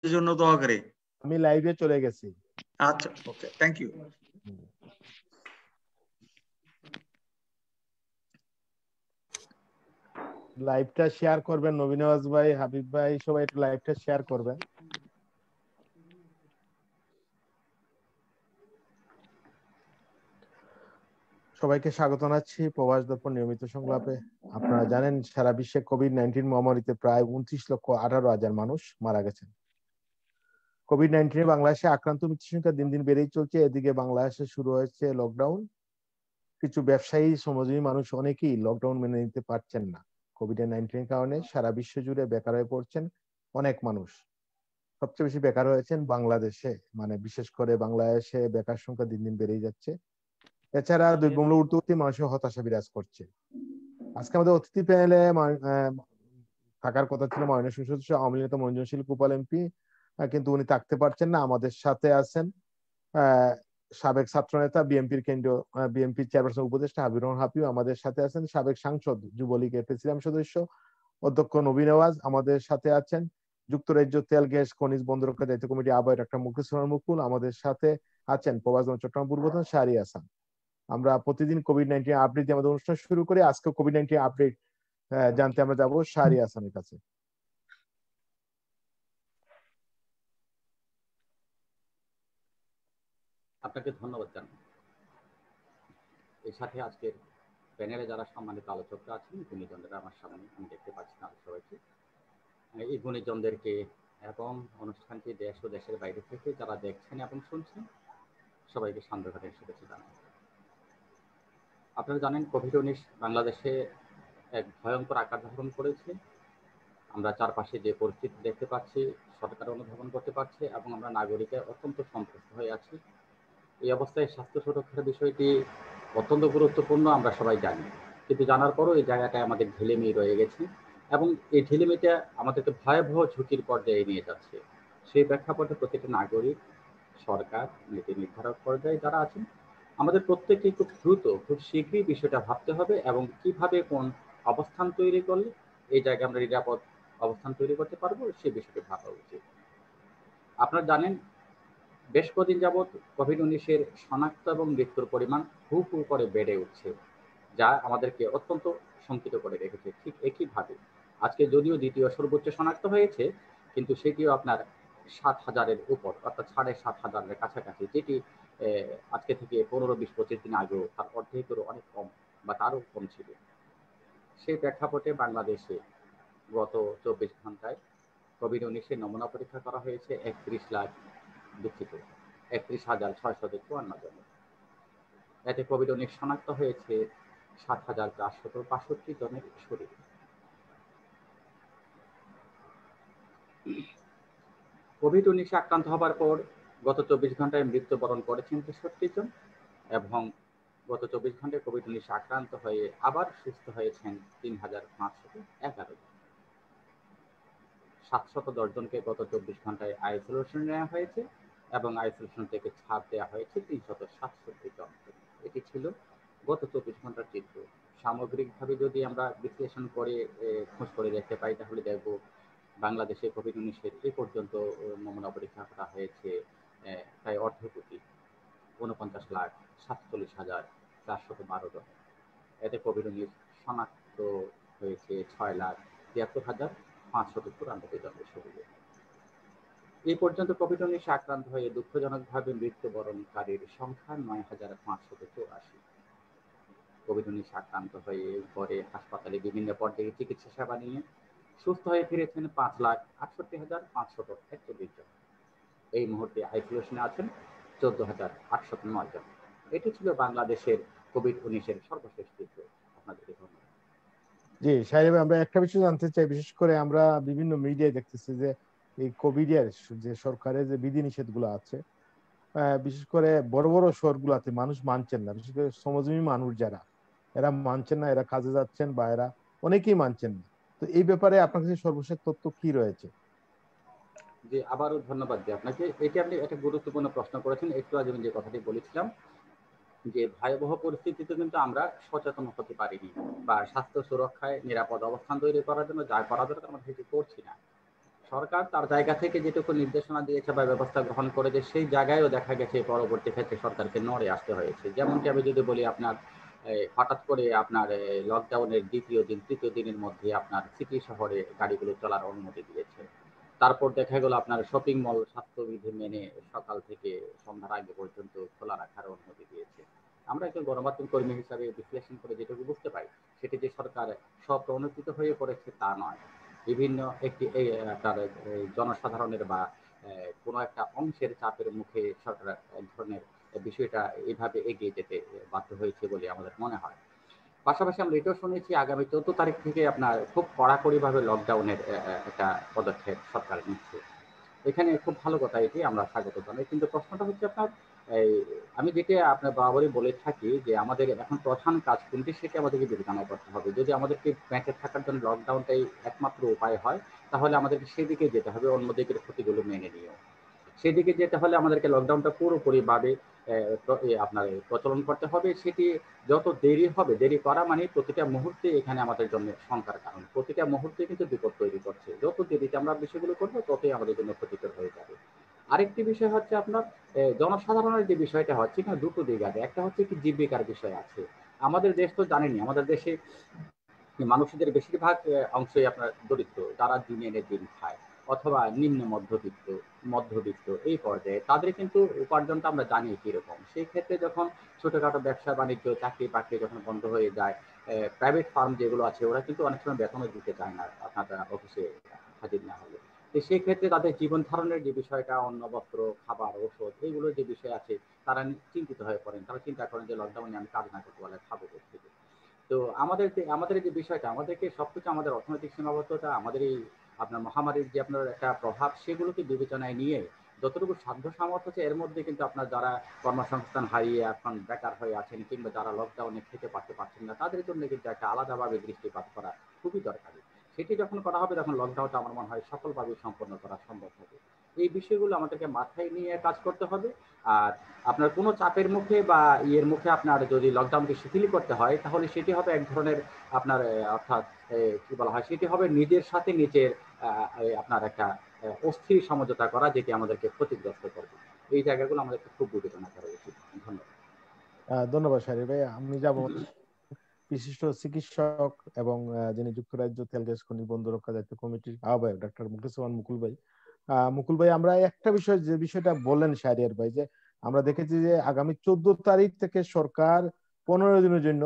জন্য দোয়া করে। আমি লাইভে চলে গেছি। আচ্ছা, ওকে, থ্যাংক ইউ। লাইভটা শেয়ার করবেন, নবীন নওয়াজ ভাই, হাবিব ভাই, সবাই একটু লাইভটা শেয়ার করবেন। সবাইকে স্বাগত জানাচ্ছি প্রবাস দর্পণ নিয়মিত সংলাপে। আপনারা জানেন সারা বিশ্বে কোভিড-19 মহামারীতে প্রায় 29,18,000 মানুষ মারা গেছেন। কোভিড-19 বাংলাদেশে আক্রান্ত মৃত্যু সংখ্যা দিন দিন বেড়েই চলছে। এদিকে বাংলাদেশে শুরু হয়েছে লকডাউন। কিছু ব্যবসায়ী, শ্রমজীবী মানুষ অনেকেই লকডাউন মেনে নিতে পারছেন না। কোভিড-19 কারণে সারা বিশ্ব জুড়ে বেকার হয়ে পড়ছেন অনেক মানুষ। সবচেয়ে বেশি বেকার হয়েছেন বাংলাদেশে, মানে বিশেষ করে বাংলাদেশে বেকার সংখ্যা দিন দিন বেড়েই যাচ্ছে। এছাড়া দ্রব্যমূল্য ঊর্ধ্বগতি, মানুষের হতাশা বিরাজ করছে। আজকে আমাদের অতিথি প্যানেলে থাকার কথা ছিল মাননীয় সংসদ সদস্য আওয়ামী লীগ নেতা মঞ্জুর কুপাল এমপি, কিন্তু উনি থাকতে পারছেন না। আমাদের সাথে আছেন সাবেক ছাত্রনেতা, বিএনপি চেয়ারপারসন উপদেষ্টা হাবিবুর রহমান হাবিব। আমাদের সাথে আছেন সাবেক সাংসদ, যুবলীগের প্রেসিডিয়াম সদস্য অধ্যক্ষ নবীন নওয়াজ। আমাদের সাথে আছেন যুক্তরাজ্য তেল গ্যাস খনিজ বন্দরকা দায়িত্ব কমিটি আহ্বায়ক ডাক্তার মুখলিসুর রহমান মুকুল। আমাদের সাথে আছেন প্রবাসী চট্টগ্রাম পূর্বতন শাহরি হাসান। আমরা প্রতিদিন কোভিড-19 আপডেট দিয়ে আমাদের অনুষ্ঠান শুরু করি। আজকে কোভিড-19 আপডেট জানতে আমরা যাবো শাহরি হাসানের কাছে। আপনাকে ধন্যবাদ জানাই। এর সাথে আজকের প্যানেলে যারা সম্মানিত আলোচকরা আছেন, গুণীজনরা আমার সামনে আমি দেখতে পাচ্ছি না সবাইকে। এই গুণীজনদেরকে এবং অনুষ্ঠানটি দেশ ও দেশের বাইরে থেকে যারা দেখছেন এবং শুনছেন, সবাইকে সান্ধ্যঘাটের শুভেচ্ছা জানাই। আপনারা জানেন কোভিড-19 বাংলাদেশে এক ভয়ঙ্কর আকার ধারণ করেছে। আমরা চারপাশে যে পরিস্থিতি দেখতে পাচ্ছি, সরকার অনুধাবন করতে পারছে এবং আমরা নাগরিকের অত্যন্ত সন্তুষ্ট হয়ে আছি। এই অবস্থায় স্বাস্থ্য সুরক্ষার বিষয়টি অত্যন্ত গুরুত্বপূর্ণ, আমরা সবাই জানি। কিন্তু জানার পরও এই জায়গাটায় আমাদের ঢিলেমি রয়ে গেছে এবং এই ঢিলেমিটা আমাদেরকে ভয়াবহ ঝুঁকির পর্যায়ে নিয়ে যাচ্ছে। সেই প্রেক্ষাপটে প্রতিটি নাগরিক, সরকার, নীতি নির্ধারক পর্যায়ে যারা আছেন, আমাদের প্রত্যেককে খুব দ্রুত, খুব শীঘ্রই বিষয়টা ভাবতে হবে এবং কিভাবে কোন অবস্থান তৈরি করলে এই জায়গায় আমরা নিরাপদ অবস্থান তৈরি করতে পারবো, সেই বিষয়টি ভাবা উচিত। আপনারা জানেন বেশ কদিন যাবৎ কোভিড-19 শনাক্ত এবং মৃত্যুর পরিমাণ হু হু করে বেড়ে উঠছে, যা আমাদেরকে অত্যন্ত শঙ্কিত করে রেখেছে। ঠিক একইভাবে আজকে যদিও দ্বিতীয় সর্বোচ্চ শনাক্ত হয়েছে, কিন্তু সেটিও আপনার 7,000-এর উপর, অর্থাৎ 7,500-এর কাছাকাছি, যেটি আজকে থেকে 15-20-25 দিন আগেও তার অর্ধেকেরও অনেক কম বা তারও কম ছিল। সেই প্রেক্ষাপটে বাংলাদেশে গত 24 ঘন্টায় কোভিড-19 নমুনা পরীক্ষা করা হয়েছে 31,654 জন। এতে কোভিড-19 শনাক্ত হয়েছে 7,465 জনের শরীরে। কোভিড-19 আক্রান্ত হবার পর গত 24 ঘন্টায় মৃত্যুবরণ করেছেন 63 জন এবং গত 24 ঘন্টায় কোভিড-19 আক্রান্ত হয়ে আবার সুস্থ হয়েছেন 3,511 জন। 710 জনকে গত 24 ঘন্টায় আইসোলেশন নেওয়া হয়েছে এবং আইসোলেশন থেকে ছাড় দেওয়া হয়েছে 367 জন। এটি ছিল গত 24 ঘন্টার চিত্র। সামগ্রিকভাবে যদি আমরা বিশ্লেষণ করে খোঁজ করে দেখতে পাই, তাহলে দেখব বাংলাদেশে কোভিড-19 এ পর্যন্ত নমুনা পরীক্ষা করা হয়েছে প্রায় 49,47,412 জন। এতে কোভিড-19 শনাক্ত হয়েছে 6,73,594 জনের শরীরে। এই পর্যন্ত কোভিড-19 আক্রান্ত হয়ে দুঃখজনকভাবে মৃত্যুবরণকারীর সংখ্যা 9,584। কোভিড-19 আক্রান্ত হয়ে পরে হাসপাতালে বিভিন্ন পর্যায়ে চিকিৎসা সেবা নিয়ে সুস্থ হয়ে ফিরেছেন 5,68,541 জন। এই মুহূর্তে আইসোলেশনে আছেন 14,809 জন। এটি ছিল বাংলাদেশের কোভিড-19 সর্বশেষ চিত্র। আপনাদেরকে ধন্যবাদ। জি সাহেব, আমরা একটা বিষয় জানতে চাই। বিশেষ করে আমরা বিভিন্ন মিডিয়ায় দেখতেছি যে এই কোভিডের যে সরকারের যে বিধিনিষেধ গুলো আছে, বিশেষ করে বড় বড় শহরগুলোতে মানুষ মানছেন না। বিশেষ করে শ্রমজীবী মানুষ যারা, এরা মানছেন না, এরা কাজে যাচ্ছেন বা এরা অনেকেই মানছেন না। তো এই ব্যাপারে আপনার কাছে সর্বশেষ তথ্য কি রয়েছে? জি, আবারও ধন্যবাদ দিই আপনাকে। এটি আপনি একটা গুরুত্বপূর্ণ প্রশ্ন করেছেন। একটু আগে আমি যে কথাটি বলেছিলাম যে ভয়াবহ পরিস্থিতিতে কিন্তু আমরা সচেতন হতে পারিনি বা স্বাস্থ্য সুরক্ষায় নিরাপদ অবস্থান তৈরি করার জন্য যা করা দরকার আমরা সেটি করছি না। সরকার তার জায়গা থেকে যেটুকু নির্দেশনা দিয়েছে বা ব্যবস্থা গ্রহণ করেছে সেই জায়গায়ও দেখা গেছে পরবর্তী ক্ষেত্রে সরকারকে নড়ে আসতে হয়েছে। যেমনটি আমি যদি বলি, আপনার হঠাৎ করে আপনার লকডাউনের দ্বিতীয় দিন তৃতীয় দিনের মধ্যে আপনার সিটি শহরে গাড়িগুলো চলার অনুমতি দিয়েছে। তারপর দেখা গেল আপনার শপিং মল স্বাস্থ্যবিধি মেনে সকাল থেকে সন্ধ্যার আগে পর্যন্ত খোলা রাখার অনুমতি দিয়েছে। আমরা একজন গণমাধ্যম কর্মী হিসাবে বিশ্লেষণ করে যেটুকু বুঝতে পারি, সেটি যে সরকার স্বপ্রণোদিত হয়ে পড়েছে তা নয়। বিভিন্ন একটি আপনার জনসাধারণের বা কোনো একটা অংশের চাপের মুখে সরকার এক ধরনের বিষয়টা এইভাবে এগিয়ে যেতে বাধ্য হয়েছে বলে আমাদের মনে হয়। পাশাপাশি আমরা এটাও শুনেছি আগামী 14 তারিখ থেকে আপনার খুব কড়াকড়িভাবে লকডাউনের একটা পদক্ষেপ সরকার নিচ্ছে। এখানে খুব ভালো কথা, এটি আমরা স্বাগত জানাই। কিন্তু প্রশ্নটা হচ্ছে আপনার, এই আমি যেটা আপনার বরাবরই বলে থাকি যে আমাদের এখন প্রধান কাজ কোনটি সেটি আমাদেরকে বিবেচনা করতে হবে। যদি আমাদেরকে ব্যাংকে থাকার জন্য লকডাউনটাই একমাত্র উপায় হয়, তাহলে আমাদেরকে সেদিকে যেতে হবে, অন্যদিকের ক্ষতিগুলো মেনে নিয়েও। সেদিকে যেতে হলে আমাদেরকে লকডাউনটা পুরোপুরিভাবে আপনার প্রচলন করতে হবে। সেটি যত দেরি হবে, দেরি করা মানে প্রতিটা মুহূর্তে এখানে আমাদের জন্য শঙ্কার কারণ। প্রতিটা মুহূর্তে কিন্তু বিপদ তৈরি করছে। যত দেরিতে আমরা বিষয়গুলো করবো ততই আমাদের জন্য ক্ষতিকর হয়ে যাবে। আরেকটি বিষয় হচ্ছে আপনার জনসাধারণের যে বিষয়টা হচ্ছে, এখানে দুটো দিক আছে। একটা হচ্ছে কি জীবিকার বিষয় আছে। আমাদের দেশ তো জানেনই, আমাদের দেশে মানুষদের বেশিরভাগ অংশই আপনার দরিদ্র, যারা দিন এনে দিন খায়, অথবা নিম্ন মধ্যবিত্ত এই পর্যায়ে। তাদের কিন্তু উপার্জনটা আমরা জানি কিরকম। সেই ক্ষেত্রে যখন ছোটখাটো ব্যবসা বাণিজ্য চাকরি বাকরি যখন বন্ধ হয়ে যায়, প্রাইভেট ফার্ম যেগুলো আছে ওরা কিন্তু অনেক সময় বেতনও দিতে চায় না আপনার অফিসে হাজির না হলে। তো সেই ক্ষেত্রে তাদের জীবন ধারণের যে বিষয়টা, অন্ন বস্ত্র খাবার ঔষধ এইগুলোর যে বিষয় আছে, তারা চিন্তিত হয়ে পড়েন। তারা চিন্তা করেন যে লকডাউনে আমি কাজ না করতে পারলে খাবো কোথেকে। তো আমাদের যে বিষয়টা, আমাদেরকে সবকিছু আমাদের অর্থনৈতিক সীমাবদ্ধতা, আমাদের এই আপনার মহামারীর যে আপনার একটা প্রভাব, সেগুলোকে বিবেচনায় নিয়ে যতটুকু সাধ্য সামর্থ্য আছে এর মধ্যে কিন্তু আপনার যারা কর্মসংস্থান হারিয়ে এখন বেকার হয়ে আছেন, কিংবা যারা লকডাউনে খেতে পারছেন না, তাদের জন্য কিন্তু একটা আলাদাভাবে দৃষ্টিপাত করা খুবই দরকারি। সেটি যখন করা হবে তখন লকডাউনটা আমার মনে হয় সফলভাবে সম্পন্ন করা সম্ভব হবে। এই বিষয়গুলো আমাদেরকে মাথায় নিয়ে কাজ করতে হবে। আর আপনার কোনো চাপের মুখে বা ইয়ের মুখে আপনার যদি লকডাউনকে শিথিল করতে হয়, তাহলে সেটি হবে এক ধরনের আপনার অর্থাৎ কি বলা হয়, সেটি হবে নিজের সাথে নিজের আপনার একটা অস্থির সমঝোতা করা, যেটি আমাদেরকে ক্ষতিগ্রস্ত করবে। এই জায়গাগুলো আমাদেরকে খুব বিবেচনা করা উচিত। ধন্যবাদ। ধন্যবাদ শাহরির ভাই। আমি যাব বিশিষ্ট চিকিৎসক এবং যিনি যুক্তরাজ্য তেল গ্যাস খনি বন্ধ রক্ষা দায়িত্ব কমিটির আহ্বায়ক ডাক্তার মুখলিসুর মুকুল ভাই। মুকুল ভাই, আমরা একটা বিষয় যে বিষয়টা বললেন শাহরিয়ার ভাই, যে আমরা দেখেছি যে আগামী 14 তারিখ থেকে সরকার 15 দিনের জন্য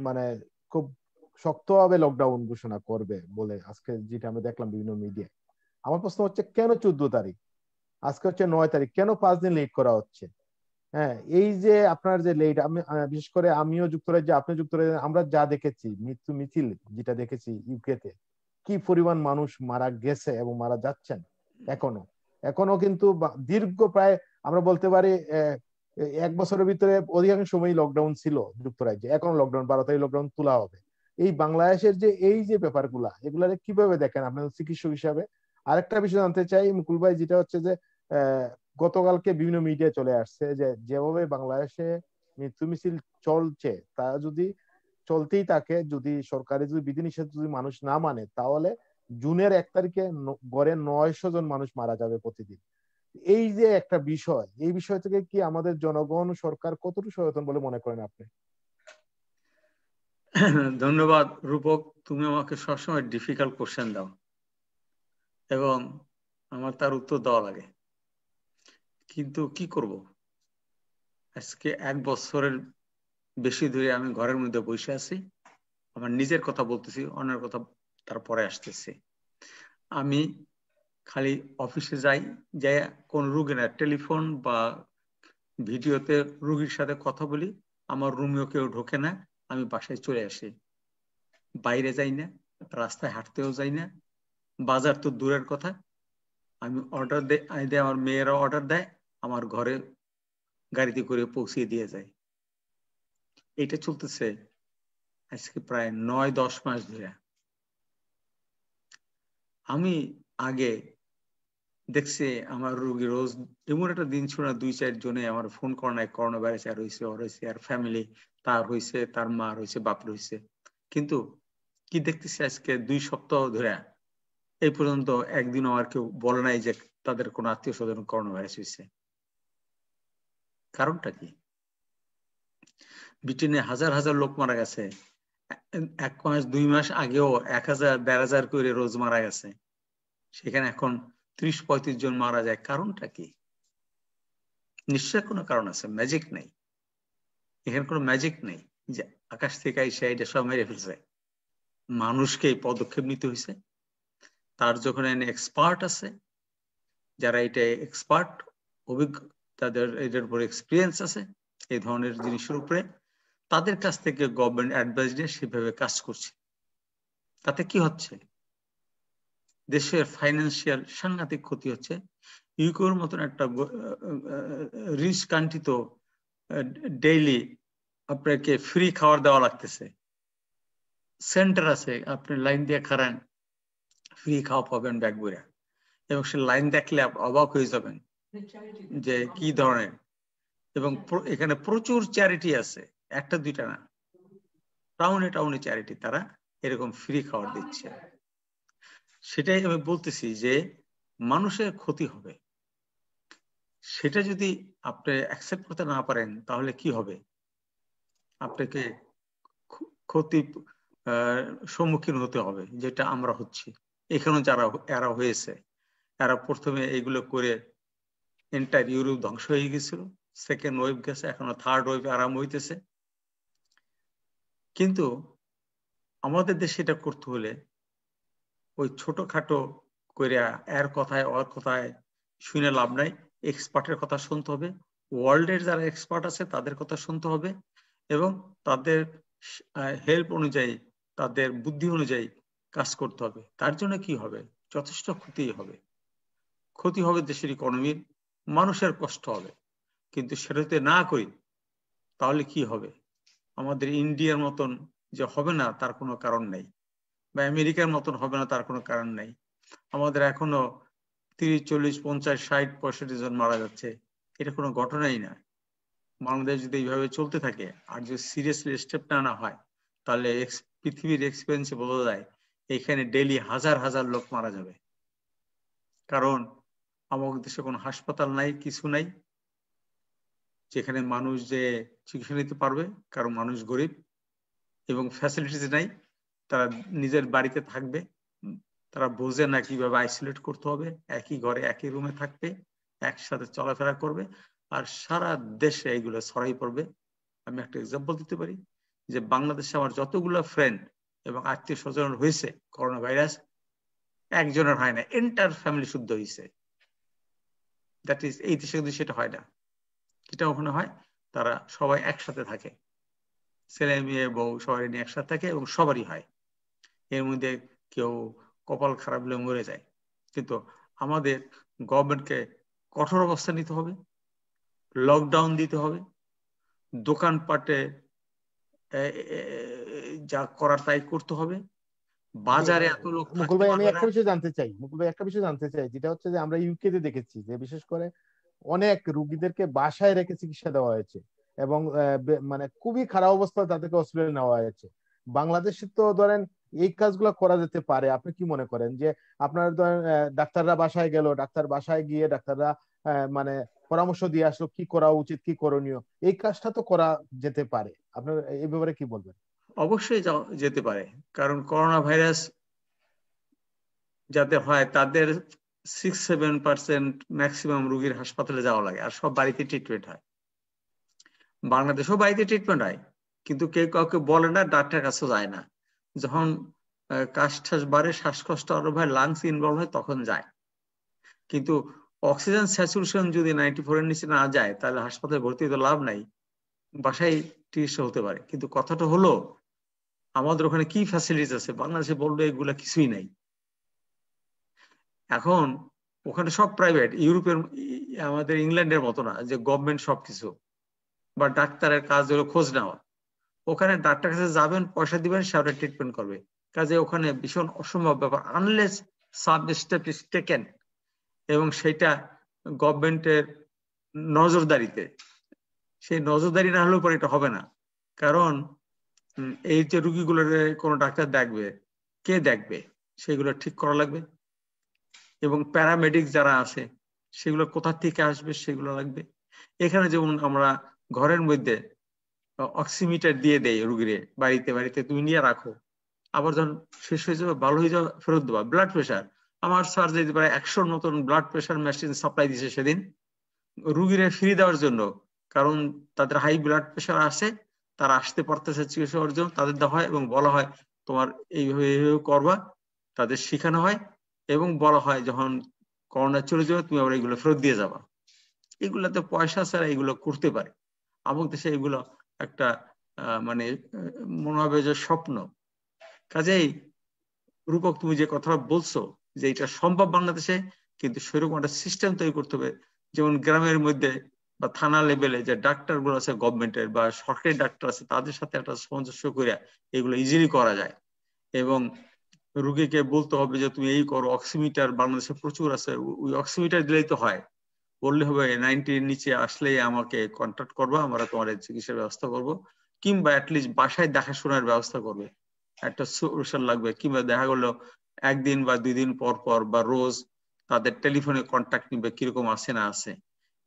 মানে খুব শক্তভাবে লকডাউন ঘোষণা করবে বলে আজকে যেটা আমরা দেখলাম বিভিন্ন মিডিয়ায়। আমার প্রশ্ন হচ্ছে, কেন 14 তারিখ? আজকে হচ্ছে 9 তারিখ, কেন 5 দিন লেট করা হচ্ছে? হ্যাঁ, এই যে আপনার যে লেট, আমি বিশেষ করে আমিও যুক্তরাজ্যে, আপনি যুক্তরাজ্যে, আমরা যা দেখেছি মৃত্যু মিছিল যেটা দেখেছি ইউকেতে, কি পরিমাণ মানুষ মারা গেছে এবং মারা যাচ্ছেন এখনো এখনো কিন্তু দীর্ঘ প্রায় আমরা বলতে পারি 1 বছরের ভিতরে অধিকাংশ সময় লকডাউন ছিল যুক্তরাজ্যে। এখন লকডাউন 12 তারিখ লকডাউন তোলা হবে। এই বাংলাদেশের যে এই যে ব্যাপারগুলা, এগুলা কিভাবে দেখেন আপনার চিকিৎসক হিসাবে? আরেকটা বিষয় জানতে চাই মুকুল ভাই, যেটা হচ্ছে যে গতকালকে বিভিন্ন মিডিয়া চলে আসছে যে যেভাবে বাংলাদেশে মৃত্যু মিছিল চলছে, তা যদি চলতেই থাকে, যদি সরকারি যদি বিধিনিষেধ যদি মানুষ না মানে, তাহলে জুনের 1 তারিখে গড়ে 900 জন মানুষ মারা যাবে প্রতিদিন। এই যে একটা বিষয়, এই বিষয় থেকে কি আমাদের জনগণ, সরকার কতটুকু সচেতন বলে মনে করেন আপনি? ধন্যবাদ রূপক, তুমি আমাকে সবসময় ডিফিকাল্ট কোশ্চেন দাও এবং আমার তার উত্তর দেওয়া লাগে, কিন্তু কি করব, আজকে 1 বছরের বেশি ধরে আমি ঘরের মধ্যে বসে আছি। আমার নিজের কথা বলতেছি, অন্যের কথা তারপরে আসতেছি। আমি খালি অফিসে যাই কোন রোগী না, টেলিফোন বা ভিডিওতে রোগীর সাথে কথা বলি, আমার রুমেও কেউ ঢোকে না, আমি বাসায় চলে আসি। বাইরে যাই না, রাস্তায় হাঁটতেও যাই না, বাজার তো দূরের কথা। আমি অর্ডার দেয়, আমার মেয়েরা অর্ডার দেয়, আমার ঘরে গাড়িতে করে পৌঁছিয়ে দিয়ে যায়। এটা চলতেছে আজকে প্রায় 9-10 মাস ধরে। আমি আগে দেখছি আমার রোগী রোজ এমন একটা দিন ছিল না 2-4 জনে আমার ফোন করে নাই, করোনা ভাইরাস আর হয়েছে আর ফ্যামিলি তার হয়েছে, তার মা হয়েছে, বাপ হয়েছে। কিন্তু কি দেখতেছি আজকে 2 সপ্তাহ ধরে এই পর্যন্ত একদিনও আর কেউ বলে নাই যে তাদের কোনো আত্মীয় স্বজন করোনা ভাইরাস হয়েছে। কারণটা কি? ব্রিটেনে হাজার হাজার লোক মারা গেছে, 1 মাস 2 মাস আগেও 1000 1500 করে রোজ মারা গেছে, সেখানে এখন 30-35 জন মারা যায়। কারণটা কি? নিশ্চয় কোনো কারণ আছে, ম্যাজিক নেই এখানে, কোনো ম্যাজিক নেই যে আকাশ থেকে এসে এটা সব মেরে ফেলছে। মানুষকে এই পদক্ষেপ নিতে হয়েছে। তার যখন এক্সপার্ট আছে, যারা এটা এক্সপার্ট, অভিজ্ঞ, তাদের এটার উপর এক্সপিরিয়েন্স আছে এই ধরনের জিনিসের উপরে, তাদের কাছ থেকে গভর্নমেন্ট অ্যাডভাইস নিয়ে সেভাবে কাজ করছে। তাতে কি হচ্ছে? দেশের ফাইন্যান্সিয়াল সাংঘাতিক ক্ষতি হচ্ছে। ইউকের মতন একটা রিচ কান্ট্রি তো ডেইলি আপনাকে ফ্রি খাবার দেওয়া লাগতেছে, সেন্টার আছে, আপনি লাইন দিয়ে খারান, ফ্রি খাওয়া পাবেন ব্যাগ বইরা, এবং সে লাইন দেখলে অবাক হয়ে যাবেন যে কি ধরনের। এবং এখানে প্রচুর চ্যারিটি আছে, একটা দুইটা না, টাউনে টাউনে চ্যারিটি, তারা এরকম ফ্রি খাবার দিচ্ছে। সেটাই আমি বলতেছি যে মানুষের ক্ষতি হবে, সেটা যদি আপনি অ্যাকসেপ্ট করতে না পারেন তাহলে কি হবে? আপনাকে ক্ষতি সম্মুখীন হতে হবে, যেটা আমরা হচ্ছি। এখানে যারা এরা হয়েছে, এরা প্রথমে এইগুলো করে এন্টায়ার ইউরোপ ধ্বংস হয়ে গেছিল, সেকেন্ড ওয়েভ গেছে, এখনো থার্ড ওয়েভ আরম্ভ হইতেছে। কিন্তু আমাদের দেশে এটা করতে হলে ওই ছোটখাটো করে এর কথায় ওর কথায় শুনে লাভ নাই, এক্সপার্টের কথা শুনতে হবে, ওয়ার্ল্ডের যারা এক্সপার্ট আছে তাদের কথা শুনতে হবে, এবং তাদের হেল্প অনুযায়ী, তাদের বুদ্ধি অনুযায়ী কাজ করতে হবে। তার জন্য কি হবে? যথেষ্ট ক্ষতি হবে, ক্ষতি হবে দেশের ইকোনমির, মানুষের কষ্ট হবে। কিন্তু সেটা যদি না করি তাহলে কি হবে? আমাদের ইন্ডিয়ার মতন যে হবে না তার কোনো কারণ নেই, বা আমেরিকার মতন হবে না তার কোনো কারণ নেই। আমাদের এখনো 30, 40, 50, 60, 65 জন মারা যাচ্ছে, এটা কোনো ঘটনাই না। বাংলাদেশ যদি এইভাবে চলতে থাকে আর যদি সিরিয়াসলি স্টেপ না হয়, তাহলে পৃথিবীর এক্সপেরিয়েন্সে বোঝা যায় এখানে ডেইলি হাজার হাজার লোক মারা যাবে। কারণ আমাদের দেশে কোনো হাসপাতাল নাই, কিছু নাই যেখানে মানুষ যে চিকিৎসা নিতে পারবে, কারণ মানুষ গরিব এবং ফ্যাসিলিটিস নাই, তারা নিজের বাড়িতে থাকবে, তারা বোঝে না কিভাবে আইসোলেট করতে হবে, একই ঘরে একই রুমে থাকবে, একসাথে চলাফেরা করবে, আর সারা দেশে এইগুলো ছড়াই পড়বে। আমি একটা এক্সাম্পল দিতে পারি যে বাংলাদেশে আমার যতগুলো ফ্রেন্ড এবং আত্মীয় স্বজন হয়েছে করোনা ভাইরাস, একজনের হয় না, এন্টার ফ্যামিলি শুদ্ধ হয়েছে। দ্যাট ইজ, এই দেশে কিন্তু সেটা হয় না। যেটা ওখানে হয়, তারা সবাই একসাথে থাকে, ছেলে মেয়ে বউ সবাই নিয়ে একসাথে থাকে এবং সবারই হয়। এর মধ্যে কেউ কপাল খারাপ হলে মরে যায়। কিন্তু আমাদের গভর্নমেন্টকে কঠোর অবস্থা নিতে হবে, লকডাউন দিতে হবে, দোকানপাটে যা করার তাই করতে হবে, বাজারে এত লোক মুকুল ভাই, আমি একটা বিষয় জানতে চাই, যেটা হচ্ছে যে আমরা ইউকে তে দেখেছি যে বিশেষ করে অনেক রুগীদেরকে বাসায় রেখে চিকিৎসা দেওয়া হয়েছে, এবং মানে খুবই খারাপ অবস্থায় তাদেরকে হসপিটালে নেওয়া হয়েছে। বাংলাদেশে তো ধরেন এই কাজগুলো করা যেতে পারে। আপনি কি মনে করেন যে আপনার ধরেন ডাক্তাররা বাসায় গেল, ডাক্তার বাসায় গিয়ে ডাক্তাররা মানে পরামর্শ দিয়ে আসলো কি করা উচিত, কি করণীয়, এই কাজটা তো করা যেতে পারে। আপনার এই ব্যাপারে কি বলবেন? অবশ্যই যেতে পারে, কারণ করোনা ভাইরাস যাতে হয় তাদের 6-7% ম্যাক্সিমাম রোগীর হাসপাতালে যাওয়া লাগে, আর সব বাড়িতে ট্রিটমেন্ট হয়। বাংলাদেশেও বাড়িতে ট্রিটমেন্ট হয়, কিন্তু কেউ কাউকে বলে না, ডাক্তার কাছে যায় না। যখন কাশ ঠাস বাড়ে, শ্বাসকষ্ট আরো হয়, লাংস ইনভলভ হয়, তখন যায়। কিন্তু অক্সিজেন স্যাচুরেশন যদি 94 এর নিচে না যায়, তাহলে হাসপাতালে ভর্তি হতে লাভ নাই, বাসায় চিকিৎসা হতে পারে। কিন্তু কথাটা হলো আমাদের ওখানে কি ফ্যাসিলিটিস আছে? বাংলাদেশে বললে এগুলা কিছুই নাই। এখন ওখানে সব প্রাইভেট, ইউরোপের, আমাদের ইংল্যান্ডের মতো না যে গভর্নমেন্ট সবকিছু, বা ডাক্তারের কাজ হলো খোঁজ নেওয়া। ওখানে ডাক্তার কাছে যাবেন, পয়সা দিবেন, সেটা ট্রিটমেন্ট করবে। কাজে ওখানে ভীষণ অসম্ভব ব্যাপার, unless sub step is taken, এবং সেটা গভর্নমেন্টের নজরদারিতে। সেই নজরদারি না হলেও পরে এটা হবে না। কারণ এই যে রুগীগুলোর কোনো ডাক্তার দেখবে, কে দেখবে? সেগুলো ঠিক করা লাগবে। এবং প্যারামেডিক যারা আছে সেগুলো কোথা থেকে আসবে সেগুলো লাগবে। এখানে যেমন আমরা ঘরের মধ্যে অক্সিমিটার দিয়ে দেয় রুগীরে, বাড়িতে বাড়িতে তুমি নিয়ে রাখো, আবার যখন শেষ হয়ে যাবে ভালো হয়ে যাবে ফেরত দেবা। ব্লাড প্রেশার, আমার স্যার যদি প্রায় 100 মতন ব্লাড প্রেশার মেশিন সাপ্লাই দিয়েছে সেদিন রুগীরে ফ্রি দেওয়ার জন্য, কারণ তাদের হাই ব্লাড প্রেশার আছে, তারা আসতে পারতেছে চিকিৎসা করার জন্য, তাদের দেওয়া হয় এবং বলা হয় তোমার এইভাবে এইভাবে করবা, তাদের শেখানো হয় এবং বলা হয় যখন করোনা চলে যাবে তুমি আবার এগুলো ফেরত দিয়ে যাবা। এগুলাতে পয়সা ছাড়া এগুলো করতে পারে। আমার দেশে এগুলো একটা মানে মনে হবে যে স্বপ্ন। কাজেই রূপক তুমি যে কথা বলছো যে এটা সম্ভব বাংলাদেশে, কিন্তু সেরকম একটা সিস্টেম তৈরি করতে হবে, যেমন গ্রামের মধ্যে বা থানা লেভেলে যে ডাক্তার গুলো আছে গভর্নমেন্টের বা সরকারি ডাক্তার আছে তাদের সাথে একটা সামঞ্জস্য করে এগুলো ইজিলি করা যায়। এবং রুগীকে বলতে হবে যে তুমি এই করো, অক্সিমিটার বাংলাদেশে প্রচুর আছে, ওই অক্সিমিটার দিলেই তো হয়, বললে হবে 90 নিচে আসলেই আমাকে কন্ট্যাক্ট করবো, আমরা তোমার চিকিৎসার ব্যবস্থা করব, কিংবা অ্যাটলিস্ট বাসায় দেখাশোনার ব্যবস্থা করবে, একটা সোশ্যাল লাগবে, কিংবা দেখা গেলো একদিন বা 2 দিন পর পর বা রোজ তাদের টেলিফোনে কন্ট্যাক্ট নিবে কিরকম আছে না আছে।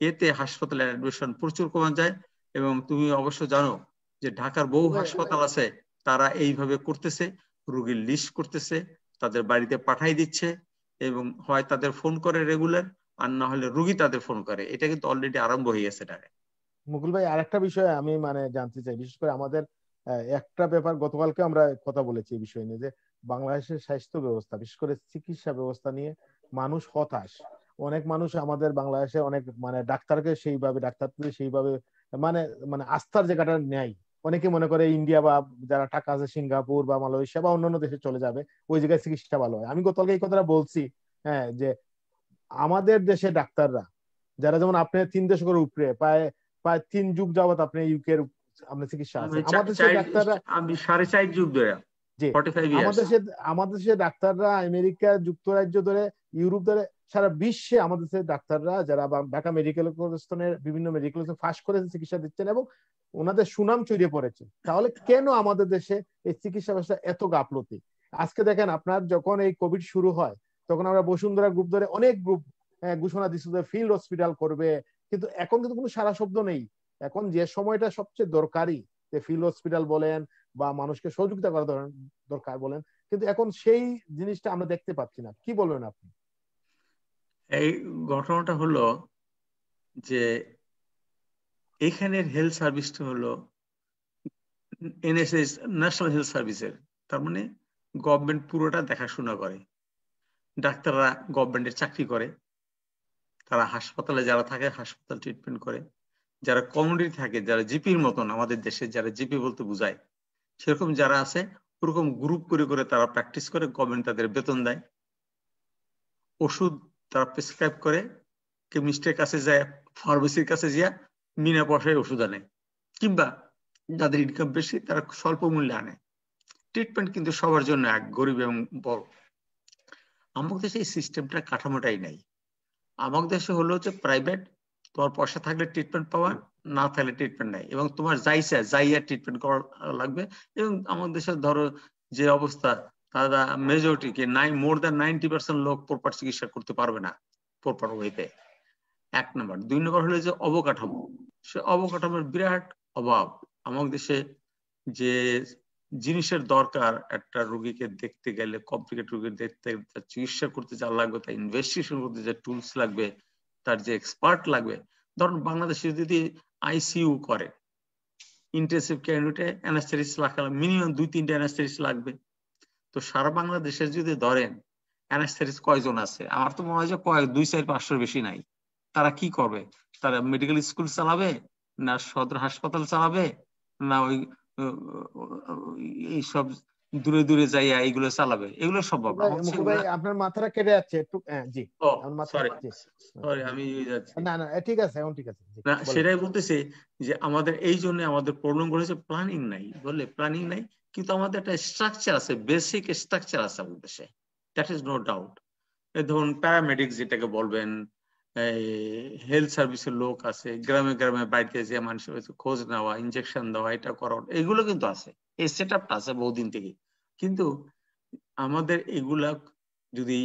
এতে হাসপাতালে অ্যাডমিশন প্রচুর কমে যায়। এবং তুমি অবশ্য জানো যে ঢাকার বহু হাসপাতাল আছে তারা এইভাবে করতেছে, রোগীর লিস্ট করতেছে, তাদের বাড়িতে পাঠাই দিচ্ছে এবং হয় তাদের ফোন করে রেগুলার, আর না হলে রোগী তাদের ফোন করে। এটা কিন্তু অলরেডি আরম্ভ হয়ে গেছে ঢাকায়। মুকুল ভাই, আরেকটা বিষয় আমি জানতে চাই, বিশেষ করে আমাদের একটা ব্যাপার গতকালকে আমরা কথা বলেছি এই বিষয় নিয়ে, যে বাংলাদেশের স্বাস্থ্য ব্যবস্থা বিশেষ করে চিকিৎসা ব্যবস্থা নিয়ে মানুষ হতাশ। অনেক মানুষ আমাদের বাংলাদেশে অনেক ডাক্তারকে সেইভাবে মানে মানে আস্থার জায়গাটা নেয়। অনেকে মনে করে ইন্ডিয়া বা যারা টাকা আছে সিঙ্গাপুর বা মালয়েশিয়া বা অন্যান্য দেশে চলে যাবে, ওই জায়গায় চিকিৎসা ভালো হয়। আমি গতকালকে এই কথাটা বলছি, হ্যাঁ, যে আমাদের দেশে ডাক্তাররা যারা, যেমন আপনি 3 দশকের উপরে প্রায় প্রায় 3 যুগ যাবত আপনি ইউকে এর আপনার চিকিৎসা আছে, আমাদের দেশের ডাক্তাররা, আমি 4.5 যুগ ধরে, যে 45 ইয়ার্স। আমাদের দেশের ডাক্তাররা আমেরিকা যুক্তরাজ্য ধরে ইউরোপ ধরে সারা বিশ্বে আমাদের দেশের ডাক্তাররা যারা ঢাকা মেডিকেল কলেজের বিভিন্ন মেডিকেল ফাঁস করে চিকিৎসা দিচ্ছেন এবং ওনাদের সুনাম ছড়িয়ে পড়েছে। তাহলে কেন আমাদের দেশে এই চিকিৎসা ব্যবস্থা এত গাফলতি? আজকে দেখেন, আপনার যখন এই কোভিড শুরু হয় তখন আমরা বসুন্ধরা গ্রুপ ধরে অনেক গ্রুপ ঘোষণা দিচ্ছিল যে ফিল্ড হসপিটাল করবে, কিন্তু এখন কিন্তু কোনো সারা শব্দ নেই। এখন যে সময়টা সবচেয়ে দরকারি, যে ফিল্ড হসপিটাল বলেন বা মানুষকে সহযোগিতা করা দরকার বলেন, কিন্তু এখন সেই জিনিসটা আমরা দেখতে পাচ্ছি না। কি বলবেন আপনি? এই ঘটনাটা হলো যে এখানের হেলথ সার্ভিসটা হলো এনএসএস, ন্যাশনাল হেলথ সার্ভিসের, তার মানে গভর্নমেন্ট পুরোটা দেখাশোনা করে। ডাক্তাররা গভর্নমেন্টের চাকরি করে, তারা হাসপাতালে যারা থাকে হাসপাতাল ট্রিটমেন্ট করে, যারা কমিউনিটি থাকে, যারা জিপির মতন, আমাদের দেশে যারা জিপি বলতে বোঝায় সেরকম যারা আছে, ওরকম গ্রুপ করে করে তারা প্র্যাকটিস করে, গভর্নমেন্ট তাদের বেতন দেয়, ওষুধ তারা প্রেসক্রাইব করে, কেমিস্টের কাছে যায়, ফার্মেসির কাছে যায়, বিনা পয়সায় ওষুধ আনে, কিংবা যাদের ইনকাম বেশি তারা স্বল্প মূল্যে আনে। ট্রিটমেন্ট কিন্তু সবার জন্য এক, গরিব এবং বড়। আমাদের দেশে এই সিস্টেমটা, কাঠামোটাই নাই। আমাদের দেশে হলো যে প্রাইভেট, তোমার পয়সা থাকলে ট্রিটমেন্ট পাওয়া, না থাকলে ট্রিটমেন্ট নাই, এবং তোমার যাইয়া ট্রিটমেন্ট করা লাগবে। এবং আমাদের দেশে ধরো যে অবস্থা, তারা মেজরিটি কি মোর দ্যান 90% লোক প্রপার চিকিৎসা করতে পারবে না প্রপার ওয়েতে। 1 নম্বর। 2 নম্বর হলো যে অবকাঠামো, সে অবকাঠামোর বিরাট অভাব। আমাদের দেশে যে জিনিসের দরকার একটা রোগীকে দেখতে গেলে, কমপ্লিকেট রোগী দেখতে, তার চিকিৎসা করতে যা লাগবে, তার ইনভেস্টিগেশন করতে যে টুলস লাগবে, তার যে এক্সপার্ট লাগবে, ধরুন বাংলাদেশে যদি আইসিইউ করে, ইন্টেনসিভ কেয়ার ইউনিটে অ্যানাস্থেটিস্ট লাগালে মিনিমাম 2-3টা অ্যানাস্থেটিস্ট লাগবে। তো সারা বাংলাদেশে যদি ধরেন অ্যানাস্থেটিস্ট কয়জন আছে, আমার তো মনে হয় যে 2-4-500 বেশি নাই। তারা কি করবে? তারা মেডিকেল স্কুল চালাবে, না সদর হাসপাতাল চালাবে, না ওই এইসব দূরে দূরে যাইয়া এইগুলো চালাবে? এগুলো সম্ভব না। মুকুল ভাই, আপনার মাথাটা কেটে যাচ্ছে একটু। জি, সরি, আমি যাচ্ছি। না না, ঠিক আছে, এখন ঠিক আছে। না, সেটাই বলতেছি যে আমাদের এই জন্য আমাদের প্রবলেম করেছে, প্ল্যানিং নাই, বললে প্ল্যানিং নাই, কিন্তু আমাদের একটা স্ট্রাকচার আছে, বেসিক স্ট্রাকচার আছে আমাদের দেশে, দ্যাট ইজ নো ডাউট। ধরুন প্যারামেডিক্স যেটাকে বলবেন, হেলথ সার্ভিসের লোক আছে, গ্রামে গ্রামে বাড়িতে যে মানুষের খোঁজ নেওয়া, ইনজেকশন দেওয়া, এটা করা, এগুলো কিন্তু আছে, এই সেট আপটা আছে বহুদিন থেকে। কিন্তু আমাদের এগুলা যদি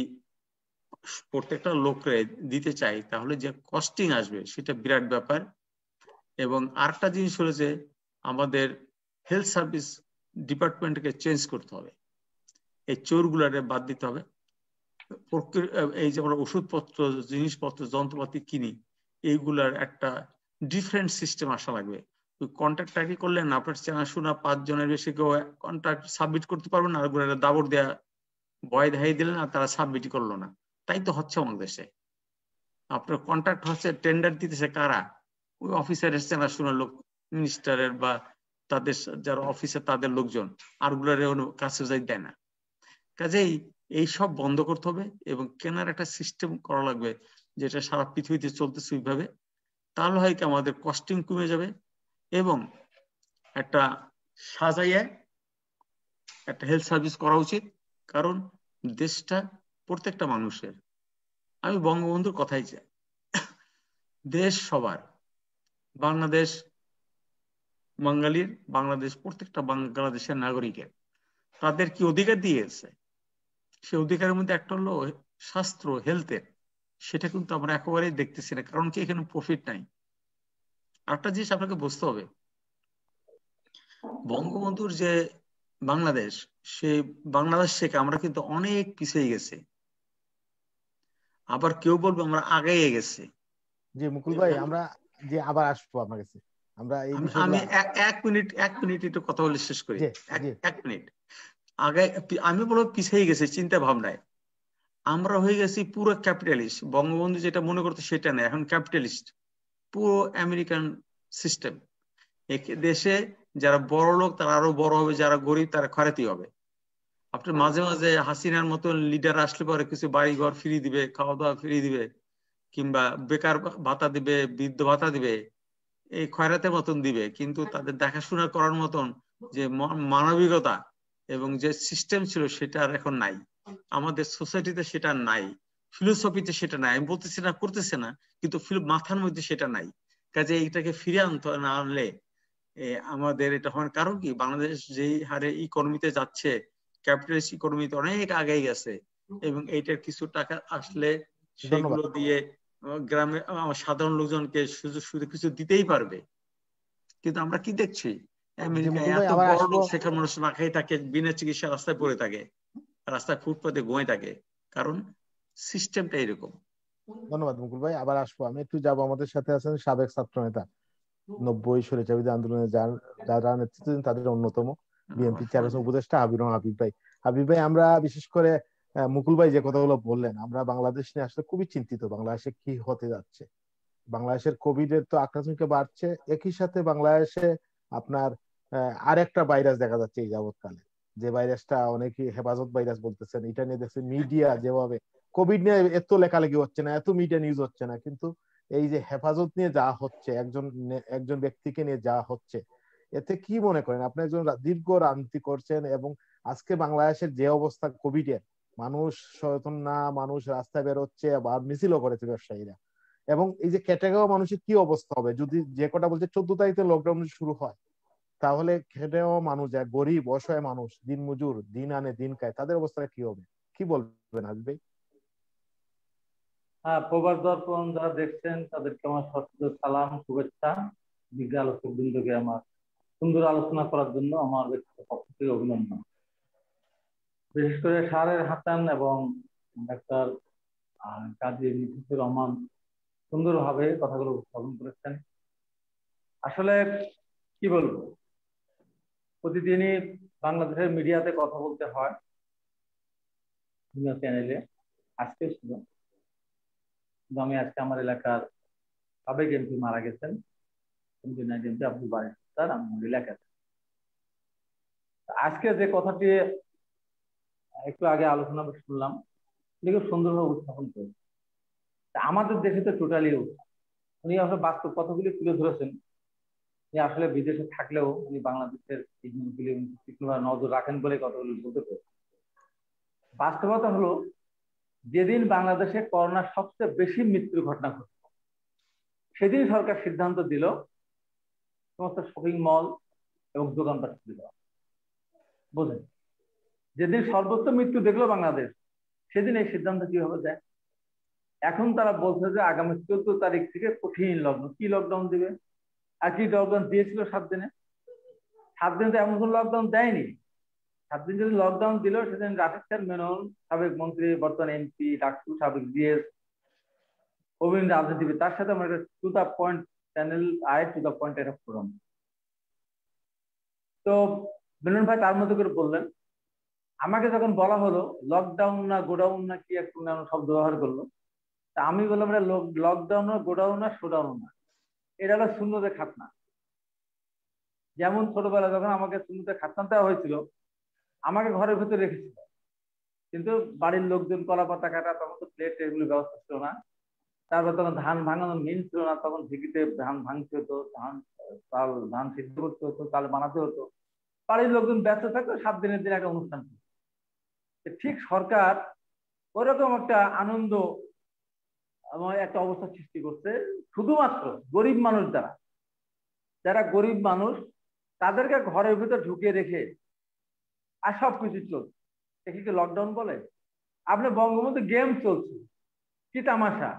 প্রত্যেকটা লোকরে দিতে চাই তাহলে যে কস্টিং আসবে সেটা বিরাট ব্যাপার। এবং আরেকটা জিনিস হলো যে আমাদের হেলথ সার্ভিস ডিপার্টমেন্টকে চেঞ্জ করতে হবে, এই চোরগুলারে বাদ দিতে হবে। এই যে আমরা ওষুধপত্র, জিনিসপত্র, যন্ত্রপাতি কিনি, এইগুলার একটা ডিফারেন্ট সিস্টেম আসা লাগবে। কন্ট্রাক্ট আইডি করলেন, আপনার চেনাশোনা 5 জনের বেশি কেউ কন্ট্রাক্ট সাবমিট করতে পারবেন না, আর দাবর দেয়া ভয় দেখাই দিলেন আর তারা সাবমিট করলো না। তাই তো হচ্ছে আমাদের দেশে। আপনার কন্ট্রাক্ট হচ্ছে, টেন্ডার দিতেছে কারা? ওই অফিসারের চেনাশোনা লোক, মিনিস্টারের বা তাদের যারা অফিসে তাদের লোকজন, আর গুলারে কাছে যাই দেয় না। কাজেই এই সব বন্ধ করতে হবে এবং কেনার একটা সিস্টেম করা লাগবে যেটা সারা পৃথিবীতে চলতেছে ওইভাবে। তাহলে হয় কি আমাদের কস্টিং কমে যাবে এবং একটা সাজাইয়ে একটা হেলথ সার্ভিস করা উচিত। কারণ দেশটা প্রত্যেকটা মানুষের। আমি বঙ্গবন্ধুর কথাই চাই, দেশ সবার, বাংলাদেশ বাঙালির, বাংলাদেশ প্রত্যেকটা বাংলাদেশের নাগরিকের। তাদের কি অধিকার দিয়েছে, সে অধিকারের মধ্যে একটা হলো স্বাস্থ্য, হেলথের। সেটা কিন্তু আমরা একেবারেই দেখতেছি না, কারণ কি এখানে প্রফিট নাই। আরেকটা জিনিস আপনাকে বুঝতে হবে, বঙ্গবন্ধুর যে বাংলাদেশ, সেই বাংলাদেশ থেকে আমরা কিন্তু অনেক পিছিয়ে গেছি। আবার কেউ বলবো আমরা আগাইয়ে গেছি। জি মুকুল ভাই, আমরা যে আবার আসবো আপনার কাছে, আমরা এই আমি বিষয়গুলো এক মিনিট একটু কথা বলে শেষ করি। জি এক মিনিট আগে আমি বলবো পিছিয়ে গেছি চিন্তা ভাবনায়। আমরা হয়ে গেছি পুরো ক্যাপিটালিস্ট। বঙ্গবন্ধু যেটা মনে করতো সেটা না, এখন ক্যাপিটালিস্ট, পুরো আমেরিকান সিস্টেম। দেশে যারা বড় লোক তারা আরো বড় হবে, যারা গরিব তারা খরাতি হবে। আপনি মাঝে মাঝে হাসিনার মতো লিডার আসলে পরে কিছু বাড়ি ঘর ফ্রি দিবে, খাওয়া দাওয়া ফ্রি দিবে, কিংবা বেকার ভাতা দিবে, বৃদ্ধ ভাতা দিবে, এই খয়রাতের মতন দিবে, কিন্তু তাদের দেখাশোনা করার মতন যে মানবিকতা এবং যে সিস্টেম ছিল সেটা আর এখন নাই। আমাদের সোসাইটিতে সেটা নাই, ফিলোসফিতে সেটা নাই। আমি বলতেছি না, করতেছে না, কিন্তু মাথার মধ্যে সেটা নাই। কাজে এইটাকে ফিরে আনতে না আনলে আমাদের এটা হওয়ার কারণ কি, বাংলাদেশ যেই হারে ইকোনমিতে যাচ্ছে, ক্যাপিটালিস্ট ইকোনমিতে অনেক আগে গেছে, এবং এইটার কিছু টাকা আসলে সেগুলো দিয়ে গ্রামে সাধারণ লোকজনকে সুযোগ সুবিধা কিছু দিতেই পারবে। কিন্তু আমরা কি দেখছি, আমেরিকায় এত বড় লোক, সেখানে মানুষ না খেয়ে থাকে, বিনা চিকিৎসা রাস্তায় পড়ে থাকে, রাস্তায় ফুটপাতে ঘুমিয়ে থাকে, কারণ সিস্টেমটা এরকম। ধন্যবাদ মুকুল ভাই, আবার আসবো। আমি একটু যাবো, আমাদের সাথে আছেন সাবেক ছাত্র নেতা, 90 স্বৈরাচারবিরোধী আন্দোলনে যারা নেতৃত্ব দেন তাদের অন্যতম বিএনপি চেয়ারপারসন উপদেষ্টা হাবিব ভাই। হাবিব ভাই, আমরা বিশেষ করে মুকুল ভাই যে কথাগুলো বললেন, আমরা বাংলাদেশ নিয়ে আসলে খুবই চিন্তিত। বাংলাদেশে কি হতে যাচ্ছে, বাংলাদেশের কোভিড এর তো আক্রান্ত সংখ্যা বাড়ছে, একই সাথে বাংলাদেশে আপনার আরেকটা ভাইরাস দেখা যাচ্ছে এই যাবৎকালে, যে ভাইরাসটা অনেকে হেফাজত ভাইরাস বলতেছেন। এটা নিয়ে দেখছেন মিডিয়া যেভাবে, কোভিড নিয়ে এত লেখালেখি হচ্ছে না, এত মিডিয়া নিউজ হচ্ছে না, কিন্তু এই যে হেফাজত নিয়ে যা হচ্ছে, একজন ব্যক্তিকে নিয়ে যা হচ্ছে, এতে কি মনে করেন? আপনি একজন দীর্ঘ রাজনীতি করছেন, এবং আজকে বাংলাদেশের যে অবস্থা কোভিড এর, মানুষ সচেতন না, মানুষ রাস্তায় বেরোচ্ছে, আবার মিছিলও করেছে ব্যবসায়ীরা, এবং এই যে খেটে খাওয়া মানুষের কি অবস্থা হবে যদি, যে কটা বলছে 14 তারিখে লকডাউন শুরু হয়, তাহলে খেটে খাওয়া মানুষ, যারা গরিব অসহায় মানুষ, দিন মজুর, দিন আনে দিন খায়, তাদের অবস্থা কি হবে? কি বলবেন হাবিব ভাই? হ্যাঁ, প্রবাস দর্পণ যারা দেখছেন তাদেরকে আমার সশ্রদ্ধ সালাম, শুভেচ্ছা। বিজ্ঞ আলোচক বৃন্দকে আমার সুন্দর আলোচনা করার জন্য আমার ব্যক্তিগত পক্ষ থেকে অভিনন্দন। বিশেষ করে সারের হাসান এবং ডাক্তার কাজী মিঠুর রহমান সুন্দরভাবে কথাগুলো উপস্থাপন করেছেন। আসলে কি বলবো, প্রতিদিনই বাংলাদেশের মিডিয়াতে কথা বলতে হয়, বিভিন্ন চ্যানেলে। আজকে ছিল, আমি আজকে আমার এলাকার সাবেক এমপি মারা গেছেন, আব্দুল বারী স্যার, আমার এলাকাতে। আজকে যে কথাটি একটু আগে আলোচনা শুনলাম, খুব সুন্দরভাবে উপস্থাপন করেছে। আমাদের দেশে তো টোটালি উনি আসলে বাস্তব কথাগুলি তুলে ধরেছেন। আসলে বিদেশে থাকলেও উনি বাংলাদেশের নজর রাখেন বলে কথাগুলি বলতে পারে। বাস্তবতা হলো, যেদিন বাংলাদেশে করোনার সবচেয়ে বেশি মৃত্যুর ঘটনা ঘটে, সেদিন সরকার সিদ্ধান্ত দিল সমস্ত শপিং মল এবং দোকানপাট খুলে দেওয়া। বোঝেন, যেদিন সর্বোচ্চ মৃত্যু দেখলো বাংলাদেশ, সেদিন এই সিদ্ধান্ত কিভাবে দেয়? এখন তারা বলছে যে আগামী 14 তারিখ থেকে কঠিন লকডাউন। কি লকডাউন দিবে? আর কি লকডাউন দিয়েছিল 7 দিনে? 7 দিনে তো এমন কোন লকডাউন দেয়নি। 7 দিন যদি লকডাউন দিল, সেদিন রাশেদ খান মেনন, সাবেক মন্ত্রী, বর্তমান এমপি, ডাকসু, সাবেক জিএস, প্রবীণ রাজনীতিবিদ, তার সাথে আমার একটা টু দা পয়েন্ট চ্যানেল আয়, টু দা পয়েন্ট একটা ফোরাম। তো মেনন ভাই তার মতো করে বললেন। আমাকে যখন বলা হলো লকডাউন না গোডাউন না কি এক শব্দ ব্যবহার করলো, তা আমি বললাম এটা লকডাউন না গোডাউন না শোডাউন না, এটা হলো শূন্যতে খাতনা। যেমন ছোটবেলা যখন আমাকে শূন্যতে খাতনা দেওয়া হয়েছিল, আমাকে ঘরের ভেতরে রেখেছিল, কিন্তু বাড়ির লোকজন কলা পাতা কাটা, তখন তো প্লেট এগুলো ব্যবস্থা ছিল না। তারপর তখন ধান ভাঙানোর মিল ছিল না, তখন ঢেঁকিতে ধান ভাঙতে হতো, ধান সিদ্ধ করতে হতো, চাল বানাতে হতো। বাড়ির লোকজন ব্যস্ত থাকতো, 7 দিনের দিন একটা অনুষ্ঠান ছিল। ঠিক সরকার ওরকম একটা আনন্দ একটা অবস্থা সৃষ্টি করছে শুধুমাত্র গরিব মানুষ দ্বারা। যারা গরিব মানুষ তাদেরকে ঘরের ভিতর ঢুকিয়ে রেখে আর সবকিছু চলছে। একে লকডাউন বলে? আপনার বঙ্গবন্ধু গেম চলছে, কি তামাশা!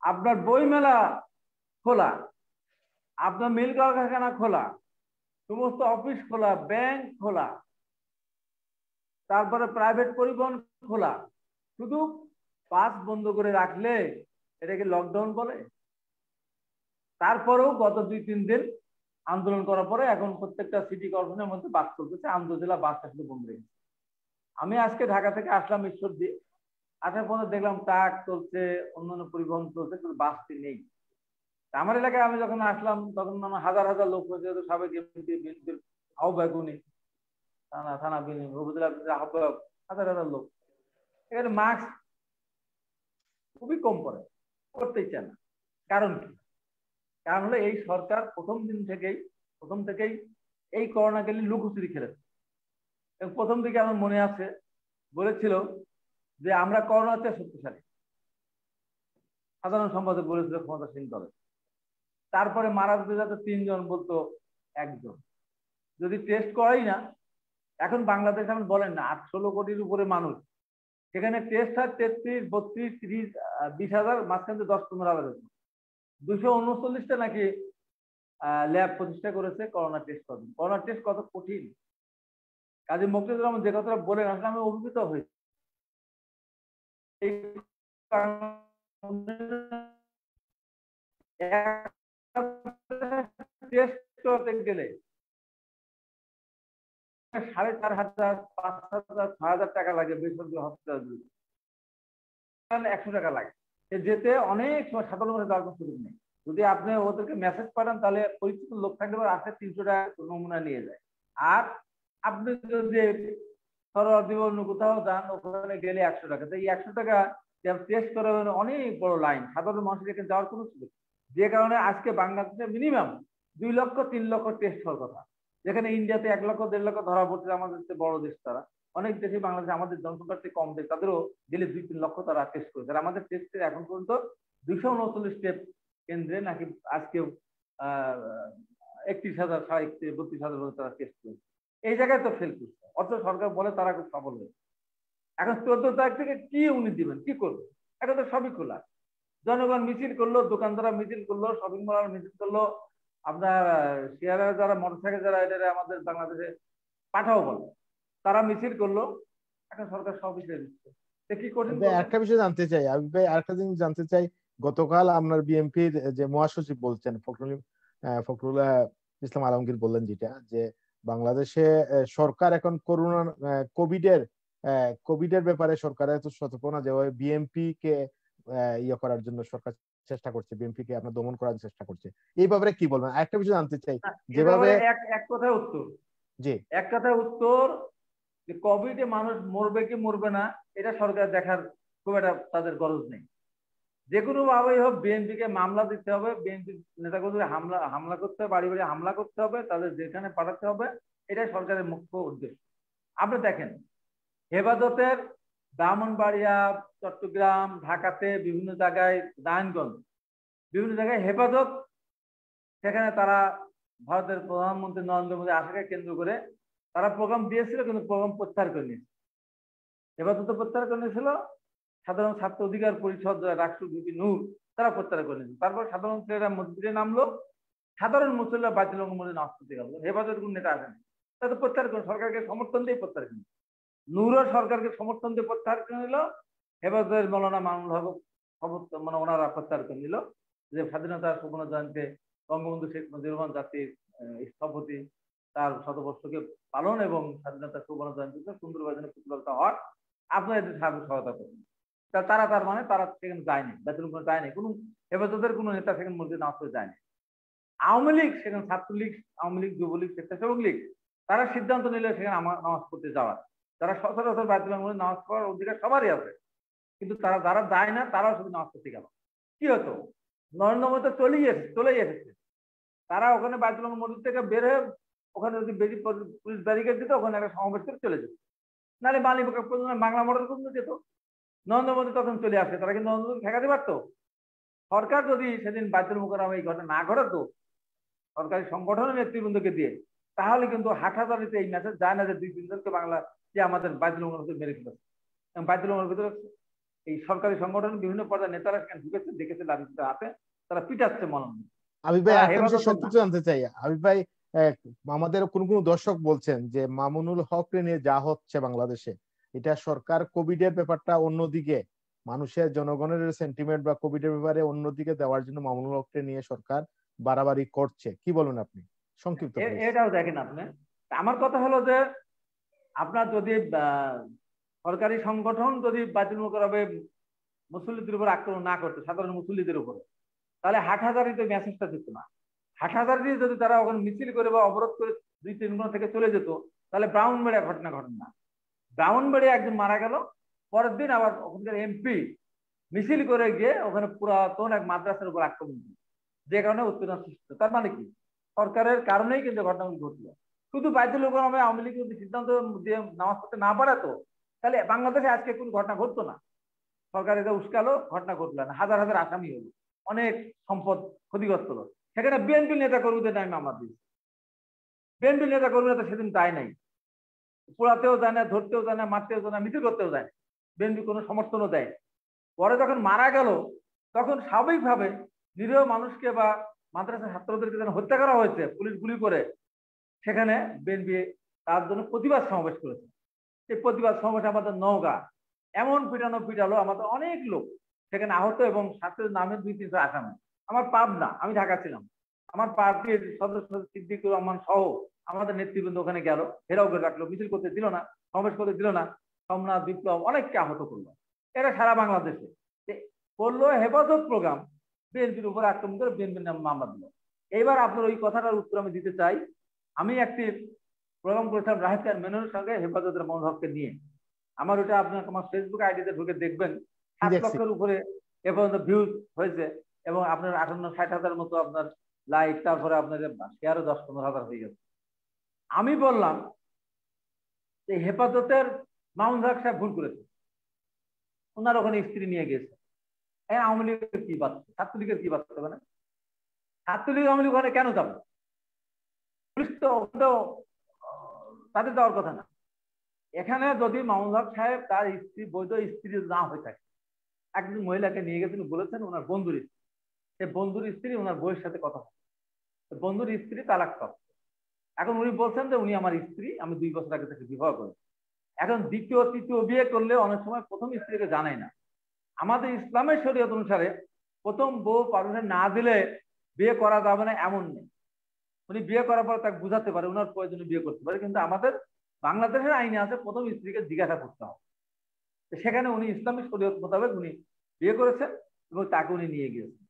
আপনার বই মেলা খোলা, আপনার মিল কারখানা খোলা, সমস্ত অফিস খোলা, ব্যাংক খোলা, তারপরে প্রাইভেট পরিবহন খোলা, শুধু বাস বন্ধ করে রাখলে এটাকে লকডাউন বলে? তারপরেও গত 2-3 দিন আন্দোলন করার পরে এখন প্রত্যেকটা সিটি কর্পোরেশনের মধ্যে বাস চলতেছে, আন্তঃজেলা বাসটা শুধু বন্ধ রেখেছে। আমি আজকে ঢাকা থেকে আসলাম ঈশ্বরদী, আসার পরে দেখলাম ট্রাক চলছে, অন্যান্য পরিবহন চলছে, কিন্তু বাসটি নেই। আমার এলাকায় আমি যখন আসলাম তখন হাজার হাজার লোক হয়েছে, সাবেক বিএনপির আহ্বায়ক, উনি থানা উপজেলা আহ্বায়ক, হাজার হাজার লোক। এখানে মাস্ক খুবই কম করতেই চায় না। কারণ কি? কারণ হলো এই সরকার প্রথম থেকেই এই করোনাকে নিয়ে লুকোচুরি খেলেছে। প্রথম দিকে আমার মনে আছে বলেছিল যে আমরা করোনাতে শক্তিশালী, সাধারণ সম্পাদক বলেছিল ক্ষমতাসীন দলে। তারপরে মারা যেতে যাতে 3 জন বলতো 1 জন, যদি টেস্ট করাই না। এখন বাংলাদেশ এখন বলেন না 16 কোটির উপরে মানুষ, সেখানে টেস্ট হয় 33, 32, 30, 20,000, মাঝখানে 10-15,000। 239টা নাকি ল্যাব প্রতিষ্ঠা করেছে করোনা টেস্ট করবেন। করোনা টেস্ট কত কঠিন! কাজী মুক্তিজুর রহমান যে কথাটা বলে আসলে আমি অভিভূত হয়েছি। টেস্ট করতে গেলে 4,500, 5,000, 6,000 টাকা লাগে বেসরকারি হসপিটালগুলো, 100 টাকা লাগে। যেতে অনেক সময় সাধারণ মানুষ যাওয়ার কোনো সুযোগ নেই। যদি আপনি ওদেরকে মেসেজ পাঠান তাহলে পরিচিত লোক থাকতে পারে, আসে 300 টাকা নমুনা নিয়ে যায়। আর আপনি যদি কোথাও যান, ওখানে গেলে 100 টাকা। তো এই 100 টাকা টেস্ট করার অনেক বড় লাইন, সাধারণ মানুষের এখানে যাওয়ার কোনো সুযোগ। যে কারণে আজকে বাংলাদেশে মিনিমাম 2 লক্ষ 3 লক্ষ টেস্ট হওয়ার কথা, যেখানে ইন্ডিয়াতে 1 লক্ষ 1.5 লক্ষ ধরা পড়ছে। আমাদের বড় দেশ তারা, অনেক দেশে বাংলাদেশ আমাদের জনসংখ্যার থেকে কম দেশ, তাদেরও গেলে 2-3 লক্ষ তারা টেস্ট করেছে। আর আমাদের টেস্টের এখন পর্যন্ত 239 কেন্দ্রে নাকি আজকে 31,000, 32,000 তারা টেস্ট করেছে। এই জায়গায় তো ফেল করছে। অথচ সরকার বলে তারা খুব সফল হয়েছে। এখন 14 তারিখ থেকে কি উনি দিবেন, কি করবে? এখন তো সবই খোলা। জনগণ মিছিল করলো, দোকানদাররা মিছিল করলো, শপিং মল মিছিল করলো, আপনার শেয়ারের যারা মোটরসাইকেল যারা এটা আমাদের বাংলাদেশে পাঠাও বলে, তারা মিছিল করলো। এখন সরকার সব বিষয়ে দিচ্ছে। কি কঠিন একটা বিষয় জানতে চাই আমি ভাই, আরেকটা জিনিস জানতে চাই। গতকাল আপনার বিএনপির যে মহাসচিব বলছেন ফখরুল ইসলাম আলমগীর বললেন যেটা, যে বাংলাদেশে সরকার এখন করোনা কোভিডের ব্যাপারে সরকার এত সতর্ক না, যেভাবে বিএনপি কে ইয়ে করার জন্য সরকার চেষ্টা করছে, বিএনপি কে আপনার দমন করার চেষ্টা করছে। এই ব্যাপারে কি বলবেন? আরেকটা বিষয় জানতে চাই, যেভাবে এক কথায় উত্তর, জি এক কথায় উত্তর, যে কোভিডে মানুষ মরবে কি মরবে না এটা সরকার দেখার খুব একটা তাদের গরজ নেই। যে কোনো ভাবেই হোক বিএনপি কে মামলা দিতে হবে, বিএনপি নেতাকর্মীদের হামলা করতে হবে, বাড়ি বাড়ি হামলা করতে হবে, তাদের যেখানে পাঠাতে হবে, এটাই সরকারের মুখ্য উদ্দেশ্য। আপনি দেখেন হেফাজতের ব্রাহ্মণবাড়িয়া, চট্টগ্রাম, ঢাকাতে বিভিন্ন জায়গায়, নারায়ণগঞ্জ, বিভিন্ন জায়গায় হেফাজত, সেখানে তারা ভারতের প্রধানমন্ত্রী নরেন্দ্র মোদী আসাকে কেন্দ্র করে তারা প্রোগ্রাম দিয়েছিল, কিন্তু প্রোগ্রাম প্রত্যাহার করে নিয়েছে। হেফাজত প্রত্যাহার করে নিয়েছিল, সাধারণ ছাত্র অধিকার পরিষদ রাষ্ট্র ভিপি নূর তারা প্রত্যাহার করে নিয়েছে। তারপর সাধারণ ছেলেরা মসজিদে নামলো, সাধারণ মুসল্লিরা বাইতুল মসজিদে নামাজ পড়তে গেল, হেফাজতের কোন নেতা আসেনি, তাদের প্রত্যাহার করে সরকারকে সমর্থন দিয়ে প্রত্যাহার করে। নূরও সরকারকে সমর্থন দিয়ে প্রত্যাহার করে নিল, হেফাজতের মৌলানা মামুনুল হক মানে ওনারা প্রত্যাহার করে নিল যে স্বাধীনতার সুবর্ণ জয়ন্তীতে বঙ্গবন্ধু শেখ মুজিবুর রহমান জাতির স্থপতি তার শতবর্ষকে পালন এবং স্বাধীনতার সুবর্ণ জয়ন্তীতে সুন্দরভাবে প্রতিফলিত হওয়ার আপনারা এদের সাহায্য সহায়তা করবেন। তারা তার মানে তারা সেখানে যায়নি, বাইতুল মুকাররমে যায়নি, কোনো হেফাজতের কোনো নেতা সেখানে মসজিদে নামাজ পড়তে যায়নি। আওয়ামী লীগ সেখানে, ছাত্রলীগ, আওয়ামী লীগ, যুবলীগ, স্বেচ্ছাসেবক লীগ তারা সিদ্ধান্ত নিলে সেখানে নামাজ পড়তে যাওয়ার, তারা সচরাচর বাইতুল মুকাররমে নামাজ পড়ার অধিকার সবারই আছে, কিন্তু তারা যারা যায় না তারাও শুধু নামাজ পড়তে গেল। কি হতো, নরেন্দ্র মোদী তো চলেই এসেছে, তারা ওখানে বাইতুল মুকাররম মসজিদ থেকে বের হয়ে ওখানে যদি বেশি পুলিশ ব্যারিকেড দিত ওখানে একটা সমাবেশ করে চলে যেত, নাহলে বাংলা মডেল পর্যন্ত যেত। নরেন্দ্র মোদী তখন চলে আসে, তারা কিন্তু নরেন্দ্র মোদী ঠেকাতে পারতো। সরকার যদি সেদিন বাইতুল মুকাররমে এই ঘটনা না ঘটাতো সরকারি সংগঠনের নেতৃবৃন্দকে দিয়ে, তাহলে কিন্তু হাটহাজারিতে এই মেসেজ যায় না যে 2-3 জনকে বাংলা যে আমাদের বাইতুল মুকাররমে মেরে ফেলেছে। এবং বাইতুল মুকাররমের ভিতরে এই সরকারি সংগঠনের বিভিন্ন পর্যায়ে নেতারা সেখানে ঢুকেছে, দেখেছে লাঠিতে হাতে তারা পিটাচ্ছে মনন। আবিব ভাই একটা বিষয় সত্যি জানতে চাই, আবিব ভাই আমাদের কোন কোন দর্শক বলছেন যে মামুনুল হককে নিয়ে যা হচ্ছে বাংলাদেশে, এটা সরকার কোভিড এর ব্যাপারটা অন্যদিকে, মানুষের জনগণের সেন্টিমেন্ট বা কোভিড এর ব্যাপারে অন্যদিকে দেওয়ার জন্য মামুনুল হককে নিয়ে সরকার বাড়াবাড়ি করছে, কি বলেন আপনি সংক্ষিপ্ত? এটাও দেখেন আপনি, আমার কথা হলো যে আপনার যদি সরকারি সংগঠন যদি বাইতুল মুকাররমে মুসল্লিদের উপর আক্রমণ না করতো, সাধারণ মুসল্লিদের উপরে, তাহলে হাটহাজারিতে মেসেজটা দিত না। হাটহাজারি যদি তারা ওখানে মিছিল করে বা অবরোধ করে 2-3 গুণ থেকে চলে যেত, তাহলে ব্রাউনবাড়িয়া ঘটনা ঘটেন না। ব্রাউনবাড়িয়া একজন মারা গেল, পরের দিন আবার ওখানকার এমপি মিছিল করে গিয়ে ওখানে পুরাতন এক মাদ্রাসার উপর আক্রমণ দিল, যে কারণে উত্তেজনা সৃষ্টি। তার মানে কি, সরকারের কারণেই কিন্তু ঘটনাগুলি ঘটল। শুধু বাইতুল মুকাররমে আওয়ামী লীগ যদি সিদ্ধান্ত দিয়ে নামাজ পড়তে না পারাতো, তাহলে বাংলাদেশে আজকে কোনো ঘটনা ঘটতো না। সরকার এটা উস্কালো, ঘটনা ঘটলো না, হাজার হাজার আসামি হলো, অনেক সম্পদ ক্ষতিগ্রস্ত হলো। সেখানে বিএনপি নেতা কর্মীদের নামে মামলা দিয়েছে, বিএনপি নেতা কর্মীরা তো সেদিন যায় নাই, পোড়াতেও যায় না, ধরতেও যায় না, মারতেও যায় না, মিছিল করতেও যায় না, বিএনপি কোনো সমর্থনও দেয়। পরে যখন মারা গেল তখন স্বাভাবিকভাবে নিরীহ মানুষকে বা মাদ্রাসা ছাত্রদেরকে যেন হত্যা করা হয়েছে পুলিশ গুলি করে, সেখানে বিএনপি তার জন্য প্রতিবাদ সমাবেশ করেছে। সেই প্রতিবাদ সমাবেশ আমাদের নওগাঁ এমন পিটালো, আমাদের অনেক লোক সেখানে আহত এবং ছাত্রের নামে 2-300 আসামি। আমার পাবনা, আমি ঢাকা ছিলাম, আমার পার্টির সদস্য সিদ্দিকুর রহমান সহ আমাদের নেতৃবৃন্দ ওখানে গেল, ঘেরাও করে রাখলো, মিছিল করতে দিল না, সমাবেশ করতে দিল না, সোমনাথ বিপ্লব অনেককে আহত করলো। এটা সারা বাংলাদেশে করলো হেফাজত প্রোগ্রাম, বিএনপির উপর আক্রমণ করে বিএনপির নামে মামলা দিল। এইবার আপনার ওই কথাটার উত্তর আমি দিতে চাই। আমি একটি প্রোগ্রাম করেছিলাম রাহেদ খান মেননের সঙ্গে হেফাজতের মামুনুল হককে নিয়ে। আমার ওটা আপনার আমার ফেসবুক আইডিতে ঢুকে দেখবেন, 7 লক্ষের উপরে এ পর্যন্ত ভিউজ হয়েছে এবং আপনার 58-60 হাজার মতো আপনার লাইক, তারপরে আপনার শেয়ারও 10-15 হাজার হয়ে গেছে। আমি বললাম যে হেফাজতের মামুনুল হক সাহেব ভুল করেছে, ওনার ওখানে স্ত্রী নিয়ে গেছে। আওয়ামী লীগের কি বাচ্চা, ছাত্রলীগের কি বাচ্চা হবে না? ছাত্রলীগ আওয়ামী লীগ ওখানে কেন যাবে? পুলিশ তো তাদের যাওয়ার কথা না। এখানে যদি মামুনুল হক সাহেব তার স্ত্রী, বৈধ স্ত্রী না হয়ে থাকে, একজন মহিলাকে নিয়ে গেছেন, বলেছেন ওনার বন্ধুর স্ত্রী, সেই বন্ধুর স্ত্রী ওনার বউয়ের সাথে কথা বলছে, বন্ধুর স্ত্রী তালাক প্রাপ্ত। এখন উনি বলছেন যে উনি আমার স্ত্রী, আমি 2 বছর আগে তাকে বিবাহ করি। এখন দ্বিতীয় তৃতীয় বিয়ে করলে অনেক সময় প্রথম স্ত্রীকে জানাই না। আমাদের ইসলামের শরীয়ত অনুসারে প্রথম বউ পারমিশন না দিলে বিয়ে করা যাবে না এমন নেই। উনি বিয়ে করার পর তাকে বুঝাতে পারে, ওনার প্রয়োজনে বিয়ে করতে পারে, কিন্তু আমাদের বাংলাদেশের আইনে আছে প্রথম স্ত্রীকে জিজ্ঞাসা করতে হবে। সেখানে উনি ইসলামিক শরীয়ত মোতাবেক উনি বিয়ে করেছেন এবং তাকে উনি নিয়ে গিয়েছেন।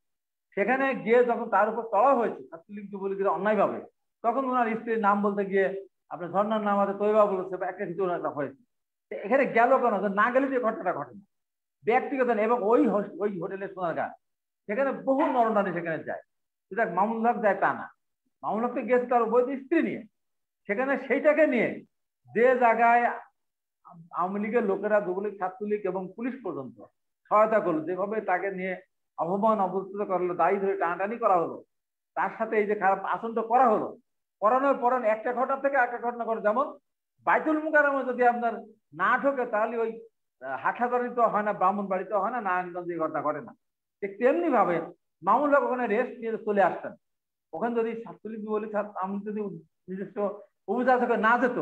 সেখানে গিয়ে যখন তার উপর চড়া হয়েছে ছাত্রলীগ যুবলীগের অন্যায়ভাবে, তখন ওনার স্ত্রীর নাম বলতে গিয়ে আপনার ঝর্ণার নাম আছে, তৈবা বলেছে, বা একটা কিছু একটা হয়েছে। এখানে গেল কেন? না গেলে যে ঘটনাটা ঘটে না ব্যক্তিগত। এবং ওই হোটেলের সোনারগাঁ, সেখানে বহু নরনারী সেখানে যায়, সেটা মামুনুল হক যায় তা না। মামুনুল হক গেছে তার বৈধ স্ত্রী নিয়ে, সেখানে সেইটাকে নিয়ে যে জায়গায় আওয়ামী লীগের লোকেরা, যুবলীগ, ছাত্রলীগ এবং পুলিশ পর্যন্ত সহায়তা করলো, যেভাবে তাকে নিয়ে অপমান অবস্থিত করলো, দায়ী ধরে টানাটানি করা হলো, তার সাথে এই যে খারাপ আচরণটা করা হলো, করানোর পর একটা ঘটনা থেকে একটা ঘটনা করে। যেমন বাইতুল মুকাররমে যদি আপনার না ঢোকে, তাহলে ওই হাটহাজারিতে হয় না, ব্রাহ্মণবাড়িতে হয় না, নারায়ণগঞ্জে এই ঘটনা ঘটে না। ঠিক তেমনি ভাবে মামুন হক ওখানে রেস্ট নিয়ে চলে আসতেন। ওখানে যদি ছাত্রলীগ বলি আমি যদি নিজস্ব অভিযোগ থেকে না যেত,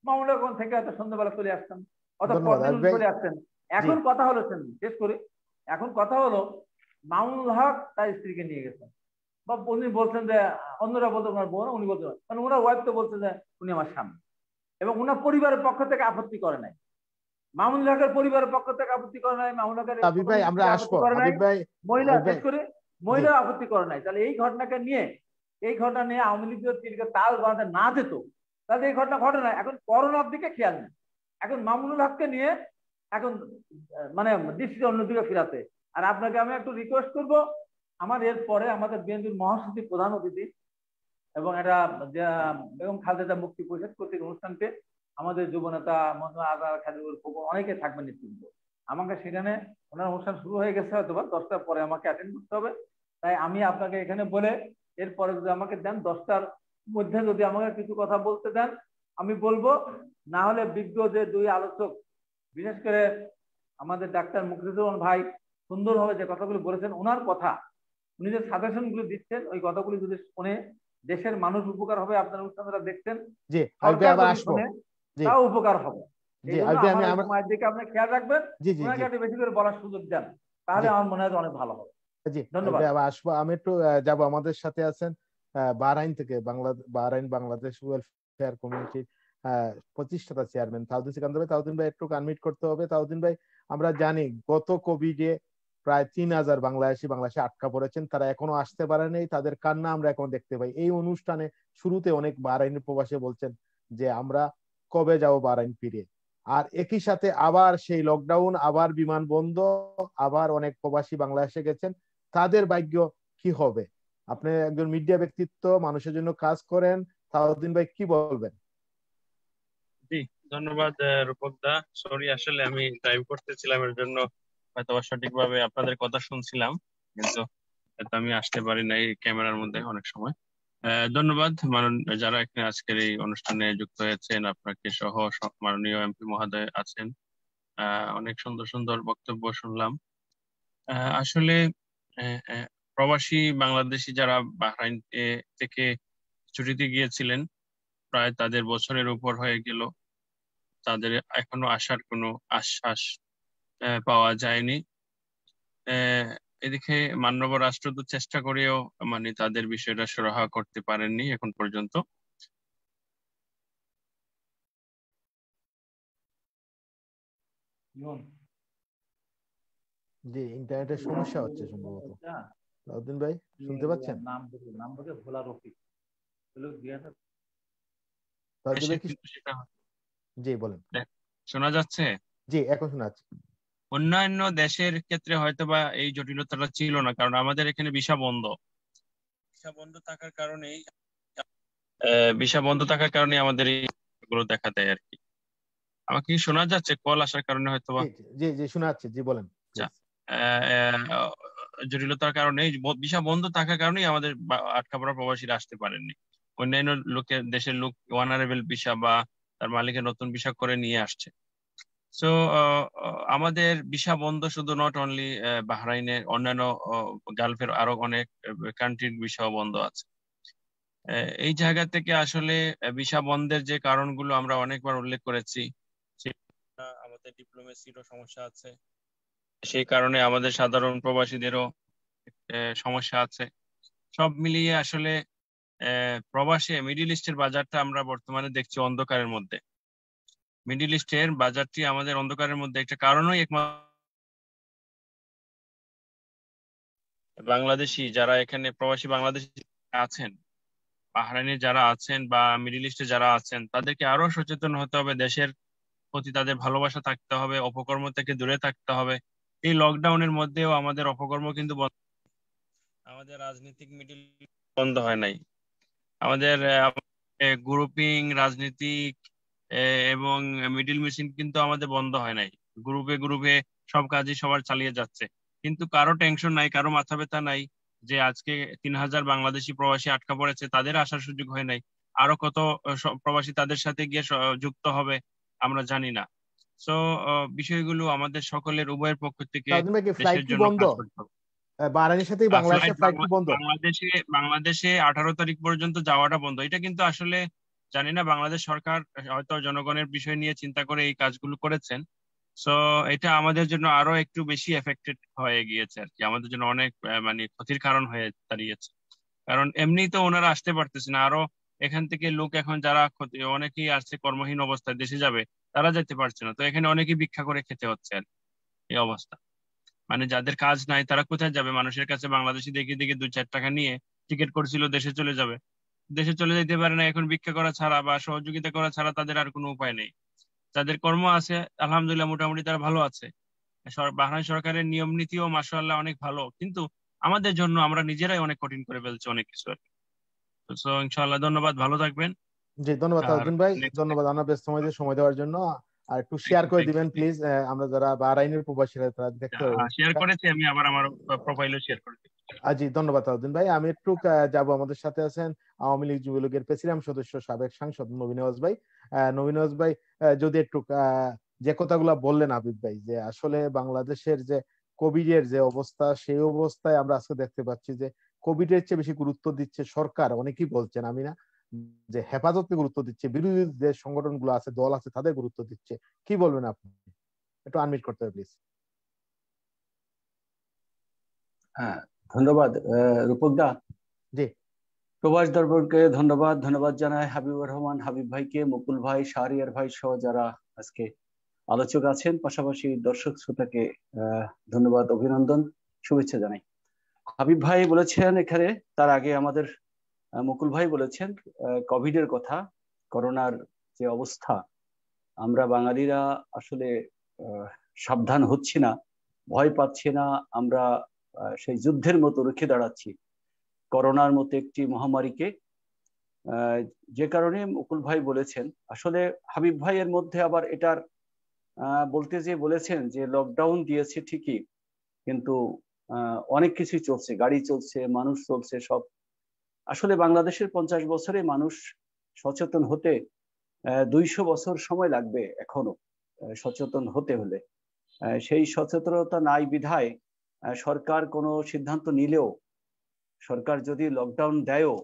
মামুন হক ওখান থেকে হয়তো সন্ধ্যাবেলা চলে আসতেন, অথবা পরদিন চলে আসতেন। এখন কথা হলো, শেষ করি, এখন কথা হলো মামুনুল হক তার স্ত্রীকে নিয়ে গেছেন, বা উনি বলছেন যে অন্যরা বলতে ওনার বোন, উনি বলতে মানে ওনার ওয়াইফ তো বলছে যে উনি আমার স্বামী, এবং ওনার পরিবারের পক্ষ থেকে আপত্তি করে নাই, মামুনুল হকের পরিবারের পক্ষ থেকে আপত্তি করে নাই, মামুনুল হকের আপত্তি করে নাই, মহিলা শেষ করে মহিলা আপত্তি করে নাই। তাহলে এই ঘটনাকে নিয়ে, এই ঘটনা নিয়ে আওয়ামী লীগের তাল বাঁধতে না যেত, তাহলে এই ঘটনা ঘটে না। এখন করোনার দিকে খেয়াল নেই, এখন মামুনুল হককে নিয়ে এখন মানে দৃষ্টি অন্যদিকে ফিরাতে। আর আপনাকে আমি একটু রিকোয়েস্ট করব, আমার এরপরে আমাদের বিএনপির মহাসচিব প্রধান অতিথি এবং এটা বেগম খালেদা মুক্তি পরিষদ কর্তৃক অনুষ্ঠানকে আমাদের যুবনেতা অনেকে থাকবেন নেতৃত্ব। আমাকে সেখানে ওনার অনুষ্ঠান শুরু হয়ে গেছে, হয়তো 10টার পরে আমাকে অ্যাটেন্ড করতে হবে। তাই আমি আপনাকে এখানে বলে এরপরে যদি আমাকে দেন 10টার মধ্যে যদি আমাকে কিছু কথা বলতে দেন আমি বলবো, না হলে বিজ্ঞ যে দুই আলোচক, বিশেষ করে আমাদের ডাক্তার মুক্তিজুর ভাই সুন্দরভাবে যে কথাগুলো বলেছেন, ওনার কথা, উনি যে সাজেশন গুলো দিচ্ছেন, ওই কথাগুলি যদি শুনে দেশের মানুষ উপকার হবে। আপনার অনুষ্ঠানটা দেখছেন, তাও উপকার হবে। সময়ের দিকে আপনি খেয়াল রাখবেন, ওনাকে একটু বেশি করে বলার সুযোগ দেন, তাহলে আমার মনে হয় অনেক ভালো হবে। ধন্যবাদ। আসবো, আমি একটু যাবো। আমাদের সাথে আছেন বাহরাইন থেকে বাংলাদেশ ওয়েলফেয়ার কমিউনিটির প্রতিষ্ঠাতা চেয়ারম্যান তাউদ্দিন সিকান্দার ভাই। তাউদ্দিন ভাই একটু আনমিউট করতে হবে। তাউদ্দিন ভাই, আমরা জানি গত কোভিডে প্রায় 3000 বাংলাদেশে আটকা পড়েছেন, তারা এখনো আসতে পারেনি, তাদের কান্না আমরা এখন দেখতে পাই। এই অনুষ্ঠানে শুরুতে অনেক বাহরাইনের প্রবাসী বলছেন যে আমরা কবে যাব বাহরাইন ফিরে, আর একই সাথে আবার সেই লকডাউন, আবার বিমান বন্ধ, আবার অনেক প্রবাসী বাংলাদেশে গেছেন, তাদের ভাগ্য কি হবে? আপনি একজন মিডিয়া ব্যক্তিত্ব, মানুষের জন্য কাজ করেন, তাউদ্দিন ভাই কি বলবেন? জি, ধন্যবাদ রূপক দা। সরি, আসলে আমি ড্রাইভ করতেছিলাম, এর জন্য হয়তো সঠিকভাবে আপনাদের কথা শুনছিলাম, কিন্তু আমি আসতে পারি নাই ক্যামেরার মধ্যে অনেক সময়। ধন্যবাদ যারা এখানে আজকের এই অনুষ্ঠানে যুক্ত হয়েছেন, আপনাকে সহ মাননীয় এমপি মহোদয় আছেন, অনেক সুন্দর সুন্দর বক্তব্য শুনলাম। আসলে প্রবাসী বাংলাদেশি যারা বাহরাইন থেকে ছুটিতে গিয়েছিলেন, প্রায় তাদের বছরের উপর হয়ে গেল, তাদের এখনো আসার কোনো আশ্বাস পাওয়া যায়নি। এদিকে মাননীয় রাষ্ট্রদূত চেষ্টা করেও মানে তাদের বিষয়টা সুরাহা করতে পারেননি এখন পর্যন্ত। জি, ইন্টারনেটের সমস্যা হচ্ছে সম্ভবত। তাউদ্দিন ভাই শুনতে পাচ্ছেন? জি বলেন। শোনা যাচ্ছে? জি, এখন শোনা যাচ্ছে। অন্যান্য দেশের ক্ষেত্রে হয়তোবা এই জটিলতাটা ছিল না, কারণ আমাদের এখানে ভিসা বন্ধ থাকার কারণে আমাদের এইগুলো দেখা দেয় আর কি। আমাকে কি শোনা যাচ্ছে? কল আসার কারণে হয়তোবা। জি জি শোনা যাচ্ছে, জি বলেন। জটিলতার কারণে, ভিসা বন্ধ থাকার কারণে আমাদের আটকা পড়া প্রবাসীরা আসতে পারেননি। অন্যান্য দেশের লোক অনারেবল ভিসা বা তার মালিকের নতুন ভিসা করে নিয়ে আসছে। সো আমাদের ভিসা বন্ধ শুধু নট অনলি বাহরাইনের, অন্যান্য গালফের আরো অনেক কান্ট্রির ভিসা বন্ধ আছে। এই জায়গা থেকে আসলে ভিসা বন্ধের যে কারণগুলো আমরা অনেকবার উল্লেখ করেছি, আমাদের ডিপ্লোমেসিরও সমস্যা আছে, সেই কারণে আমাদের সাধারণ প্রবাসীদেরও সমস্যা আছে। সব মিলিয়ে আসলে প্রবাসে মিডল ইস্টের বাজারটা আমরা বর্তমানে দেখছি অন্ধকারের মধ্যে। মিডল ইস্টের বাজারটি আমাদের অন্ধকারের মধ্যে, একটা কারণই একমাত্র বাংলাদেশি যারা এখানে প্রবাসী বাংলাদেশি আছেন, বাহরাইনে যারা আছেন বা মিডল ইস্টে যারা আছেন, তাদেরকে আরো সচেতন হতে হবে, দেশের প্রতি তাদের ভালোবাসা থাকতে হবে, অপকর্ম থেকে দূরে থাকতে হবে। এই লকডাউনের মধ্যেও আমাদের অপকর্ম কিন্তু আমাদের রাজনৈতিক মিডল বন্ধ হয় নাই, আমাদের গ্রুপিং রাজনীতিক এবং মিডিল মেশিন কিন্তু আমাদের বন্ধ হয় নাই। গ্রুপে গ্রুপে সব কাজই সবার চালিয়ে যাচ্ছে, কিন্তু কারো টেনশন নাই, কারো মাথা ব্যথা নাই যে আজকে 3000 বাংলাদেশি প্রবাসী আটকা পড়েছে, তাদের আসার সুযোগ হয় নাই, আরো কত প্রবাসী তাদের সাথে গিয়ে যুক্ত হবে আমরা জানি না। সো বিষয়গুলো আমাদের সকলের উভয়ের পক্ষ থেকে তাজমিন ভাই কি ফ্লাইট দেশের কি জন্য বন্ধ? কাজ করতে হবে। বাহরাইনের সাথে বাংলাদেশের ফ্লাইট কি বন্ধ? বাংলাদেশে 18 তারিখ পর্যন্ত যাওয়াটা বন্ধ। এটা কিন্তু আসলে জানি না, বাংলাদেশ সরকার হয়তো জনগণের বিষয় নিয়ে চিন্তা করে এই কাজগুলো করেছেন। সো এটা আমাদের জন্য আরো একটু বেশি এফেক্টেড হয়ে গিয়েছে আর কি, আমাদের জন্য অনেক মানে ক্ষতির কারণ হয়ে দাঁড়িয়েছে। কারণ এমনি তো ওনারা আসতে পারতেছে না, আরো এখান থেকে লোক এখন যারা অনেকেই আসছে কর্মহীন অবস্থায় দেশে যাবে, তারা যেতে পারছে না। তো এখানে অনেকেই ভিক্ষা করে খেতে হচ্ছে আর কি, এই অবস্থা। মানে যাদের কাজ নাই তারা কোথায় যাবে? মানুষের কাছে বাংলাদেশি দেখে দেখে 2-4 টাকা নিয়ে টিকিট করছিল দেশে চলে যাবে, দেশে চলে যেতে পারে না। এখন ভিক্ষা করা ছাড়া বা সহযোগিতা করা ছাড়া তাদের আর কোনো উপায় নেই। যাদের কর্ম আছে আলহামদুলিল্লাহ মোটামুটি তারা ভালো আছে। বাংলাদেশ সরকারের নিয়ম নীতিও মাশাআল্লাহ অনেক ভালো, কিন্তু আমাদের জন্য আমরা নিজেরাই অনেক কঠিন করে ফেলছি অনেক কিছু আর কি। তো ইনশাআল্লাহ, ধন্যবাদ, ভালো থাকবেন। জি ধন্যবাদ আর তাজউদ্দিন ভাই, next- ধন্যবাদ আপনার ব্যস্ত সময়তে সময় দেওয়ার জন্য। আর একটু Thank শেয়ার you, করে thank you. দিবেন প্লিজ, আমরা যারা বাহরাইনের প্রবাসীরা তারা দেখতে পারবো। শেয়ার করেছি আমি, আবার আমার প্রোফাইলে শেয়ার করেছি। জি ধন্যবাদ তাজউদ্দিন ভাই। আমি একটু যাব, আমাদের সাথে আছেন আওয়ামী লীগ যুবলীগের প্রেসিডেন্ট সদস্য সাবেক সাংসদ নবী নওয়াজ ভাই। নবী নওয়াজ ভাই, যদি একটু যে কথাগুলো বললেন আবিদ ভাই, যে আসলে বাংলাদেশের যে কোভিডের যে অবস্থা, সেই অবস্থায় আমরা আজকে দেখতে পাচ্ছি যে কোভিডের চেয়ে বেশি গুরুত্ব দিচ্ছে সরকার, অনেকেই বলছেন, আমি না, যে হেফাজতকে গুরুত্ব দিচ্ছে, বিরোধী যে সংগঠনগুলো আছে, দল আছে, তাদের গুরুত্ব দিচ্ছে। কি বলবেন আপনি? একটু আনমিউট করতে হবে প্লিজ। হ্যাঁ, ধন্যবাদ রূপক দা। জি, প্রবাস দর্পণকে ধন্যবাদ জানাই হাবিবুর রহমান হাবিব ভাইকে, মুকুল ভাই, শাহরিয়ার ভাই সহ যারা আজকে আলোচক আছেন, পাশাপাশি দর্শক শ্রোতাকে ধন্যবাদ, অভিনন্দন, শুভেচ্ছা জানাই। হাবিব ভাই বলেছেন এখানে, তার আগে আমাদের মুকুল ভাই বলেছেন কোভিডের কথা, করোনার যে অবস্থা, আমরা বাঙালিরা আসলে সাবধান হচ্ছি না, ভয় পাচ্ছি না, আমরা সেই যুদ্ধের মতো রুখে দাঁড়াচ্ছি করোনার মতো একটি মহামারীকে। যে কারণে মুকুল ভাই বলেছেন, আসলে হাবিব ভাইয়ের মধ্যে আবার এটার বলতে যে বলেছেন যে লকডাউন দিয়েছে ঠিকই, কিন্তু অনেক কিছুই চলছে, গাড়ি চলছে, মানুষ চলছে, সব। আসলে বাংলাদেশের 50 বছরে মানুষ সচেতন হতে 200 বছর সময় লাগবে এখনো সচেতন হতে হলে। সেই সচেতনতা নাই বিধায় সরকার কোনো সিদ্ধান্ত নিলেও, সরকার যদি লকডাউন দেয়ও,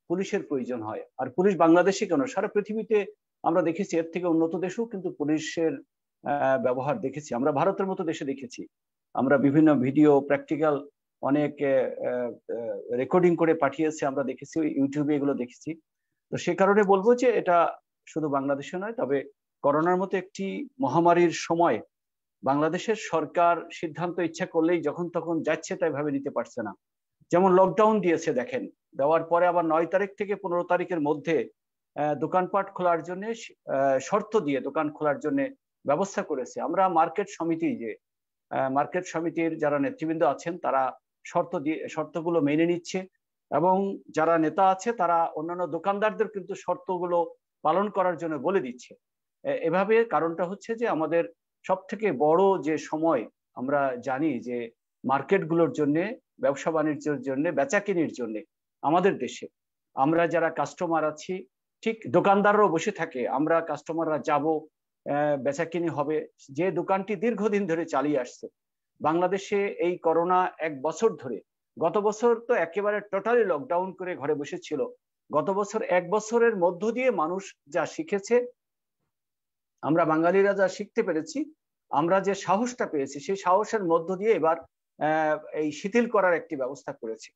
পুলিশের প্রয়োজন হয়। আর পুলিশ বাংলাদেশে কেন, সারা পৃথিবীতে আমরা দেখেছি, এর থেকে উন্নত দেশেও কিন্তু পুলিশের ব্যবহার দেখেছি, আমরা ভারতের মতো দেশে দেখেছি। আমরা বিভিন্ন ভিডিও প্র্যাকটিক্যাল অনেক রেকর্ডিং করে পাঠিয়েছে, আমরা দেখেছি, ইউটিউবে এগুলো দেখেছি। তো সে কারণে বলবো যে এটা শুধু বাংলাদেশে নয়, তবে করোনার মতো একটি মহামারীর সময় বাংলাদেশের সরকার সিদ্ধান্ত ইচ্ছা করলেই যখন তখন যাচ্ছে তাই ভাবে নিতে পারছে না। যেমন লকডাউন দিয়েছে, দেখেন, দেওয়ার পরে আবার 9 তারিখ থেকে 15 তারিখের মধ্যে দোকানপাট খোলার জন্য শর্ত দিয়ে দোকান খোলার জন্য ব্যবস্থা করেছে। আমরা মার্কেট সমিতির যারা নেতৃবৃন্দ আছেন তারা শর্তগুলো মেনে নিচ্ছে, এবং যারা নেতা আছে তারা অন্যান্য দোকানদারদের কিন্তু শর্তগুলো পালন করার জন্য বলে দিচ্ছে। এভাবে কারণটা হচ্ছে যে আমাদের সব থেকে বড় যে সময় আমরা জানি যে মার্কেটগুলোর জন্য, ব্যবসা বাণিজ্যের জন্য, বেচাকিনির জন্য আমাদের দেশে আমরা যারা কাস্টমার আছি, ঠিক দোকানদাররাও বসে থাকে, আমরা কাস্টমাররা যাব, বেচাকিনি হবে। যে দোকানটি দীর্ঘদিন ধরে চালিয়ে আসছে বাংলাদেশে, এই করোনা 1 বছর ধরে, গত বছর তো একেবারে টোটালি লকডাউন করে ঘরে বসেছিল, গত বছর 1 বছরের মধ্য দিয়ে মানুষ যা শিখেছে, আমরা বাঙালিরা যা শিখতে পেরেছি, আমরা যে সাহসটা পেয়েছি, সেই সাহসের মধ্য দিয়ে এবার এই শিথিল করার একটি ব্যবস্থা করেছে,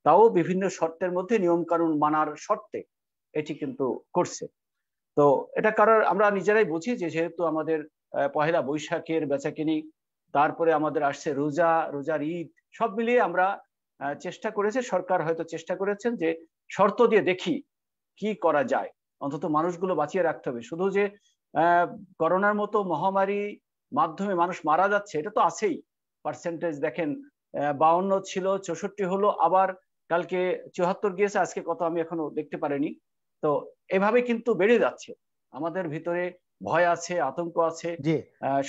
তাও বিভিন্ন শর্তের মধ্যে, নিয়ম কানুন মানার শর্তে এটি কিন্তু করছে। তো এটা কারণ আমরা নিজেরাই বুঝি যে যেহেতু আমাদের পহেলা বৈশাখের বেচাকিনি, তারপরে আমাদের আসছে রোজার ঈদ, সব মিলিয়ে আমরা চেষ্টা করেছে, সরকার হয়তো চেষ্টা করেছেন যে শর্ত দিয়ে দেখি কি করা যায়, অন্তত মানুষগুলো বাঁচিয়ে রাখতে হবে। শুধু যে করোনার মতো মহামারী মাধ্যমে মানুষ মারা যাচ্ছে এটা তো আছেই, পার্সেন্টেজ দেখেন 52 ছিল, 64 হলো, আবার কালকে 74 গিয়েছে, আজকে কত আমি এখনো দেখতে পারিনি। তো এভাবে কিন্তু বেড়ে যাচ্ছে, আমাদের ভিতরে ভয় আছে, আতঙ্ক আছে,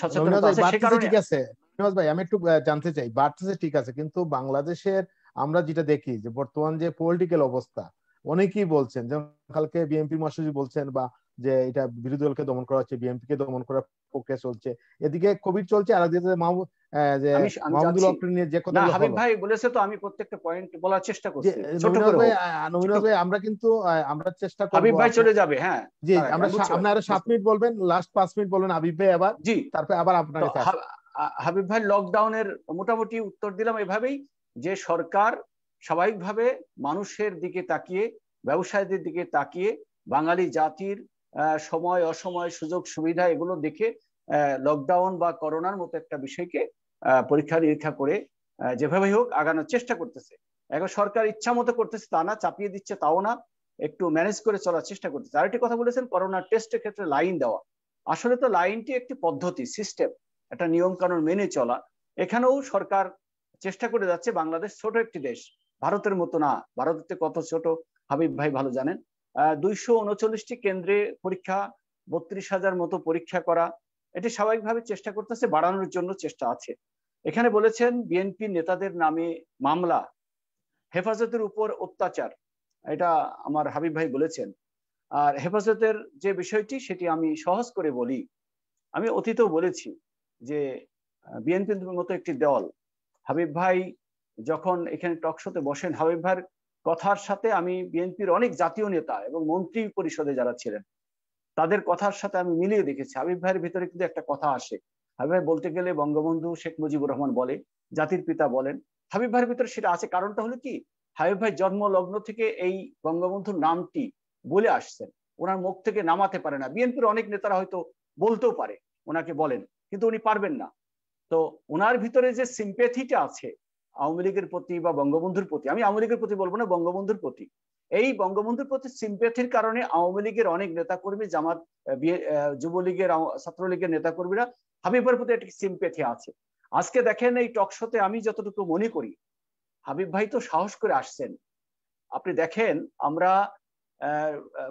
সচেতনতা আছে। সে কারণে ঠিক আছে নওয়াজ ভাই, আমি একটু জানতে চাই, বাড়তেছে ঠিক আছে, কিন্তু বাংলাদেশের আমরা যেটা দেখি যে বর্তমান যে পলিটিক্যাল অবস্থা, অনেকেই বলছেন, যেমন কালকে বিএনপি মহাসচিব বলছেন, বা যে এটা বিরোধী দলকে দমন করা হচ্ছে, বিএনপি কে দমন করার প্রক্রিয়া চলছে, এদিকে কোভিড চলছে আর এদিকে মাহমুদুল হক নিয়ে যে কথা হাবিব ভাই বলেছে, তো আমি প্রত্যেকটা পয়েন্ট বলার চেষ্টা করছি ছোট করে। নবীনাথ ভাই আমরা কিন্তু আমরা চেষ্টা করব। হাবিব ভাই চলে যাবে, হ্যাঁ জি, আমরা আরো 7 মিনিট বলবেন, লাস্ট 5 মিনিট বলবেন হাবিব ভাই আবার, জি তারপরে আবার আপনার কাছে। হাবিব ভাই লকডাউনের মোটামুটি উত্তর দিলাম এভাবেই, যে সরকার স্বাভাবিকভাবে মানুষের দিকে তাকিয়ে, ব্যবসায়ীদের দিকে তাকিয়ে, বাঙালি জাতির সময় অসময় সুযোগ সুবিধা এগুলো দেখে লকডাউন বা করোনার মতো একটা বিষয়কে পরীক্ষা নিরীক্ষা করে যেভাবে হোক আগানোর চেষ্টা করতেছে। এখন সরকার ইচ্ছা মতো করতেছে তা না, চাপিয়ে দিচ্ছে তাও না, একটু ম্যানেজ করে চলার চেষ্টা করতেছে। আরেকটি কথা বলেছেন করোনা টেস্টের ক্ষেত্রে লাইন দেওয়া, আসলে তো লাইনটি একটি পদ্ধতি, সিস্টেম, একটা নিয়ম কানুন মেনে চলা। এখানেও সরকার চেষ্টা করে যাচ্ছে। বাংলাদেশ ছোট একটি দেশ, ভারতের মতো না। ভারতের কত ছোট হাবিব ভাই ভালো জানেন। 239টি কেন্দ্রে পরীক্ষা, 32,000 মতো পরীক্ষা করা, এটি স্বাভাবিকভাবে চেষ্টা করতেছে, বাড়ানোর জন্য চেষ্টা আছে। এখানে বলেছেন বিএনপি নেতাদের নামে মামলা, হেফাজতের উপর অত্যাচার, এটা আমার হাবিব ভাই বলেছেন। আর হেফাজতের যে বিষয়টি সেটি আমি সহজ করে বলি। আমি অতীতেও বলেছি যে বিএনপির মতো একটি দল, হাবিব ভাই যখন এখানে টকশোতে বসেন, হাবিব ভাইয়ের কথার সাথে আমি বিএনপির অনেক জাতীয় নেতা এবং মন্ত্রী পরিষদে যারা ছিলেন তাদের কথার সাথে আমি মিলিয়ে দেখেছি। হাবিব ভাইয়ের ভিতরে কিন্তু একটা কথা আসে, হাবিব ভাই বলতে গেলে বঙ্গবন্ধু শেখ মুজিবুর রহমান বলে, জাতির পিতা বলেন, হাবিব ভাইয়ের ভিতরে সেটা আছে। কারণটা হলো কি, হাবিব ভাই জন্ম লগ্ন থেকে এই বঙ্গবন্ধুর নামটি বলে আসছেন, ওনার মুখ থেকে নামাতে পারে না। বিএনপির অনেক নেতারা হয়তো বলতেও পারে, ওনাকে বলেন, কিন্তু উনি পারবেন না। তো ওনার ভিতরে যে সিম্প্যাথিটা আছে আওয়ামী লীগের প্রতি বা বঙ্গবন্ধুর প্রতি, আমি আওয়ামী লীগের প্রতি বলবো না, বঙ্গবন্ধুর প্রতি, এই বঙ্গবন্ধুর প্রতি সিম্প্যাথির কারণে আওয়ামী লীগের অনেক নেতাকর্মী, জামাত, যুবলীগের, ছাত্রলীগের নেতাকর্মীরা হাবিবের প্রতি একটি সিম্প্যাথি আছে। আজকে দেখেন এই টকশোতে আমি যতটুকু মনে করি, হাবিব ভাই তো সাহস করে আসছেন। আপনি দেখেন আমরা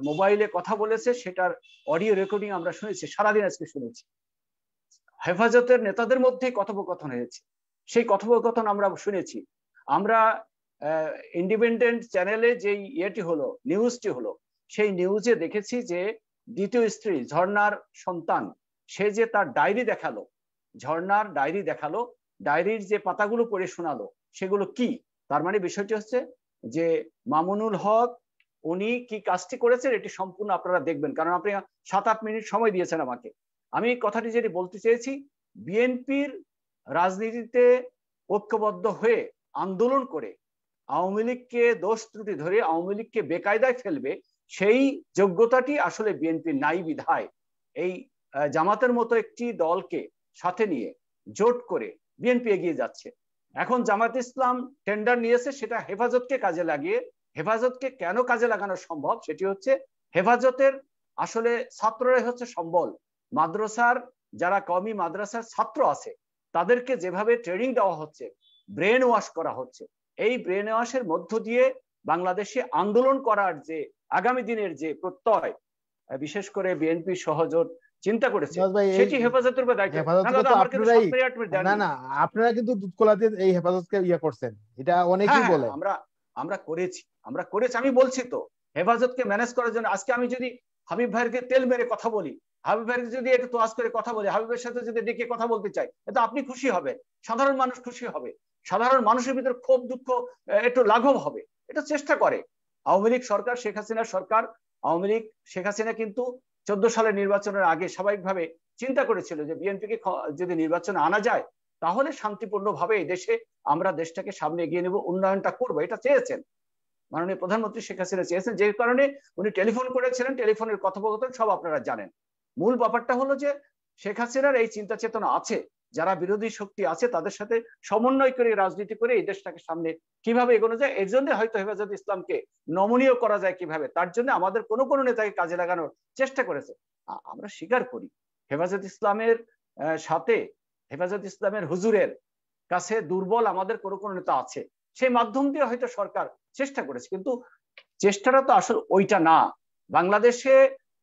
মোবাইলে কথা বলেছে, সেটার অডিও রেকর্ডিং আমরা শুনেছি, সারাদিন আজকে শুনেছি। হেফাজতের নেতাদের মধ্যে কথোপকথন হয়েছে, সেই কথোপকথন আমরা শুনেছি। আমরা ইন্ডিপেন্ডেন্ট চ্যানেলে যেই ইয়েটি হলো, নিউজটি হলো, সেই নিউজে দেখেছি যে দ্বিতীয় স্ত্রী ঝর্ণার সন্তান, সে যে তার ডায়েরি দেখালো, ঝর্ণার ডায়েরি দেখালো, ডায়েরির যে পাতাগুলো পড়ে শোনালো সেগুলো কি, তার মানে বিষয়টি হচ্ছে যে মামুনুল হক উনি কি কাজটি করেছেন এটি সম্পূর্ণ আপনারা দেখবেন, কারণ আপনি 7-8 মিনিট সময় দিয়েছেন আমাকে। আমি কথাটি যেটি বলতে চেয়েছি, বিএনপির রাজনীতিতে ঐক্যবদ্ধ হয়ে আন্দোলন করে আওয়ামী লীগকে দোষ ত্রুটি ধরে আওয়ামী লীগকে বেকায়দায় ফেলবে, সেই যোগ্যতাটি আসলে বিএনপির নাই বিধায় এই জামাতের মতো একটি দলকে সাথে নিয়ে জোট করে বিএনপি এগিয়ে যাচ্ছে। এখন জামাত ইসলাম টেন্ডার নিয়েছে, সেটা হেফাজতকে কাজে লাগিয়ে, হেফাজতকে কেন কাজে লাগানো সম্ভব সেটি হচ্ছে হেফাজতের আসলে ছাত্ররাই হচ্ছে সম্বল। মাদ্রাসার যারা কওমি মাদ্রাসার ছাত্র আছে তাদেরকে যেভাবে ট্রেনিং দেওয়া হচ্ছে, ব্রেন ওয়াশ করা হচ্ছে, এই ব্রেন ওয়াশের মধ্য দিয়ে বাংলাদেশে আন্দোলন করার যে আগামী দিনের যে প্রত্যয়, বিশেষ করে বিএনপি সহজোট চিন্তা করেছে, সেটি হেফাজতের উপর দায়িত্ব। না না, আপনারা কিন্তু দুধকলাতে এই হেফাজতকে ইয়ে করছেন, এটা অনেকেই বলে। আমরা করেছি। আমি বলছি তো হেফাজতকে ম্যানেজ করার জন্য। আজকে আমি যদি হাবিব ভাইকে তেল মেরে কথা বলি, হাবিব ভাইকে যদি একটু তোয়াজ করে কথা বলি, হাবিবের সাথে যদি ডেকে কথা বলতে চাই, এটা আপনি খুশি হবেন, সাধারণ মানুষ খুশি হবে, সাধারণ মানুষের ভিতরে ক্ষোভ দুঃখ একটু লাঘব হবে। এটা চেষ্টা করে আওয়ামী লীগ সরকার, শেখ হাসিনা সরকার। আওয়ামী লীগ শেখ হাসিনা কিন্তু 14 সালের নির্বাচনের আগে স্বাভাবিকভাবে চিন্তা করেছিল যে বিএনপিকে যদি নির্বাচনে আনা যায় তাহলে শান্তিপূর্ণভাবে এই দেশে আমরা দেশটাকে সামনে এগিয়ে নেব, উন্নয়নটা করবো, এটা চেয়েছেন মাননীয় প্রধানমন্ত্রী শেখ হাসিনা চেয়েছেন, যে কারণে উনি টেলিফোন করেছিলেন। টেলিফোনের কথোপকথন সব আপনারা জানেন। মূল ব্যাপারটা হলো যে শেখ হাসিনার এই চিন্তা চেতনা আছে, যারা বিরোধী শক্তি আছে তাদের সাথে সমন্বয় করে রাজনীতি করে এই দেশটাকে সামনে কিভাবে এগোনো যায়, এর জন্য হয়তো হেফাজত ইসলামকে নমনীয় করা যায় কিভাবে, তার জন্য আমাদের কোনো কোনো নেতাকে কাজে লাগানোর চেষ্টা করেছে। আমরা স্বীকার করি হেফাজত ইসলামের সাথে, হেফাজত ইসলামের হুজুরের কাছে দুর্বল আমাদের কোনো কোনো নেতা আছে, সেই মাধ্যম দিয়ে হয়তো সরকার চেষ্টা করেছে, কিন্তু চেষ্টাটা তো আসলে ওইটা না। বাংলাদেশে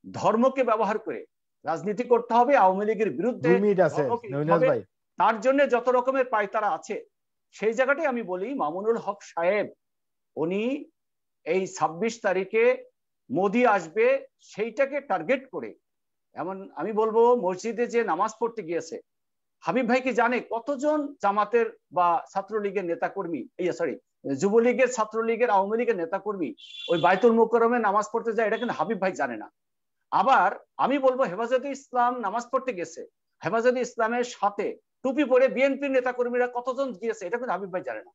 ধর্মকে ব্যবহার করে রাজনীতি করতে হবে, আওয়ামী লীগের বিরুদ্ধে তার জন্য যত রকমের পায়তারা আছে, সেই জায়গাটাই আমি বলি মামুনুল হক সাহেব উনি এই 26 তারিখে মোদি আসবে সেইটাকে টার্গেট করে এমন আমি বলবো মসজিদে যে নামাজ পড়তে গিয়েছে, হাবিব ভাই কি জানে কতজন জামাতের বা ছাত্রলীগের নেতাকর্মী, সরি যুবলীগের, ছাত্রলীগের, আওয়ামী লীগের নেতাকর্মী ওই বাইতুল মুকাররমে নামাজ পড়তে যায়? এটা কিন্তু হাবিব ভাই জানে না। আবার আমি বলবো হেফাজতে ইসলাম নামাজ পড়তে গেছে, হেফাজতে ইসলামের সাথে টুপি পরে বিএনপির নেতাকর্মীরা কতজন গিয়েছে এটা কিন্তু হাবিব ভাই জানে না।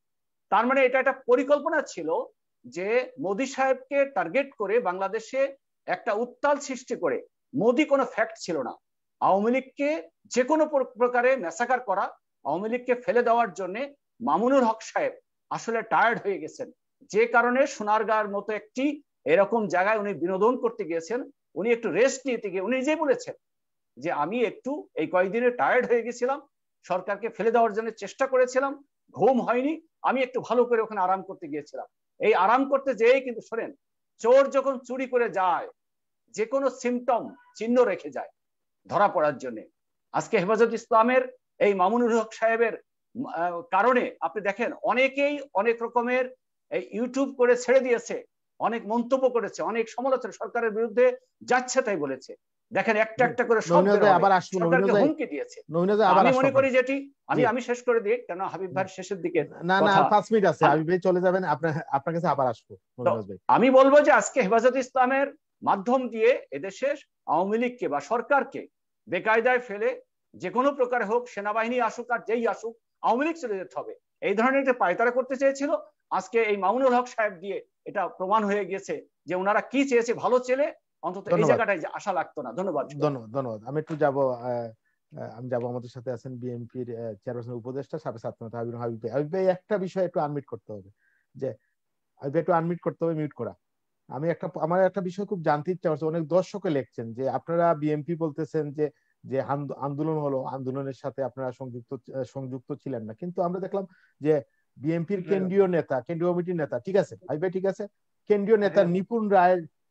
তার মানে এটা একটা পরিকল্পনা ছিল যে মোদী সাহেবকে টার্গেট করে বাংলাদেশে একটা উত্তাল সৃষ্টি করে। মোদী কোনো ফ্যাক্ট ছিল না, আওয়ামী লীগকে যে কোনো প্রকারে ম্যাসাকার করা, আওয়ামী লীগকে ফেলে দেওয়ার জন্য মামুনুল হক সাহেব আসলে টায়ার্ড হয়ে গেছেন, যে কারণে সোনারগাঁর মতো একটি এরকম জায়গায় উনি বিনোদন করতে গিয়েছেন। উনি একটু রেস্ট নিতে গিয়ে উনি নিজেই বলেছেন যে আমি একটু এই কয়েকদিনে টায়ার্ড হয়ে গেছিলাম, সরকারকে ফেলে দেওয়ার জন্য চেষ্টা করেছিলাম, ঘুম হয়নি, আমি একটু ভালো করে ওখানে আরাম করতে গিয়েছিলাম। এই আরাম করতে যেয়ে কিন্তু শোনেন, চোর যখন চুরি করে যায় যে কোনো সিমটম চিহ্ন রেখে যায় ধরা পড়ার জন্য। আজকে হেফাজত ইসলামের এই মামুনুল হক সাহেবের কারণে আপনি দেখেন অনেকেই অনেক রকমের ইউটিউব করে ছেড়ে দিয়েছে, অনেক মন্তব্য করেছে, অনেক সমালোচনা সরকারের বিরুদ্ধে যাচ্ছে তাই বলেছে। দেখেন একটা একটা করে সব সরকারকে হুমকি দিয়েছে। আমি মনে করি যেটি আমি শেষ করে দিই, কেন হাবিব ভাই শেষের দিকে না 5 মিনিট আছে, হাবিব ভাই চলে যাবেন, আপনার কাছে আবার আসবো। আমি বলবো যে আজকে হেফাজত ইসলামের মাধ্যম দিয়ে এদেশের আওয়ামী লীগকে বা সরকারকে বেকায়দায় ফেলে যে কোনো প্রকারে হোক, সেনাবাহিনী আসুক আর যেই আসুক, আওয়ামী লীগ চলে যেতে হবে, এই ধরনের একটা পায়তারা করতে চেয়েছিল। আজকে এই মামুনুল হক সাহেব দিয়ে এটা প্রমাণ হয়ে গেছে যে ওনারা কি চেয়েছে, ভালো ছেলে, অন্তত এই জায়গাটায় আশা লাগতো না। ধন্যবাদ। ধন্যবাদ। আমি একটু যাবো আমাদের সাথে আছেন বিএনপির চেয়ারপারসন উপদেষ্টা সাবেক ছাত্রনেতা হাবিব ভাই। হাবিব ভাই একটা বিষয় একটু আনমিট করতে হবে, যে হাবিব ভাই একটু আনমিট করতে হবে, মিউট করা। আমার একটা বিষয় খুব জানতে ইচ্ছা করছে, অনেক দর্শকে লিখছেন যে আপনারা বিএনপি বলতেছেন যে যে আন্দোলন হলো, আন্দোলনের সাথে আপনারা সংযুক্ত ছিলেন না, কিন্তু আমরা দেখলাম যে বিএনপির কেন্দ্রীয় নেতা, কেন্দ্রীয় কমিটির নেতা, ঠিক আছে হাবিব ভাই, ঠিক আছে, কেন্দ্রীয় নেতা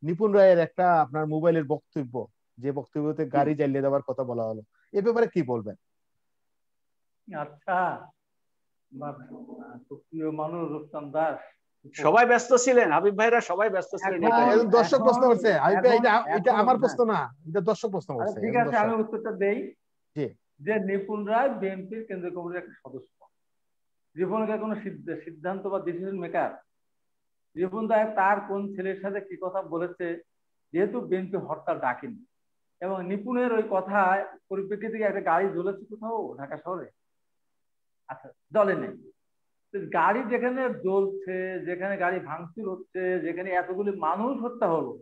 নিপুণ রায়ের একটা আপনার মোবাইলের বক্তব্য, যে বক্তব্যতে গাড়ি জ্বালিয়ে দেওয়ার কথা বলা হলো, এ ব্যাপারে কি বলবেন? আচ্ছা, প্রিয় মানুষ রূপচাঁদ দাস সবাই ব্যস্ত ছিলেন, হাবিব ভাইরা সবাই ব্যস্ত ছিলেন। দর্শক প্রশ্ন করছে হাবিব ভাই, এটা আমার প্রশ্ন না, এটা দর্শক প্রশ্ন করছে। ঠিক আছে, আমি উত্তরটা দেই। যে নিপুণ রায় বিএনপির কেন্দ্রীয় কমিটির একটা সদস্য। রিপন রায় কোনো সিদ্ধান্ত বা ডিসিশন মেকার? রিপন রায় তার কোন ছেলের সাথে কি কথা বলেছে, যেহেতু বিএনপি হরতাল ডাকেনি, এবং নিপুণের ওই কথায় পরিপ্রেক্ষিতে একটা গাড়ি জ্বলেছে কোথাও ঢাকা শহরে, আচ্ছা জলে নেই, গাড়ি যেখানে জ্বলছে, যেখানে গাড়ি ভাঙচুর হচ্ছে, যেখানে এতগুলি মানুষ হত্যা হলো,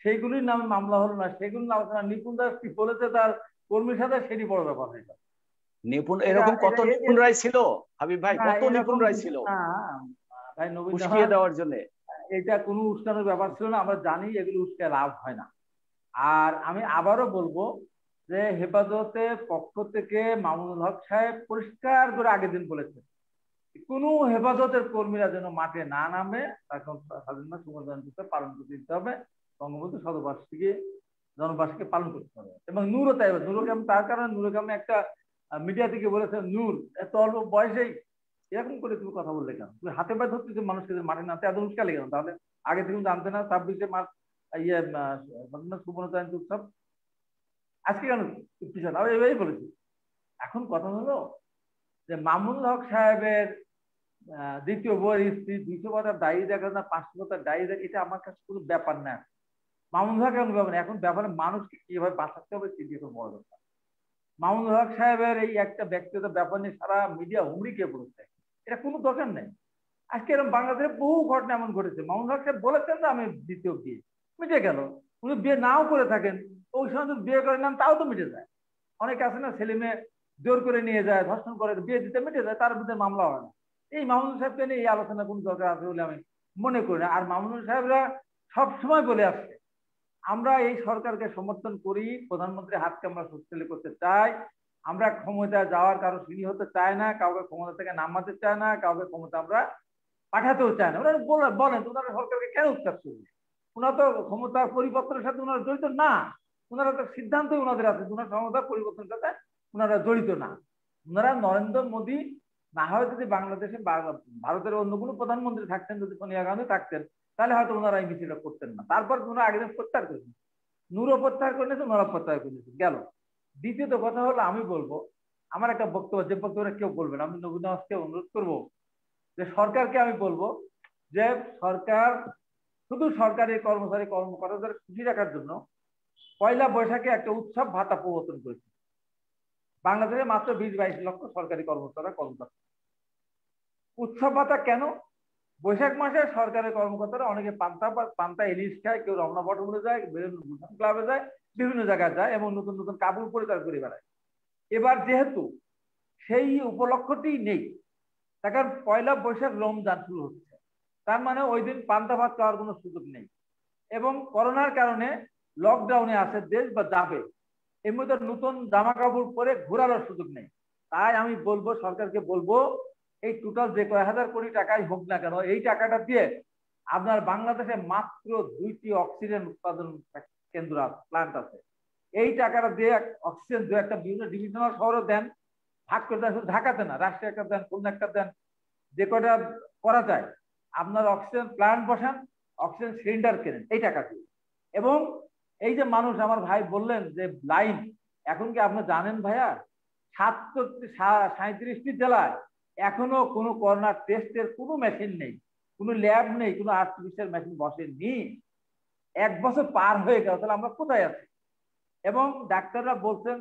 সেইগুলির নামে মামলা হলো না, সেগুলির আলোচনা নিপুণ দাস কি বলেছে তার কর্মীর সাথে, সেটি বড় ব্যাপার হয়ে গেল। নিপুণ এরকম কত নিপুণ রায় ছিল হাবিব ভাই, কত নিপুণ রায় ছিল ভাই নবীন উস্কিয়ে দেওয়ার জন্য। এটা কোনো উস্কানোর ব্যাপার ছিল না, আমরা জানি এগুলো উস্কে লাভ হয় না। আর আমি আবারও বলবো যে হেফাজতের পক্ষ থেকে মামুনুল হক সাহেব পরিষ্কার করে আগের দিন বলেছেন কোন হেফাজতের কর্মীরা যেন মাঠে না নামে, তখন স্বাধীনতা সুমোদন পালন করতে দিতে হবে, বঙ্গবন্ধু শতবার্ষিকী জনবার্ষিকী পালন করতে হবে। এবং নূরও তাই, নূরকে আমি তার কারণে নূরকে আমি একটা মিডিয়া থেকে বলেছে, নূর এত অল্প বয়সেই এরকম করে তুমি কথা বললে কেন, তুমি হাতে পায়ে ধরতে মানুষকে মাঠে নামতে এত উস্কালে কেন? তাহলে আগে থেকে জানতে না 26শে মার্চ সুবর্ণজয়ন্তী উৎসব আজকে কেন পিছনে? আমি এভাবেই বলেছি। এখন কথা হলো যে মামুনুল হক সাহেবের দ্বিতীয় বইয়ের স্ত্রী 200 পাতার ডায়েরি দেখা না 500 পাতার ডায়েরি দেখা, এটা আমার কাছে কোনো ব্যাপার না। মামুনুল হক এমন ব্যাপার, এখন ব্যাপারে মানুষকে কিভাবে বাঁচাতে হবে সেটি এখন বড় ব্যাপার। মামুনুল হক সাহেবের এই একটা ব্যক্তিগত ব্যাপার নিয়ে সারা মিডিয়া হুমড়ি খেয়ে পড়েছে, এটা কোনো দরকার নেই। আজকে এরকম বাংলাদেশে বহু ঘটনা এমন ঘটেছে, মামুনুল হক সাহেব বলেছেন না আমি দ্বিতীয় বিয়ে, মিটে গেল। উনি বিয়ে নাও করে থাকেন, ওই সময় যদি বিয়ে করে নেন তাও তো মিটে যায়। অনেকে আছে না ছেলে মেয়ে জোর করে নিয়ে যায়, ধর্ষণ করে, বিয়ে দিতে মিটে যায়, তার বিরুদ্ধে মামলা হয় না। এই মামুনুল সাহেবকে নিয়ে এই আলোচনা কোনো দরকার আছে বলে আমি মনে করি না। আর মামুনুল সাহেবরা সবসময় বলে আসছে আমরা এই সরকারকে সমর্থন করি, প্রধানমন্ত্রীর হাতকে আমরা শক্তিশালী করতে চাই, আমরা ক্ষমতায় যাওয়ার কারো সিঁড়ি হতে চাই না, কাউকে ক্ষমতা থেকে নামাতে চায় না, কাউকে ক্ষমতা আমরা পাঠাতেও চায় না। ওনারা বলেন ওনারা সরকারকে কেন উৎখাত করবে? ওনারা তো ক্ষমতার পরিবর্তনের সাথে ওনারা জড়িত না, ওনারা তো সিদ্ধান্তই ওনাদের আছে, ওনার ক্ষমতার পরিবর্তনের সাথে ওনারা জড়িত না। ওনারা নরেন্দ্র মোদী না হয় যদি বাংলাদেশে ভারতের অন্য কোনো প্রধানমন্ত্রী থাকতেন, যদি সোনিয়া গান্ধী থাকতেন, তাহলে হয়তো ওনারা এই মিছিলটা করতেন না। তারপর ওনারা আগে প্রত্যাহার করেছেন। নূরও প্রত্যাহার করে নিয়েছে, নূরা প্রত্যাহার করে নিয়েছে, গেল। দ্বিতীয়ত কথা হলো, আমি বলবো আমার একটা বক্তব্য, যে বক্তব্যটা কেউ বলবেন, আমি নবীন নওয়াজকে অনুরোধ করবো যে সরকারকে আমি বলবো যে সরকার শুধু সরকারি কর্মচারী কর্মকর্তাদের খুশি রাখার জন্য পয়লা বৈশাখে একটা উৎসব ভাতা প্রবর্তন করেছে। বাংলাদেশে মাত্র 20-22 লক্ষ সরকারি কর্মকর্তা। উৎসব ভাতা কেন? বৈশাখ মাসে সরকারি কর্মকর্তারা অনেকে পান্তা ইলিশ খায়, কেউ রমনা বটমূলে যায়, বিভিন্ন ক্লাবে যায়, বিভিন্ন জায়গায় যায় এবং নতুন নতুন কাপড় পরিধান করে বেড়ায়। এবার যেহেতু সেই উপলক্ষটি নেই, তার কারণ পয়লা বৈশাখ রমজান শুরু হচ্ছে, তার মানে ওই দিন পান্তা ভাত খাওয়ার কোনো সুযোগ নেই এবং করোনার কারণে লকডাউনে আছে দেশ বা যাবে, এর মধ্যে নতুন জামা কাপড় পরে ঘোরার সুযোগ নেই। তাই আমি বলবো সরকারকে বলবো এই টোটাল যে কয় হাজার কোটি টাকাই হোক না কেন, এই টাকাটা দিয়ে আপনার বাংলাদেশে মাত্র 2টি অক্সিজেন উৎপাদন কেন্দ্র প্লান্ট আছে, এই টাকাটা দিয়ে অক্সিজেন দু একটা বিভিন্ন ডিভিশনাল শহরে দেন, ভাগ করে দেন, শুধু ঢাকাতে না, রাষ্ট্রে একটা দেন, খুলনা একটা দেন, যে কয়টা করা যায় আপনার অক্সিজেন প্লান্ট বসান, অক্সিজেন সিলিন্ডার কেনেন এই টাকা দিয়ে। এবং এই যে মানুষ, আমার ভাই বললেন যে লাইন, এখন কি আপনি জানেন ভাইয়া 37টি জেলায় এখনো কোনো করোনা টেস্টের কোনো মেশিন নেই, কোনো ল্যাব নেই, কোনো আর্টিফিশিয়াল মেশিন বসেনি। 1 বছর পার হয়ে গেল, তাহলে আমরা কোথায় আছি? এবং ডাক্তাররা বলছেন,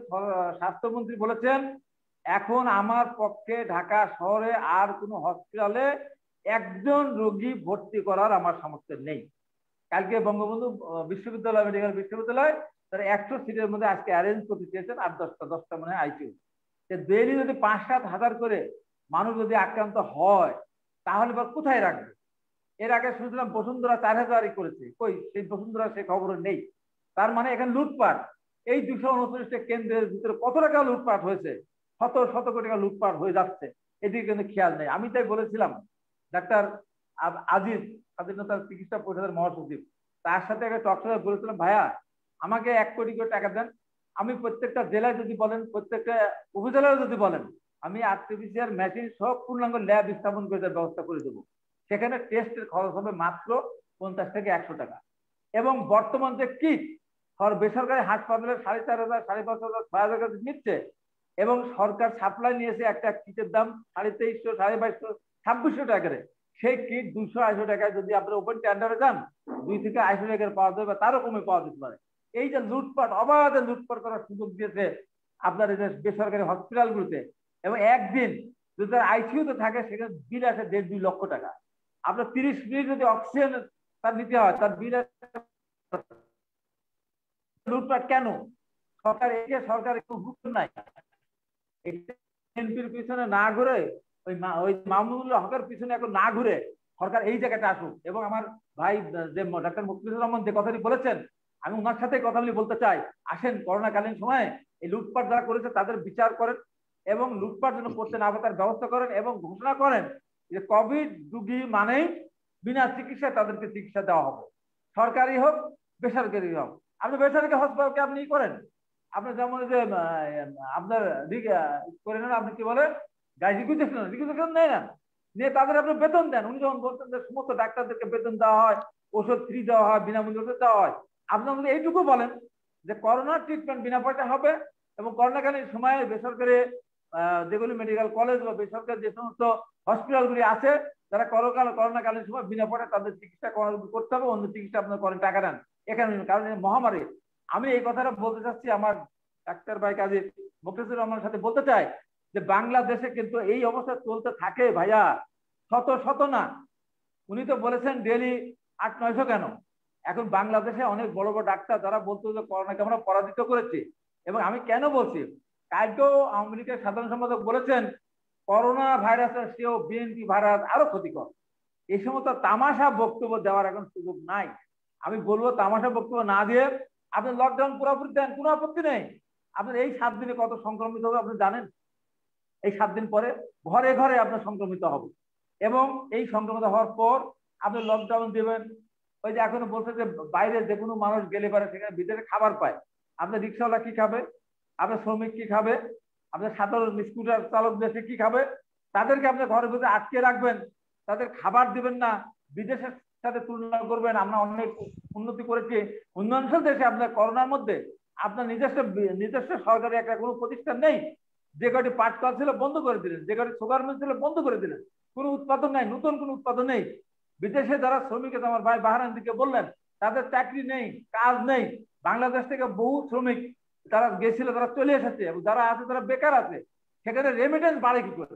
স্বাস্থ্যমন্ত্রী বলেছেন এখন আমার পক্ষে ঢাকা শহরে আর কোনো হসপিটালে একজন রোগী ভর্তি করার আমার সামর্থ্য নেই। কালকে বঙ্গবন্ধু বিশ্ববিদ্যালয়, মেডিকেল বিশ্ববিদ্যালয় তারা 100 সিটের মধ্যে আজকে অ্যারেঞ্জ করতে চেয়েছেন 8-10টা মনে হয় আইসিইউ। ডেইলি যদি 5-7 হাজার করে মানুষ যদি আক্রান্ত হয় তাহলে এবার কোথায় রাখবে? এর আগে শুনছিলাম বসুন্ধরা 4000ই করেছে, কই সেই বসুন্ধরা সে খবর নেই। তার মানে এখানে লুটপাট, এই 229টা কেন্দ্রের ভিতরে কত টাকা লুটপাট হয়েছে, শত কোটি টাকা লুটপাট হয়ে যাচ্ছে, এদিকে কিন্তু খেয়াল নেই। আমি তাই বলেছিলাম ডাক্তার আজিজ, স্বাধীনতা চিকিৎসা পরিষদের মহাসচিব, তার সাথে একটা টকশোতে বলেছিলাম ভাইয়া আমাকে 1 কোটি করে টাকা দেন, আমি প্রত্যেকটা জেলায় যদি বলেন, প্রত্যেকটা উপজেলায় যদি বলেন, আমি আর্টিফিশিয়াল মেশিন সব পূর্ণাঙ্গ ল্যাব স্থাপন করে দেওয়ার ব্যবস্থা করে দেবো। সেখানে টেস্টের খরচ হবে মাত্র 50 থেকে 100 টাকা। এবং বর্তমান যে কিট বেসরকারি হাসপাতালে 4500, 5500, 6000 নিচ্ছে এবং সরকার সাপ্লাই নিয়েছে একটা কিটের দাম 2350, 2250, 2600 টাকা করে। সেই কিট 280 টাকায় যদি আপনার ওপেন টেন্ডারে যান 2 থেকে 280 টাকার পাওয়া যাবে, তারও কমে পাওয়া যেতে পারে। এই যে লুটপাট, অবাধে লুটপাট করার সুযোগ দিয়েছে আপনার এই যে বেসরকারি হসপিটালগুলোতে। এবং একদিন যদি আইসিইউতে থাকে সেখানে বিল আসে 1.5-2 লক্ষ টাকা। আপনার 30 মিনিট যদি অক্সিজেন তার নিতে হয়, তার বিল লুটপাট কেন? সরকার একটু গুরুত্ব নাই, এমপির পিছনে না ঘুরে, ওই মামুনুল হকের পিছনে এখন না ঘুরে সরকার এই জায়গাটা আসুক। এবং আমার ভাই যে ডাক্তার মুখলিসুর রহমান যে কথাটি বলেছেন, আমি ওনার সাথে কথা বলতে চাই, আসেন করোনাকালীন সময়ে এই লুটপাট যারা করেছে তাদের বিচার করেন এবং লুটপাট যেন করতে না হবে তার ব্যবস্থা করেন এবং ঘোষণা করেন যে কোভিড রোগী মানেই বিনা চিকিৎসায় তাদেরকে চিকিৎসা দেওয়া হবে, সরকারি হোক বেসরকারি হোক। আপনি বেসরকারি হাসপাতালকে আপনি করেন, আপনার যেমন যে আপনার করে নেন, আপনি কি বলেন রিকুইজিশন নেয় না, নিয়ে তাদের আপনি বেতন দেন। উনি যখন বলতেন যে সমস্ত ডাক্তারদেরকে বেতন দেওয়া হয়, ওষুধ ফ্রি দেওয়া হয়, বিনামূল্যে ওষুধ দেওয়া হয়, আপনার যদি এইটুকু বলেন যে করোনার ট্রিটমেন্ট বিনা পয়সা হবে এবং করোনাকালীন সময়ে বেসরকারি যেগুলি মেডিকেল কলেজ বা বেসরকারি যে সমস্ত হসপিটালগুলি আছে যারা করোনাকালীন সময় বিনা পয়সা তাদের চিকিৎসা করতে হবে, অন্য চিকিৎসা আপনার করেন, টাকা দেন এখানে। কারণ মহামারী, আমি এই কথাটা বলতে চাচ্ছি আমার ডাক্তার ভাই কাজী মুখলিসুর রহমানের সাথে বলতে চাই যে বাংলাদেশে কিন্তু এই অবস্থা চলতে থাকে ভাইয়া, শত না। উনি তো বলেছেন ডেলি 800-900 কেন, এখন বাংলাদেশে অনেক বড় বড় ডাক্তার যারা বলতো যে করোনাকে আমরা পরাজিত করেছি। এবং আমি কেন বলছি, কালকেও আওয়ামী লীগের সাধারণ সম্পাদক বলেছেন করোনা ভাইরাসের চেয়েও বিএনপি ভাইরাস আরো ক্ষতিকর। এই সমস্ত তামাশা বক্তব্য দেওয়ার এখন সুযোগ নাই। আমি বলবো তামাশা বক্তব্য না দিয়ে আপনি লকডাউন পুরোপুরি দেন, কোনো আপত্তি নেই। আপনার এই 7 দিনে কত সংক্রমিত হবে আপনি জানেন? এই 7 দিন পরে ঘরে ঘরে আপনার সংক্রমিত হবে এবং এই সংক্রমিত হওয়ার পর আপনি লকডাউন দেবেন। ওই যে এখনো বলছে যে বাইরে যে কোনো মানুষ গেলে পারে সেখানে ভিতরে খাবার পায়, আপনার রিক্সাওয়ালা কি খাবে, আপনার শ্রমিক কি খাবে, আপনার সাধারণ স্কুটার চালক দেশে কি খাবে, তাদেরকে আপনি ঘরের ভিতরে আটকে রাখবেন, তাদের খাবার দিবেন না, বিদেশে সাথে তুলনা করবেন। আমরা অনেক উন্নতি করেছি উন্নয়নশীল দেশে। আপনার করোনার মধ্যে আপনার নিজস্ব সরকারি একটা কোনো প্রতিষ্ঠান নেই। যে কয়টি পাট কল ছিল বন্ধ করে দিলেন, যে কয়টি সুগার মিল ছিল বন্ধ করে দিলেন। কোনো উৎপাদন নাই, নতুন কোনো উৎপাদন নেই। বিদেশে যারা শ্রমিক আছে, আমার ভাই বাহারান দিকে বললেন, তাদের চাকরি নেই, কাজ নেই। বাংলাদেশ থেকে বহু শ্রমিক তারা গেছিল, তারা চলে এসেছে, এবং যারা আছে তারা বেকার আছে। সেখানে রেমিটেন্স বাড়ে কি করে?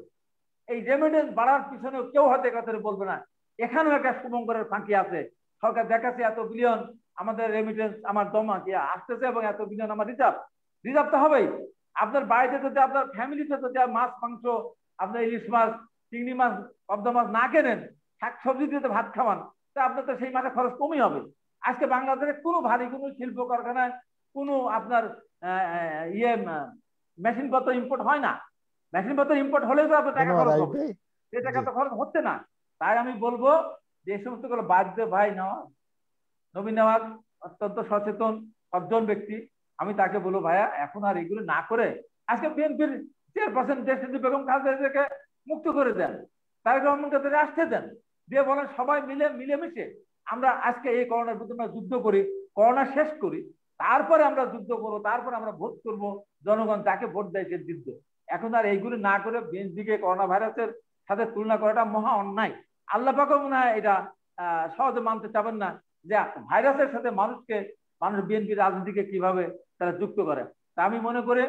এই রেমিটেন্স বাড়ার পিছনে কেউ হয়তো কথা বলবে না। এখানেও একটা শুভঙ্করের ফাঁকি আছে। সরকার দেখাচ্ছে এত বিলিয়ন আমাদের রেমিটেন্স, আমার জমা কি আসতেছে, এবং এত বিলিয়ন আমার রিজার্ভ তো হবেই। আপনার বাড়িতে যদি আপনার ফ্যামিলিতে যদি মাছ মাংস, আপনার ইলিশ মাছ, চিংড়ি মাছ, পাবদা মাছ না কেনেন, শাকসবজি দিয়ে ভাত খাওয়ান, তা আপনার তো সেই মাসে খরচ কমই হবে। আজকে বাংলাদেশে কোনো ভারী কোনো শিল্প কারখানায় কোনো আপনার মেশিনপত্র ইম্পোর্ট হয় না। মেশিনপত্র ইম্পোর্ট হলেও তো আপনার টাকা খরচ হবে, সে টাকা তো খরচ হচ্ছে না। তাই আমি বলবো যে এই সমস্ত গুলো বাদ দিয়ে ভাই নবীন নেওয়াজ অত্যন্ত সচেতন সজ্জন ব্যক্তি, আমি তাকে বলবো ভাইয়া এখন আর এগুলো না করে আজকে বিএনপির চেয়ারপারসন দেশনেত্রী বেগম খালেদা জিয়াকে মুক্ত করে দেন, তারেক রহমানকে আসতে দেন, দিয়ে বলেন সবাই মিলেমিশে আমরা আজকে এই করোনার বিরুদ্ধে যুদ্ধ করি, করোনা শেষ করি, তারপরে আমরা যুদ্ধ করবো, তারপরে আমরা ভোট করবো, জনগণ যাকে ভোট দেয় সে জিতবে। এখন আর এইগুলো না করে বিএনপিকে করোনা ভাইরাসের সাথে তুলনা করাটা মহা অন্যায়। আল্লাহ পাকও মনে হয় এটা সহজে মানতে চাবেন না যে ভাইরাসের সাথে মানুষ বিএনপি রাজনীতিকে কিভাবে তারা যুক্ত করে। তা আমি মনে করি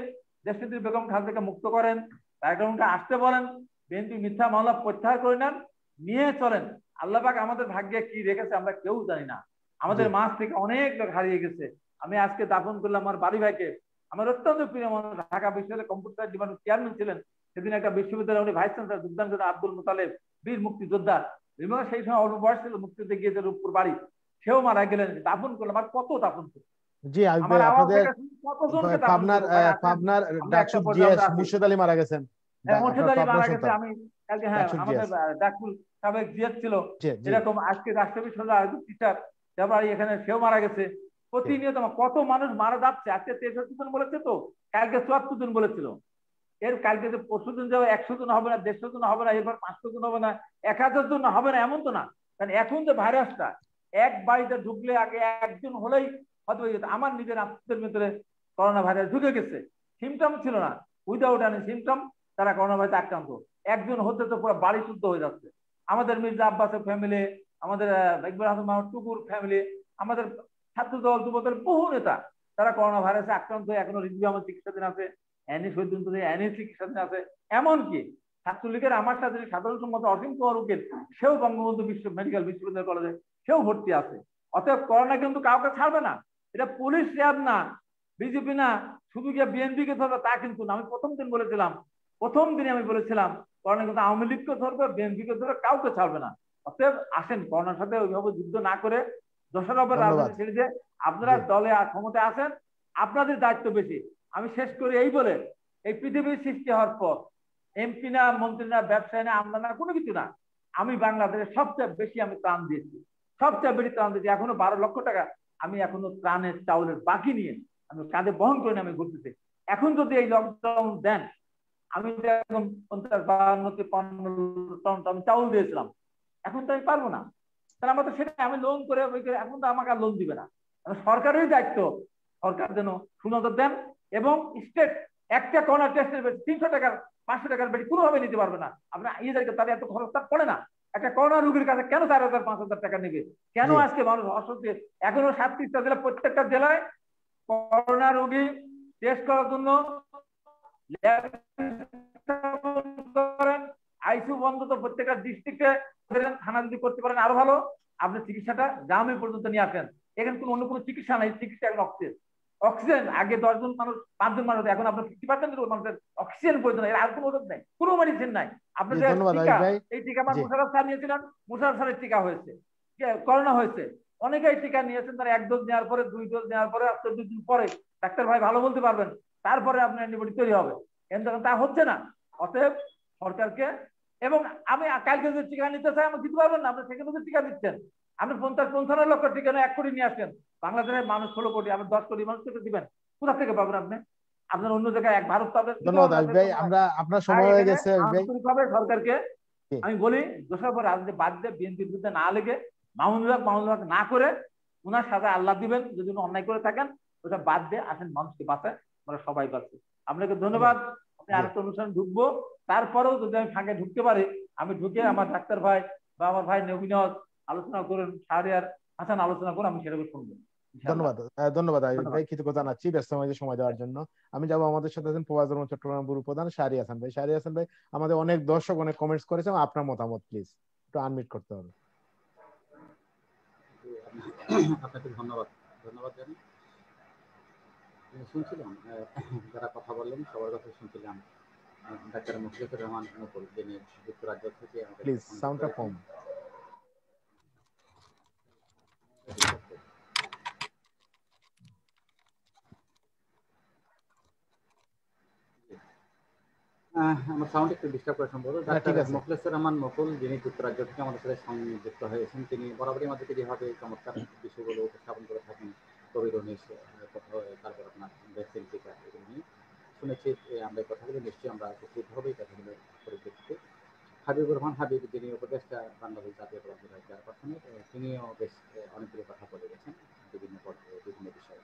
দেশনেত্রী বেগম খালেদাকে মুক্ত করেন, তারেক রহমানকে আসতে বলেন, বিএনপি মিথ্যা মামলা প্রত্যাহার করে নেন, নিয়ে চলেন। আল্লাহ পাক আমাদের ভাগ্যে কি রেখেছে আমরা কেউ জানি না। আমাদের মাঝ থেকে অনেক লোক হারিয়ে গেছে। আমি আজকে দাফন করলাম আমার বাড়ি ভাইকে, আমার অত্যন্ত প্রিয় মানুষ, ঢাকা বিশ্ববিদ্যালয়ের কম্পিউটার ডিপার্টমেন্ট চেয়ারম্যান ছিলেন, সেদিন একটা বিশ্ববিদ্যালয় উনি ভাইস চ্যান্সেলর যোগদান করেন, আব্দুল মুতালেব, বীর মুক্তিযোদ্ধা। সেই সময় অল্প বয়স ছিল, মুক্তিতে গিয়েছে রূপপুর বাড়ি, সেও মারা গেলেন। দাফন করলাম, আর কত দাফন করছে। জি, আপনাদের পাবনার ডাকসুর জিএস মুর্শিদ আলী মারা গেছেন। মুর্শিদ আলী মারা গেছে। আমি কালকে আমাদের ডাকুল সাবেক জিএস ছিল, এরকম আজকে রাষ্ট্রপতি টিচার এখানে সেও মারা গেছে। প্রতিনিয়ত কত মানুষ মারা যাচ্ছে। আজকে 63 জন বলেছে, তো কালকে 74 জন বলেছিল। এর কালকে যে পরশু দিন যাবে 100 জন হবে না, 150 জন হবে না, এরপর 500 জন হবে না, 1000 জন হবে না, এমন তো না। কারণ এখন যে ভাইরাসটা এক বাড়িতে ঢুকলে আগে একজন হলেই হয়তো আমার নিজের আত্মীয়দের ভিতরে করোনা ভাইরাস ঢুকে গেছে, সিমটম ছিল না, উইদাউট এনি সিমটম তারা করোনা ভাইরাসে আক্রান্ত। একজন হতে তো পুরো বাড়ি শুদ্ধ হয়ে যাচ্ছে। আমাদের মির্জা আব্বাসের ফ্যামিলি, আমাদের ইকবাল হাসান মাহমুদ টুকুর ফ্যামিলি, আমাদের ছাত্রদল যুবদল বহু নেতা তারা করোনা ভাইরাসে আক্রান্ত হয়ে এখনো রিজভি আমার চিকিৎসাধীন আছে, চিকিৎসাধীন আছে। এমনকি ছাত্রলীগের আমার সাথে সাধারণ সম্মত অসীম কুমার উকিল, সেও বঙ্গবন্ধু বিশ্ববিদ্যালয় কলেজে সেও ভর্তি আছে। অতএব করোনা কিন্তু কাউকে ছাড়বে না। এটা পুলিশ র্যাব না, বিজেপি না, শুধু গিয়ে বিএনপি কে ধরবে তা কিন্তু না। আমি প্রথম দিনে আমি বলেছিলাম করোনা কিন্তু আওয়ামী লীগকে ধরবে, বিএনপি কে ধরবে, কাউকে ছাড়বে না। অতএব আসেন করোনার সাথে ওইভাবে যুদ্ধ না করে দোষারোপের রাজনীতি ছেড়ে দিয়ে আপনারা দলে ক্ষমতায় আসেন, আপনাদের দায়িত্ব বেশি। আমি শেষ করি এই বলে, এই পৃথিবীর সৃষ্টি হওয়ার পর এমপি না, মন্ত্রী না, ব্যবসায়ী না, আমরা না, কোনো কিছু না, আমি বাংলাদেশে সবচেয়ে বেশি আমি ত্রাণ দিয়েছি, সবচেয়ে বেশি ত্রাণ দিয়েছি। এখনো 12 লক্ষ টাকা আমি এখনো ত্রাণের চাউলের বাকি নিয়ে আমি কাঁধে বহন করে আমি ঘুরতেছি। এখন যদি এই লকডাউন দেন, আমি এখন 50-52 টন আমি চাউল দিয়েছিলাম, এখন তো আমি পারবো না। তাহলে আমরা তো সেটা আমি লোন করে এখন তো আমাকে আর লোন দিবে না। সরকারেরই দায়িত্ব, সরকার যেন সুনজর দেন, এবং স্টেট একটা করোনা টেস্টের বেশি 300 টাকার 500 টাকার বেশি কোনোভাবে নিতে পারবে না। আপনার তাদের এত খরচটা পড়ে না। একটা করোনা রোগীর কাছে কেন 4000-5000 টাকা নেবে? কেন আজকে মানুষ অস্বস্তি? এখনো 37টা জেলা, প্রত্যেকটা জেলায় করোনা রোগী টেস্ট করার জন্য আইসিইউ বন্ধ, তো প্রত্যেকটা ডিস্ট্রিক্টে থানা যদি করতে পারেন আরো ভালো। আপনি চিকিৎসাটা গ্রামে পর্যন্ত নিয়ে আসেন। এখানে কোনো অন্য কোনো চিকিৎসা নাই, চিকিৎসা এখন অক্সিজেন। আগে 10 জন মানুষ 5 জন মানুষ, এখন আপনার 50% মানুষের অক্সিজেন প্রয়োজন। এর আর কোনো ওষুধ নাই, কোনো মেডিসিন নাই। আপনাদের টিকা, এই টিকা আমার মুশাররফ স্যার নিয়েছিলেন, মুশাররফ স্যারের টিকা হয়েছে, করোনা হয়েছে। অনেকেই টিকা নিয়েছেন, তারা 1 ডোজ নেওয়ার পরে, 2 ডোজ নেওয়ার পরে, 14 দিন পরে ডাক্তার ভাই ভালো বলতে পারবেন, তারপরে আপনার অ্যান্টিবডি তৈরি হবে। কিন্তু তা হচ্ছে না। অতএব সরকারকে, এবং আমি কালকে যদি টিকা নিতে চাই আমি দিতে পারবেন না, আপনি সেখানে টিকা দিচ্ছেন। আপনি 50-55 লক্ষ টিকা 1 কোটি নিয়ে আসেন, বাংলাদেশের মানুষ 16 কোটি, আপনি 10 কোটি মানুষ থেকে দিবেন, কোথা থেকে পাবেন আপনি? আপনার অন্য জায়গায় এক ভারত পাবেন। ধন্যবাদ ভাই, আমরা আপনার সময় হয়ে গেছে। সরকারকে আমি বলি দোষারোপ রাজনীতি বাদ দিয়ে বিএনপির বিরুদ্ধে না লেগে মামুনুল হক না করে উনার সাথে আল্লাহ দিবেন। যদি উনি অন্যায় করে থাকেন ওটা বাদ দিয়ে আসেন মানুষকে বাঁচায়, আমরা সবাই বাঁচি। আপনাকে ধন্যবাদ। আমি আরেকটা অনুষ্ঠান ঢুকবো, তারপরেও যদি আমি ফাঁকে ঢুকতে পারি, আমি ঢুকে আমার ডাক্তার ভাই বা আমার ভাই নবীনজ আলোচনা করুন, শাহরিয়ার হাসান আলোচনা করুন, আমি সেটাকে শুনবো। ধন্যবাদ ধন্যবাদ আইয়ুব ভাই, কৃতজ্ঞতা জানাচ্ছি ব্যস্ত সময় দেওয়ার জন্য। আমি যাবো আমাদের সাথে আছেন প্রবাস ধর্ম চট্টগ্রাম ব্যুরো প্রধান শাহরিয়ার হাসান ভাই। শাহরিয়ার হাসান ভাই, আমাদের অনেক দর্শক অনেক কমেন্টস করেছে, আপনার মতামত প্লিজ একটু আনমিউট করতে হবে। আপনাকে ধন্যবাদ জানি। শুনছিলাম যারা কথা বললেন সবার কথা শুনছিলাম। ডাক্তার মুখলিসুর রহমান মুকুল, যিনি যুক্তরাজ্য থেকে প্লিজ সাউন্ডটা কম। আমার সাউন্ড একটু ডিস্টার্ব করে সম্ভবত। ডাক্তার মুখলিসুর রহমান মুকুল, যিনি যুক্তরাজ্য থেকে আমাদের সাথে সংযুক্ত হয়েছেন, তিনি বরাবরই আমাদেরকে যেভাবে চমৎকার বিষয়গুলো উপস্থাপন করে থাকেন, কোভিড-19, তারপর আপনার ভ্যাকসিন টিকা, এগুলো নিয়ে শুনেছি। আমরা এই কথাগুলো নিশ্চয়ই আমরা উপকৃতভাবেই কথাগুলো পরিপ্রেক্ষিতে হাবিবুর রহমান হাবিব, যিনি উপদেষ্টা বাংলাদেশ জাতীয়তাবাদী দল চেয়ারপারসনের, তিনিও বেশ অনেকগুলো কথা বলে গেছেন বিভিন্ন পর্যায়ে বিভিন্ন বিষয়ে।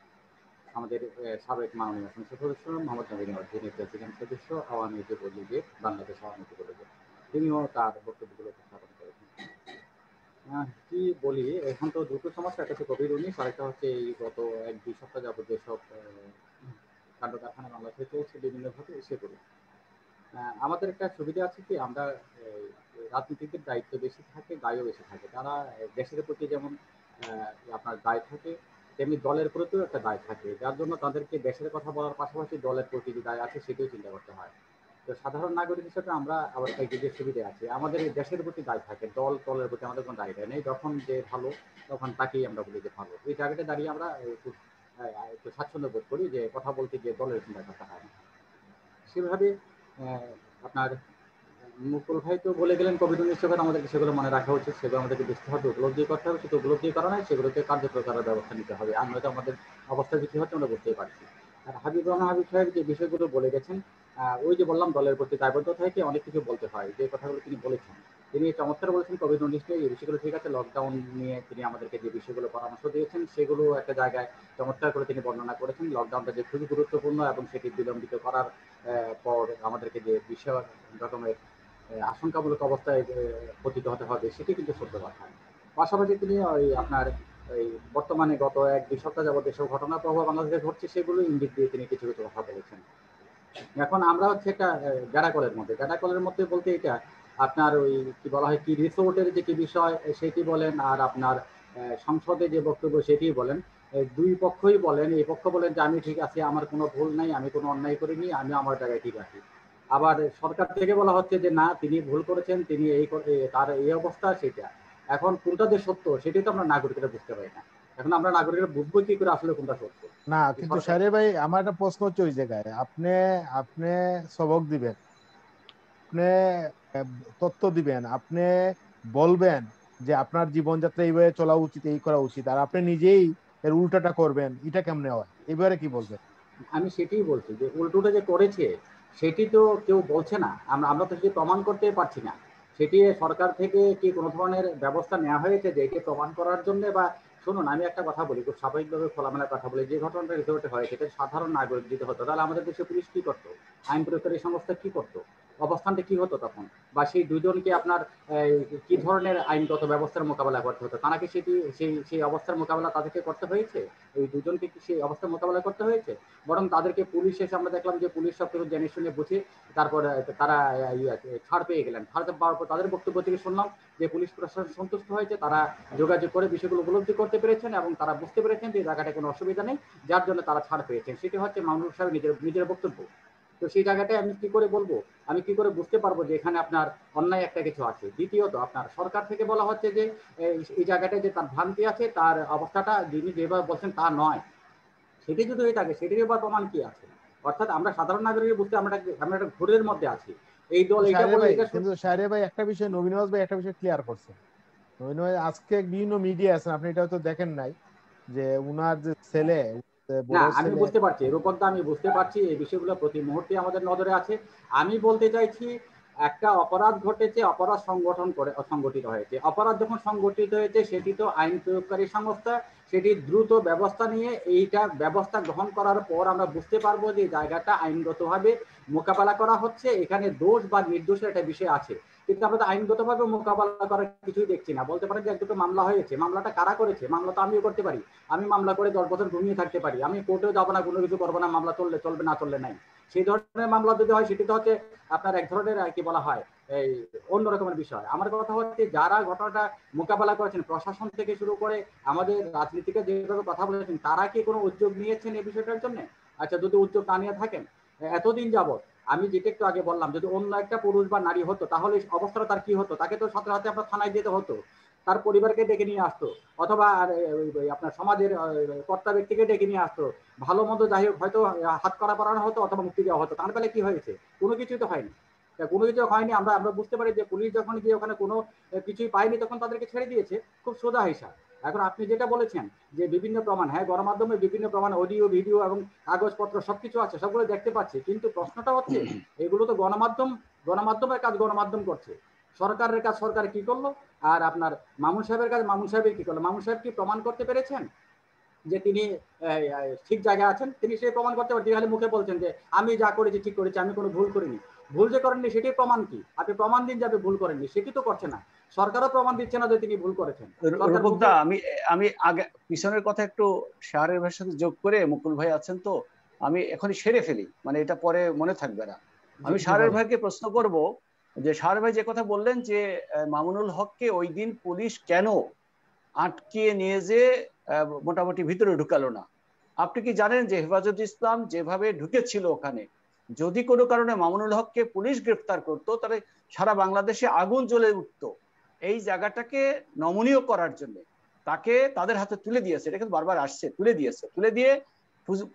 আমাদের সাবেক মাননীয় সংসদ সদস্য মোহাম্মদ নবীন, যিনি প্রেসিডেন্ট সদস্য আওয়ামী যুব লীগের, বাংলাদেশ আওয়ামী যুব লীগের, তিনিও তার বক্তব্যগুলো উপস্থাপন করেছেন। কি বলি, এখন তো দুটো সমস্যা, একটা হচ্ছে কোভিড-19, আরেকটা হচ্ছে এই গত 1-2 সপ্তাহ যাবত যেসব কাণ্ড কারখানা বাংলাদেশে চলছে বিভিন্নভাবে, সেগুলো আমাদের একটা সুবিধা আছে কি, আমরা রাজনীতিকদের দায়িত্ব বেশি থাকে, দায়ও বেশি থাকে। তারা দেশের প্রতি যেমন আপনার দায় থাকে, তেমনি দলের প্রতিও একটা দায় থাকে, যার জন্য তাদেরকে দেশের কথা বলার পাশাপাশি দলের প্রতি যে দায় আছে সেটাও চিন্তা করতে হয়। তো সাধারণ নাগরিক হিসেবে আমরা আবার এই যে সুবিধা আছে, আমাদের দেশের প্রতি দায় থাকে, দলের প্রতি আমাদের কোনো দায়িত্ব নেই। যখন যে ভালো তখন তাকেই আমরা বলি যে ভালো। এই জায়গাটা দাঁড়িয়ে আমরা একটু স্বাচ্ছন্দ্য বোধ করি যে কথা বলতে গিয়ে দলের চিন্তা করতে হয় না। সেভাবে আপনার মুকুল ভাই তো বলে গেলেন কোভিড-19 কথা, আমাদেরকে সেগুলো মনে রাখা উচিত, সেগুলো আমাদেরকে বুঝতে হবে, উপলব্ধি করতে হবে। সেটা উপলব্ধি করা নয়, সেগুলোকে কার্যকর করার ব্যবস্থা নিতে হবে। আমরা তো আমাদের অবস্থা কি হচ্ছে আমরা বুঝতেই পারছি। আর হাবিব রহমান হাবিব সাহেব যে বিষয়গুলো বলে গেছেন, ওই যে বললাম দলের প্রতি দায়বদ্ধতা থেকে অনেক কিছু বলতে হয়, যে কথাগুলো তিনি বলেছেন, তিনি চমৎকার বলেছেন। কোভিড-19 নিয়ে এই বিষয়গুলো ঠিক আছে, লকডাউন নিয়ে তিনি আমাদেরকে যে বিষয়গুলো পরামর্শ দিয়েছেন সেগুলো একটা জায়গায় চমৎকার করে তিনি বর্ণনা করেছেন। লকডাউনটা যে খুবই গুরুত্বপূর্ণ এবং সেটি বিলম্বিত করার পর আমাদেরকে যে বিশাল রকমের আশঙ্কামূলক অবস্থায় পতিত হতে হবে, সেটি কিন্তু সত্য কথা। পাশাপাশি তিনি ওই আপনার এই বর্তমানে গত 1-2 সপ্তাহ যাবত যেসব ঘটনা প্রভাব বাংলাদেশে ঘটছে সেগুলো ইঙ্গিত দিয়ে তিনি কিছু কিছু কথা বলেছেন। এখন আমরা হচ্ছে একটা গ্যাডাকলের মধ্যে বলতে এটা আপনার ওই কি বলা হয়, কি রিসোর্টের যে কি বিষয় সেটি বলেন, আর আপনার সংসদে যে বক্তব্য সেটি বলেন, দুই পক্ষই বলেন। এই পক্ষ বলেন যে আমি ঠিক আছি, আমার কোনো ভুল নাই, আমি কোনো অন্যায় করিনি, আমি আমার জায়গায় ঠিক আছি। আবার সরকার থেকে বলা হচ্ছে যে না, তিনি ভুল করেছেন, তিনি তার এই অবস্থা সেটা। এখন কোনটা যে সত্য সেটি তো আমরা নাগরিকরা বুঝতে পারি না। এখন আমরা নাগরিকরা বুঝবো কি করে আসলে কোনটা সত্য? না কিন্তু শাহরিয়ার ভাই, আমার একটা প্রশ্ন হচ্ছে ওই জায়গায় আপনি সবক দিবেন, আপনি তথ্য দিবেন, আপনি বলবেন যে আপনার জীবনযাত্রা এইভাবে চলা উচিত, এই করা উচিত, আর আপনি নিজেই এর উল্টাটা করবেন, এটা কেমনে হয়? এবারে কি বলবেন? আমি সেটাই বলছি যে উল্টোটা যে করেছে সেটি তো কেউ বলছে না, আমরা তো সেটি প্রমাণ করতে পারছি না। সেটি সরকার থেকে কি কোনো ধরনের ব্যবস্থা নেওয়া হয়েছে যে এটি প্রমাণ করার জন্য? বা শুনুন, আমি একটা কথা বলি, খুব স্বাভাবিকভাবে খোলামেলা কথা বলি, যে ঘটনাটা রিসোর্টে হয় সেটা সাধারণ নাগরিক যদি হতো, তাহলে আমাদের দেশে পুলিশ কি করতো, আইন প্রয়োগকারী সংস্থা কি করতো, অবস্থানটা কি হতো তখন? বা সেই দুজনকে আপনার কি ধরনের আইনগত ব্যবস্থার মোকাবেলা করতে হতো? তারা কি সেই অবস্থার মোকাবেলা তাদেরকে করতে হয়েছে? ওই দুজনকে কি সেই অবস্থার মোকাবেলা করতে হয়েছে? বরং তাদেরকে পুলিশ এসে আমরা দেখলাম যে পুলিশ সব কিছু জেনে শুনে বুঝে তারপর তারা ছাড় পেয়ে গেলেন। ছাড় পাওয়ার পর তাদের বক্তব্য থেকে শুনলাম যে পুলিশ প্রশাসন সন্তুষ্ট হয়েছে, তারা যোগাযোগ করে বিষয়গুলো উপলব্ধি করতে পেরেছেন এবং তারা বুঝতে পেরেছেন যে জায়গাটায় কোনো অসুবিধা নেই, যার জন্য তারা ছাড় পেয়েছেন। সেটি হচ্ছে মামুনুল সাহেব নিজের বক্তব্য। তো সেই জায়গাটায় আমি কি করে বলবো, আমি কি করে বুঝতে পারবো যে এখানে আপনার অন্যায় একটা কিছু আছে? দ্বিতীয়ত আপনার সরকার থেকে বলা হচ্ছে যে এই জায়গাটায় যে তার ভ্রান্তি আছে, তার অবস্থাটা যিনি যেভাবে বলছেন তা নয়। সেটি যদি হয়ে থাকে সেটির এবার প্রমাণ কি আছে? অর্থাৎ আমরা সাধারণ নাগরিক বুঝতে আমরা একটা ঘোরের মধ্যে আছি। এই দল এটা বলে এটা। কিন্তু শাহরিয়ার ভাই একটা বিষয়, নবীনওয়াজ ভাই একটা বিষয় ক্লিয়ার করছেন। নবীনওয়াজ আজকে বিভিন্ন মিডিয়া আছেন, আপনি এটা হয়তো দেখেন নাই, যে উনার যে ছেলে, না আমি বুঝতে পারছি রূপকদা, আমি বুঝতে পারছি এই বিষয়গুলো প্রতি মুহূর্তে আমাদের নজরে আছে। আমি বলতে চাইছি একটা অপরাধ ঘটেছে, অপরাধ সংগঠিত হয়েছে। অপরাধ যখন সংগঠিত হয়েছে সেটি তো আইন প্রয়োগকারী সংস্থা, সেটি দ্রুত ব্যবস্থা নিয়ে এইটা ব্যবস্থা গ্রহণ করার পর আমরা বুঝতে পারবো যে জায়গাটা আইনগতভাবে মোকাবেলা করা হচ্ছে, এখানে দোষ বা নির্দোষের একটা বিষয় আছে। কিন্তু আমরা তো আইনগতভাবে মোকাবেলা করার কিছুই দেখছি না। বলতে পারেন যে এক দুটো মামলা হয়েছে, মামলাটা কারা করেছে? মামলা তো আমিও করতে পারি, আমি মামলা করে 10 বছর ঘুমিয়ে থাকতে পারি, আমি কোর্টেও যাবো না, কোনো কিছু করবো না, মামলা চললে চলবে, না চললে নাই। সেই ধরনের মামলা যদি হয় সেটি তো হচ্ছে আপনার এক ধরনের কি বলা হয় এই অন্য রকমের বিষয়। আমার কথা হচ্ছে যারা ঘটনাটা মোকাবেলা করেছেন, প্রশাসন থেকে শুরু করে আমাদের রাজনীতিকে যেভাবে কথা বলেছেন, তারা কি কোনো উদ্যোগ নিয়েছেন এই বিষয়টার জন্য? আচ্ছা, যদি উদ্যোগ না নিয়ে থাকেন, এতদিন যাবত আমি যেটা একটু আগে বললাম, যদি অন্য একটা পুরুষ বা নারী হতো তাহলে অবস্থাটা তার কি হতো? তাকে তো সাথে সাথে আপনার থানায় যেতে হতো, তার পরিবারকে ডেকে নিয়ে আসতো, অথবা আপনার সমাজের কর্তা ব্যক্তিকে ডেকে নিয়ে আসতো, ভালো মন্দ যাই হোক, হয়তো হাত করা পড়ানো হতো অথবা মুক্তি দেওয়া হতো। তার বেলা কি হয়েছে? কোনো কিছুই তো হয়নি। কোনো কিছু হয়নি। আমরা বুঝতে পারি যে পুলিশ যখন গিয়ে ওখানে কোনো কিছুই পায়নি তখন তাদেরকে ছেড়ে দিয়েছে, খুব সোজা হিসাব। এখন আপনি যেটা বলেছেন যে বিভিন্ন প্রমাণ, হ্যাঁ গণমাধ্যমে বিভিন্ন প্রমাণ, অডিও ভিডিও এবং কাগজপত্র সবকিছু আছে, সবগুলো দেখতে পাচ্ছি, কিন্তু প্রশ্নটা হচ্ছে এগুলো তো গণমাধ্যমের কাজ গণমাধ্যম করছে, সরকারের কাজ সরকার কি করলো, আর আপনার মামুন সাহেবের কাজ মামুন সাহেবের কি করলো? মামুন সাহেব কি প্রমাণ করতে পেরেছেন যে তিনি ঠিক জায়গায় আছেন? তিনি সেই প্রমাণ করতে পারেন? তিনি খালি মুখে বলছেন যে আমি যা করেছি ঠিক করেছি, আমি কোনো ভুল করিনি। ভুল যে করেননি সেটির প্রমাণ কি? আপনি প্রমাণ দিন যে আপনি ভুল করেননি, সেটি তো করছে না। সরকারও প্রমাণ দিচ্ছে না যে তিনি ভুল করেছেন। আমি আগে পিছনের কথা একটু শাহরের ভাইয়ের সাথে যোগ করে, মুকুল ভাই আছেন তো, আমি এখনই সেরে ফেলি, মানে এটা পরে মনে থাকবে না। আমি শাহরের ভাইকে প্রশ্ন করব যে শাহরের ভাই যে কথা বললেন যে মামুনুল হককে ওই দিন পুলিশ কেন আটকে নিয়ে যে মোটামুটি ভিতরে ঢুকালো না? আপনি কি জানেন যে হেফাজত ইসলাম যেভাবে ঢুকেছিল ওখানে, যদি কোনো কারণে মামুনুল হককে পুলিশ গ্রেফতার করতো তাহলে সারা বাংলাদেশে আগুন জ্বলে উঠতো। এই জায়গাটাকে নমনীয় করার জন্য তাকে তাদের হাতে তুলে দিয়েছে, এটা কিন্তু বারবার আসছে, তুলে দিয়েছে, তুলে দিয়ে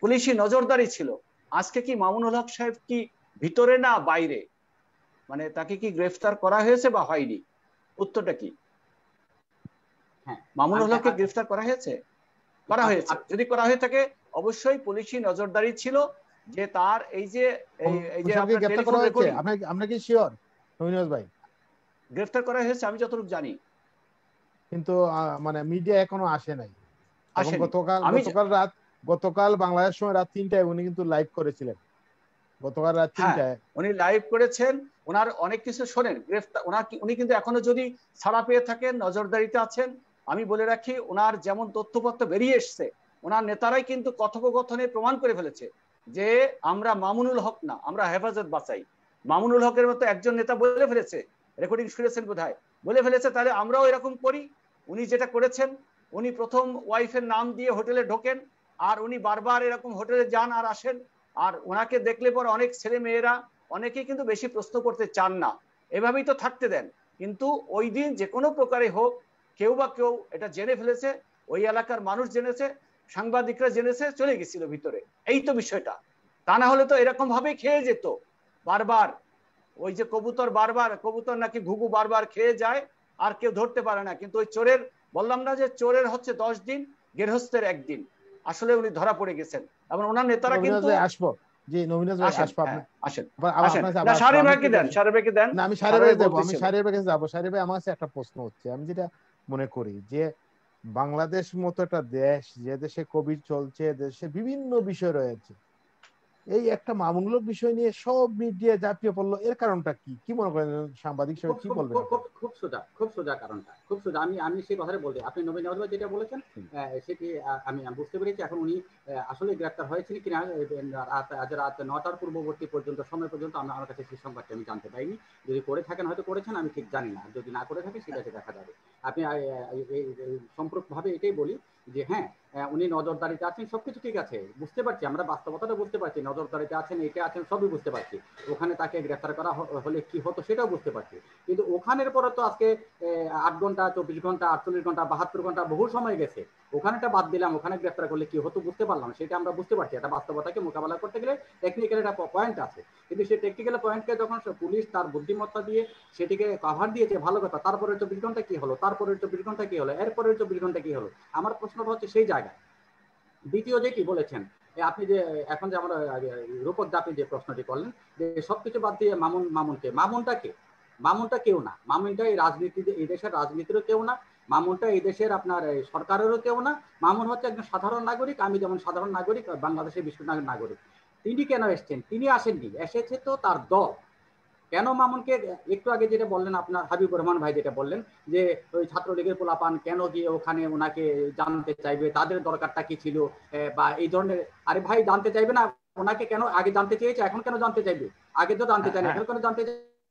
পুলিশি নজরদারি ছিল। আজকে কি মামুনুল হক সাহেব কি ভিতরে না বাইরে? মানে তাকে কি গ্রেফতার করা হয়েছে বা হয়নি? উত্তরটা কি? মামুনুল হককে গ্রেফতার করা হয়েছে? করা হয়েছে। যদি করা হয়ে থাকে অবশ্যই পুলিশি নজরদারি ছিল যে তার এই যে আপনার কি শিওর নবীনজ ভাই গ্রেফতার করা হয়েছে? আমি যতটুকু জানি, কিন্তু মানে মিডিয়া এখনো আসে নাই। গতকাল বাংলাদেশ সময় রাত 3টায় উনি কিন্তু লাইভ করেছিলেন। গতকাল রাত 3টায় উনি লাইভ করেছেন। ওনার অনেক কিছু শোনেন, গ্রেফতার উনি কিন্তু এখনো যদি ছাড়া পেয়ে থাকেন, নজরদারিতে আছেন। আমি বলে রাখি, ওনার যেমন তথ্যপত্র বেরিয়ে এসছে, ওনার নেতারাই কিন্তু কথোপকথনে প্রমাণ করে ফেলেছে যে আমরা মামুনুল হক না, আমরা হেফাজত বাঁচাই। মামুনুল হকের মতো একজন নেতা বলে ফেলেছে, রেকর্ডিং শুনেছেন বোধহয়, বলে ফেলেছে তাহলে আমরাও এরকম করি। উনি যেটা করেছেন, উনি প্রথম ওয়াইফের নাম দিয়ে হোটেলে ঢোকেন, আর উনি বারবার এরকম হোটেলে যান আর আসেন। আর ওনাকে দেখলে পর অনেক ছেলে মেয়েরা অনেকেই কিন্তু বেশি প্রশ্ন করতে চান না, এভাবেই তো থাকতে দেন। কিন্তু ওই দিন যে কোনো প্রকারে হোক, কেউ বা কেউ এটা জেনে ফেলেছে, ওই এলাকার মানুষ জেনেছে, সাংবাদিকরা জেনেছে, চলে গেছিল ভিতরে। এই তো বিষয়টা। তা না হলে তো এরকম ভাবে খেয়ে যেত বারবার। ওই যে কবুতর নাকি ঘুঘু বারবার খেয়ে যায় আর কেউ ধরতে পারে না, কিন্তু ওই চোরের, বললাম না যে চোরের হচ্ছে 10 দিন, গেরহস্থের 1 দিন। আসলে উনি ধরা পড়ে গেছেন এবং ওনার নেতারা কিন্তু আসবো। জি নবীনজ ভাই আসবো, আপনি আসেন। শাহরিয়ার ভাইকে দেন। না, আমি শাহরিয়ার ভাই কাছে যাবো। শাহরিয়ার ভাই, আমার কাছে একটা প্রশ্ন হচ্ছে, আমি যেটা মনে করি যে বাংলাদেশ মতো একটা দেশ, যে দেশে কোভিড চলছে, দেশে বিভিন্ন বিষয় রয়েছে, এই একটা মামুনুল বিষয় নিয়ে সব মিডিয়া ঝাঁপিয়ে পড়লো, এর কারণটা কি? কি মনে করেন সাংবাদিক হিসেবে, কি বলবেন? খুব সোজা কারণটা, খুব সোজা। আমি সেই কথাটা বলতে, আপনি নবীন ভাই যেটা বলেছেন সেটি আমি বুঝতে পেরেছি। এখন উনি আসলে গ্রেফতার হয়েছিল কিনা আজ রাত 9টার পূর্ববর্তী পর্যন্ত সময় পর্যন্ত আমার কাছে সেই সংবাদটা আমি জানতে পাইনি। যদি করে থাকেন হয়তো করেছেন, আমি ঠিক জানি না। যদি না করে থাকে সেটাকে দেখা যাবে। আপনি সম্পর্কভাবে এটাই বলি যে হ্যাঁ, উনি নজরদারিতে আছেন, সবকিছু ঠিক আছে, বুঝতে পারছি, আমরা বাস্তবতাটা বুঝতে পারছি, নজরদারিতে আছেন, এটা আছেন, সবই বুঝতে পারছি। ওখানে তাকে গ্রেফতার করা হলে কি হতো সেটাও বুঝতে পারছি। কিন্তু ওখানের পরে তো আজকে 8 ঘন্টা, 24 ঘন্টা, 48 ঘন্টা, 72 ঘন্টা বহু সময় গেছে। ওখানেটা বাদ দিলাম, ওখানে গ্রেফতার করলে কি হতো বুঝতে পারলাম, সেটা আমরা বুঝতে পারছি। এটা বাস্তবতাকে মোকাবেলা করতে গেলে টেকনিক্যাল একটা পয়েন্ট আছে, কিন্তু সেই টেকনিক্যাল পয়েন্টকে যখন পুলিশ তার বুদ্ধিমত্তা দিয়ে সেটিকে কভার দিয়েছে, ভালো কথা। তারপরে 24 ঘন্টা কি হলো, তারপরে 24 ঘন্টা কি হলো, এরপরে 24 ঘন্টা কি হলো? আমার প্রশ্নটা হচ্ছে সেই জায়গায়। দ্বিতীয় যেটি বলেছেন আপনি যে এখন যে আমরা রূপক আপনি যে প্রশ্নটি করলেন যে সবকিছু বাদ দিয়ে মামুনকে, মামুনটা কেউ না, মামুনটা এই রাজনীতি, এই দেশের রাজনীতিরও কেউ না, মামুনটা এই দেশের আপনার সরকারেরও কেউ না। মামুন হচ্ছে একজন সাধারণ নাগরিক, আমি যেমন সাধারণ নাগরিক, বাংলাদেশের বিশ্বনাথ নাগরিক। তিনি কেন এসছেন? তিনি আসেননি, এসেছে তো তার দল। কেন মামুনকে, একটু আগে যেটা বললেন আপনার হাবিবুর রহমান ভাই যেটা বললেন যে ওই ছাত্রলীগের পোলাপান কেন গিয়ে ওখানে ওনাকে জানতে চাইবে, তাদের দরকারটা কি ছিল বা এই ধরনের, আরে ভাই জানতে চাইবে না ওনাকে, কেন আগে জানতে চেয়েছে এখন কেন জানতে চাইবে? আগে তো জানতে চাই না, এখন কেন জানতে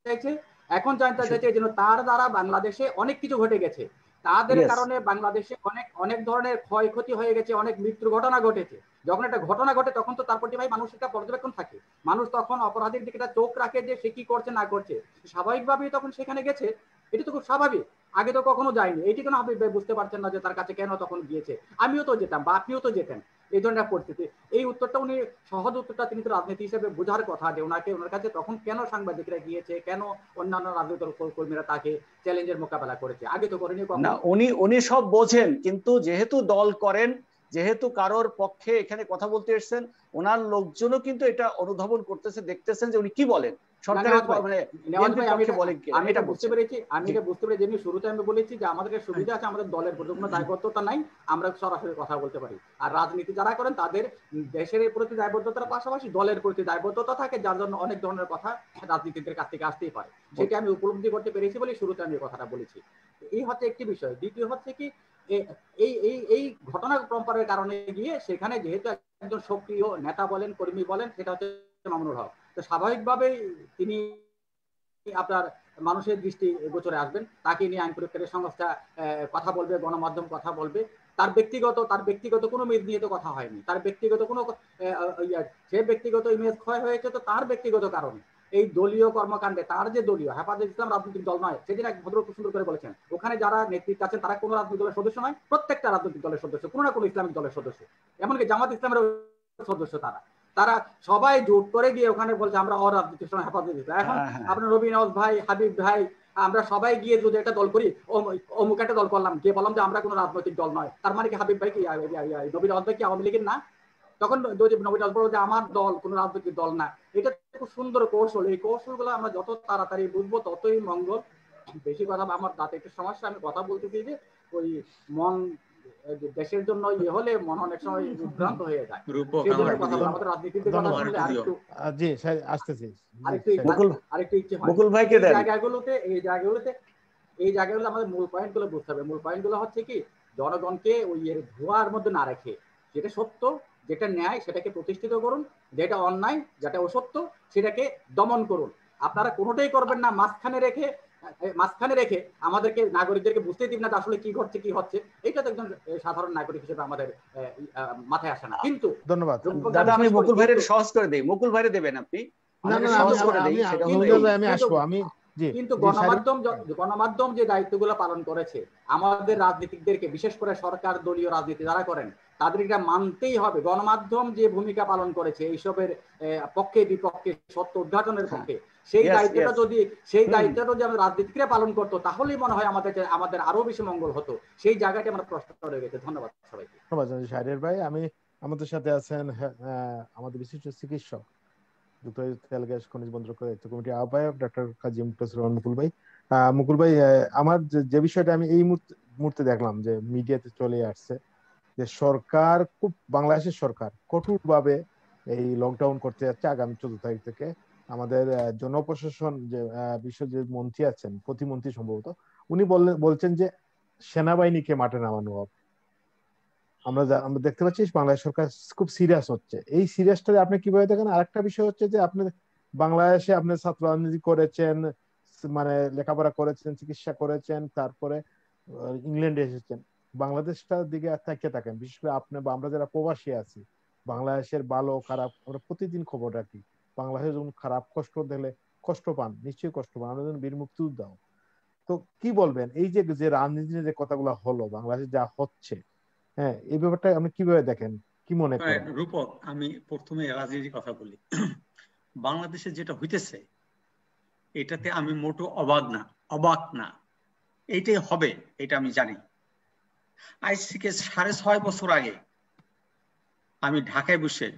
চাইছে? এখন জানতে চাইছে এই জন্য তার দ্বারা বাংলাদেশে অনেক কিছু ঘটে গেছে, তাদের কারণে বাংলাদেশে অনেক ধরনের ক্ষয়ক্ষতি হয়ে গেছে, অনেক মৃত্যুর ঘটনা ঘটেছে। যখন একটা ঘটনা ঘটে তখন তো তার প্রতি ভাই মানুষের একটা পর্যবেক্ষণ থাকে, মানুষ তখন অপরাধীর দিকে একটা চোখ রাখে যে সে কি করছে না করছে, স্বাভাবিকভাবেই তখন সেখানে গেছে, এটা তো খুব স্বাভাবিক। আগে তো কখনো যায়নি, এইটি কেন হাবিব ভাই বুঝতে পারছেন না যে তার কাছে কেন তখন গিয়েছে? আমিও তো যেতাম বা আপনিও তো যেতেন এই ধরনের পরিস্থিতি। এই উত্তরটা উনি, সহজ উত্তরটা তিনি তো রাজনীতি হিসেবে বোঝার কথা যে ওনার কাছে তখন কেন সাংবাদিকরা গিয়েছে, কেন অন্যান্য রাজনৈতিক কর্মীরা তাকে চ্যালেঞ্জের মোকাবেলা করেছে, আগে তো করেনি কখনো। উনি সব বোঝেন, কিন্তু যেহেতু দল করেন, যেহেতু কারোর পক্ষে এখানে কথা বলতে এসেছেন, ওনার লোকজনও কিন্তু এটা অনুধাবন করতেছে, দেখতেছেন যে উনি কি বলেন, সরকারের আমি এটা বুঝতে পেরেছি, যেমনি শুরুতে আমি বলেছি যে আমাদের সুবিধা আছে, আমাদের দলের প্রতি কোনো দায়বদ্ধতা নাই, আমরা সরাসরি কথা বলতে পারি। আর রাজনীতি যারা করেন তাদের দেশের প্রতি দায়বদ্ধতার পাশাপাশি দলের প্রতি দায়বদ্ধতা থাকে, যার জন্য অনেক ধরনের কথা রাজনীতিদের কাছ থেকে আসতেই পারে, সেটা আমি উপলব্ধি করতে পেরেছি বলে শুরুতে আমি কথাটা বলেছি। এই হচ্ছে একটি বিষয়। দ্বিতীয় হচ্ছে কি, এই ঘটনা পরম্পরার কারণে গিয়ে সেখানে যেহেতু একজন সক্রিয় নেতা বলেন, কর্মী বলেন, সেটা হচ্ছে মামুনুল হক, তো স্বাভাবিকভাবেই তিনি আপনার মানুষের দৃষ্টি গোচরে আসবেন, তাকে নিয়ে আইন প্রয়োগকারী সংস্থা কথা বলবে, গণমাধ্যম কথা বলবে। তার ব্যক্তিগত কোনো ইমেজ নিয়ে তো কথা হয়নি, তার ব্যক্তিগত কোনো সে ব্যক্তিগত ইমেজ ক্ষয় হয়েছে তো তার ব্যক্তিগত কারণে। এই দলীয় কর্মকাণ্ডে তার যে দলীয় হেফাজত ইসলাম রাজনৈতিক দল নয়, সেদিন এক ভদ্রলোক সুন্দর করে বলেছেন, ওখানে যারা নেতৃত্ব আছেন তারা কোনো রাজনৈতিক দলের সদস্য নয়, প্রত্যেকটা রাজনৈতিক দলের সদস্য, কোনো না কোনো ইসলামিক দলের সদস্য, এমনকি জামাত ইসলামের সদস্য। তারা সবাই জোট করে গিয়ে ওখানে বলছে আমরা অরাজনৈতিক হেফাজত ইসলাম। এখন আপনার রবি নওয়াজ ভাই, হাবিব ভাই, আমরা সবাই গিয়ে যদি একটা দল করি, অমুক একটা দল করলাম, গিয়ে বললাম যে আমরা কোনো রাজনৈতিক দল নয়, তার মানে কি হাবিব ভাই কি রবি নওয়াজ ভাই কি আওয়ামী লীগের না? তখন নবী নওয়াজ বলবো যে আমার দল কোনো রাজনৈতিক দল না। এটা খুব সুন্দর কৌশল, এই কৌশলগুলো আমরা যত তাড়াতাড়ি বুঝবো ততই মঙ্গল। বেশি কথা, আমার দাঁতে একটু সমস্যা, আমি কথা বলতেছি যে ওই মন দেশের জন্য ইয়ে হলে মন অনেক সময় বিভ্রান্ত হয়ে যায়। আমাদের রাজনীতিতে কথা শুনলে আরেকটু মুকুল ভাইকে দেন। এই জায়গাগুলো আমাদের মূল পয়েন্ট গুলো বুঝতে হবে। মূল পয়েন্ট গুলো হচ্ছে কি, জনগণকে ওই ধোঁয়ার মধ্যে না রেখে যেটা সত্য, যেটা ন্যায় সেটাকে প্রতিষ্ঠিত করুন, যেটা অন্যায়, যেটা অসত্য সেটাকে দমন করুন। আপনারা কোনোটাই করবেন না মাঝখানে রেখে আমাদেরকে, নাগরিকদেরকে বুঝতে দিন না আসলে কি ঘটছে কি হচ্ছে। এটা তো একজন সাধারণ নাগরিক হিসেবে আমাদের মাথায় আসে না। কিন্তু ধন্যবাদ দাদা, আমি মুকুল ভাইয়ের সহজ করে দেই। মুকুল ভাইরে দেবেন আপনি? কিন্তু গণমাধ্যম যে দায়িত্বগুলো পালন করেছে, আমাদের রাজনীতিকদেরকে, বিশেষ করে সরকার দলীয় রাজনীতি যারা করেন তাদের এটা মানতেই হবে। গণমাধ্যম যে ভূমিকা পালন করেছে এইসবের পক্ষে বিপক্ষে, সত্য উদ্ঘাটনের পক্ষে, সেই দায়িত্বটা যদি আমাদের রাজনীতিকরা পালন করতো তাহলেই মনে হয় আমাদের আরো বেশি মঙ্গল হতো। সেই জায়গাটি আমরা প্রশ্ন রয়ে গেছে। ধন্যবাদ সবাইকে। ধন্যবাদ শাহরিয়ার ভাই। আমাদের সাথে আছেন আমাদের বিশিষ্ট চিকিৎসক, যুক্তরাজ্য তেল গ্যাস খনিজ বন্দর কমিটির আহ্বায়ক ডক্টর কাজী মুক্তাসির রহমান মুকুল ভাই। মুকুল ভাই, আমার যে বিষয়টা আমি এই মুহূর্তে দেখলাম যে মিডিয়াতে চলে আসছে যে সরকার, খুব বাংলাদেশের সরকার কঠোরভাবে এই লকডাউন করতে যাচ্ছে আগামী 14 তারিখ থেকে। আমাদের জনপ্রশাসন যে বিষয় যে মন্ত্রী আছেন, প্রতিমন্ত্রী সম্ভবত, উনি বলছেন যে সেনাবাহিনীকে মাঠে নামানো হবে। আমরা দেখতে পাচ্ছি বাংলাদেশ সরকার খুব সিরিয়াস হচ্ছে। এই সিরিয়াসটা আপনি কিভাবে দেখেন? আরেকটা বিষয় হচ্ছে যে আপনি বাংলাদেশে আপনি ছাত্র রাজনীতি করেছেন, মানে লেখাপড়া করেছেন, চিকিৎসা করেছেন, তারপরে ইংল্যান্ডে এসেছেন। বাংলাদেশটার দিকে তাকিয়ে থাকেন, বিশেষ করে আপনি বা আমরা যারা প্রবাসী আছি, বাংলাদেশের ভালো খারাপ আমরা প্রতিদিন খবর রাখি। বাংলাদেশে যখন খারাপ কষ্ট দিলে কষ্ট পান, নিশ্চয়ই কষ্ট পান, আমরা যখন বীর মুক্তিযোদ্ধা। তো কি বলবেন এই যে রাজনীতির যে কথাগুলো হলো, বাংলাদেশে যা হচ্ছে, হ্যাঁ, এই ব্যাপারটা আপনি কিভাবে দেখেন, কি মনে করেন? রূপক, আমি প্রথমে রাজনীতির কথা বলি। বাংলাদেশে যেটা হইতেছে এটাতে আমি মোটো অবাক না, এইটাই হবে, এটা আমি জানি। আজ থেকে 6.5 বছর আগে আমি ঢাকায় বসে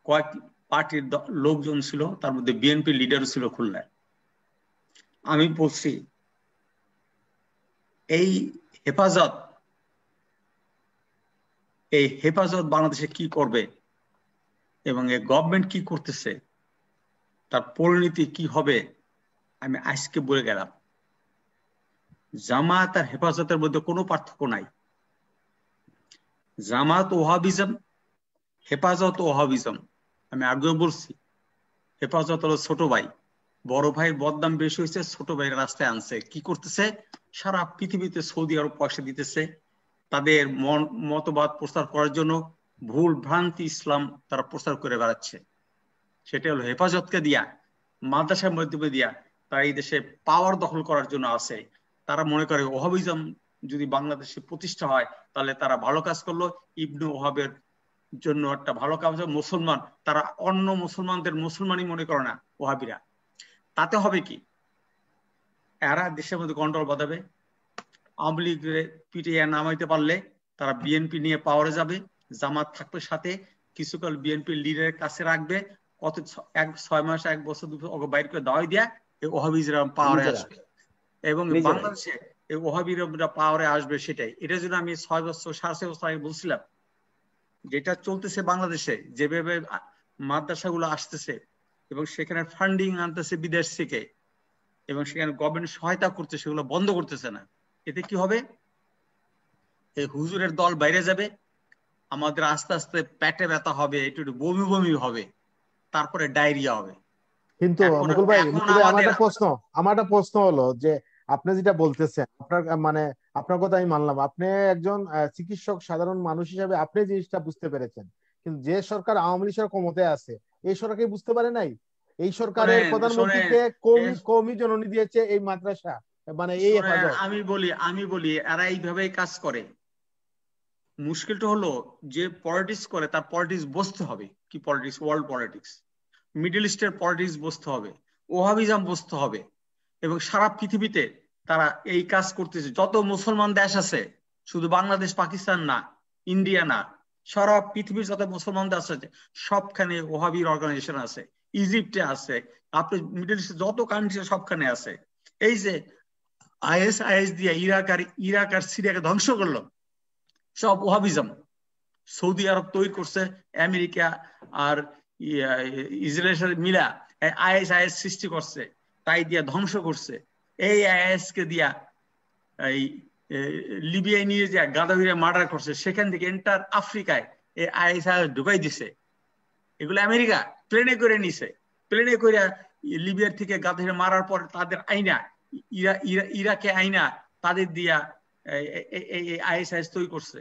কয়েক পার্টির লোকজন ছিল, তার মধ্যে বিএনপি লিডারও ছিল খুলনায়। আমি বলছি এই হেফাজত বাংলাদেশে কি করবে এবং এই গভর্নমেন্ট কি করতেছে, তার পরিণতি কি হবে, আমি আজকে বলে গেলাম। জামাত আর হেফাজতের মধ্যে কোনো পার্থক্য নাই। জামাত ওহাবিজম, হেফাজত ওহাবিজম। আমি আগেও বলছি, হেফাজত হলো ছোট ভাই, বড় ভাইয়ের বদনাম বেশি হয়েছে, ছোট ভাইয়ের রাস্তায় আনছে। কি করতেছে? সারা পৃথিবীতে সৌদি আরব পয়সা দিতেছে তাদের মতবাদ প্রচার করার জন্য। ভুল ভ্রান্তি ইসলাম তারা প্রচার করে বেড়াচ্ছে। সেটা হলো হেফাজতকে দিয়া, মাদ্রাসার মাধ্যমে দিয়া তারা এই দেশে পাওয়ার দখল করার জন্য আছে। তারা মনে করে ওহাবিজম যদি বাংলাদেশে প্রতিষ্ঠা হয় তাহলে তারা ভালো কাজ করলো, ইবনে ওহাবের জন্য একটা ভালো কাজ। মুসলমান, তারা অন্য মুসলমানদের মুসলমানই মনে করে না ওহাবিরা। তাতে হবে কি, এরা দেশের মধ্যে গন্ডগোল বাঁধাবে। আওয়ামী লীগের পিটিয়ে নামাইতে পারলে তারা বিএনপি নিয়ে পাওয়ারে যাবে, জামাত থাকবে সাথে, কিছুকাল বিএনপি লিডারের কাছে রাখবে, কত 6 মাস 1 বছর 2 বছর বাইর করে দাওয়াই দিয়া এই ওহাবিজরা পাওয়ারে আসবে। এবং বাংলাদেশে এই ওহাবিরা পাওয়ারে আসবে, সেটাই। এটা যদি আমি 6 বছর 6.5 বছর আগে বলছিলাম, যেটা চলতেছে বাংলাদেশে, যেভাবে মাদ্রাসাগুলো আসতেছে এবং সেখানে ফান্ডিং আনতেছে বিদেশ থেকে এবং সেখানে গভর্নমেন্ট সহায়তা করতে, সেগুলো বন্ধ করতেছে না। এতে কি হবে? এই হুজুরের দল বাইরে যাবে, আমাদের আস্তে আস্তে পেটে ব্যথা হবে, একটু বমি বমি হবে, তারপরে ডায়রিয়া হবে। কিন্তু মুকুল ভাই, আমার একটা প্রশ্ন হলো যে আপনি যেটা বলতেছেন, আপনার কথা আমি মানলাম, আপনি একজন চিকিৎসক, সাধারণ মানুষ হিসাবে আপনি জিনিসটা বুঝতে পেরেছেন। কিন্তু যে সরকার আওয়ামী লীগ ক্ষমতায় আছে, এই সরকার বুঝতে পারে নাই? এই সরকারের প্রধানমন্ত্রীকে কওমি জননী দিয়েছে এই মাদ্রাসা, এই হেফাজত। আমি বলি এরা এইভাবেই কাজ করে। মুশকিলটা হলো যে পলিটিক্স করে তার পলিটিক্স বুঝতে হবে। কি পলিটিক্স? ওয়ার্ল্ড পলিটিক্স, মিডল ইস্টের পলিটিক্স বুঝতে হবে, ওহাবিজম বুঝতে হবে। এবং সারা পৃথিবীতে তারা এই কাজ করতেছে। যত মুসলমান দেশ আছে, শুধু বাংলাদেশ পাকিস্তান না, ইন্ডিয়া না, সারা পৃথিবীর যত মুসলমান দেশ আছে সবখানে ওহাবির অর্গানাইজেশন আছে। ইজিপ্টে আছে, আপনি মিডল ইস্টে যত কান্ট্রি সবখানে আছে। এই যে আইএস দিয়ে ইরাক আর সিরিয়াকে ধ্বংস করলো, সব ওহাবিজম। সৌদি আরব তৈরি করছে, আমেরিকা আর ইসরায়েল মিলা আইএস সৃষ্টি করছে, তাই দিয়া ধ্বংস করছে। এই আইএস কে দিয়া এই লিবিয়ায় নিয়ে যা গাদাফিরে মার্ডার করছে, সেখান থেকে এন্টার আফ্রিকায় এই আইএস ঢুকাই দিছে। এগুলো আমেরিকা প্লেনে করে নিছে, প্লেনে করে লিবিয়ার থেকে গাদাফিরে মারার পর তাদের আইনা ইরাকে আইনা তাদের দিয়া আইএস তৈরি করছে।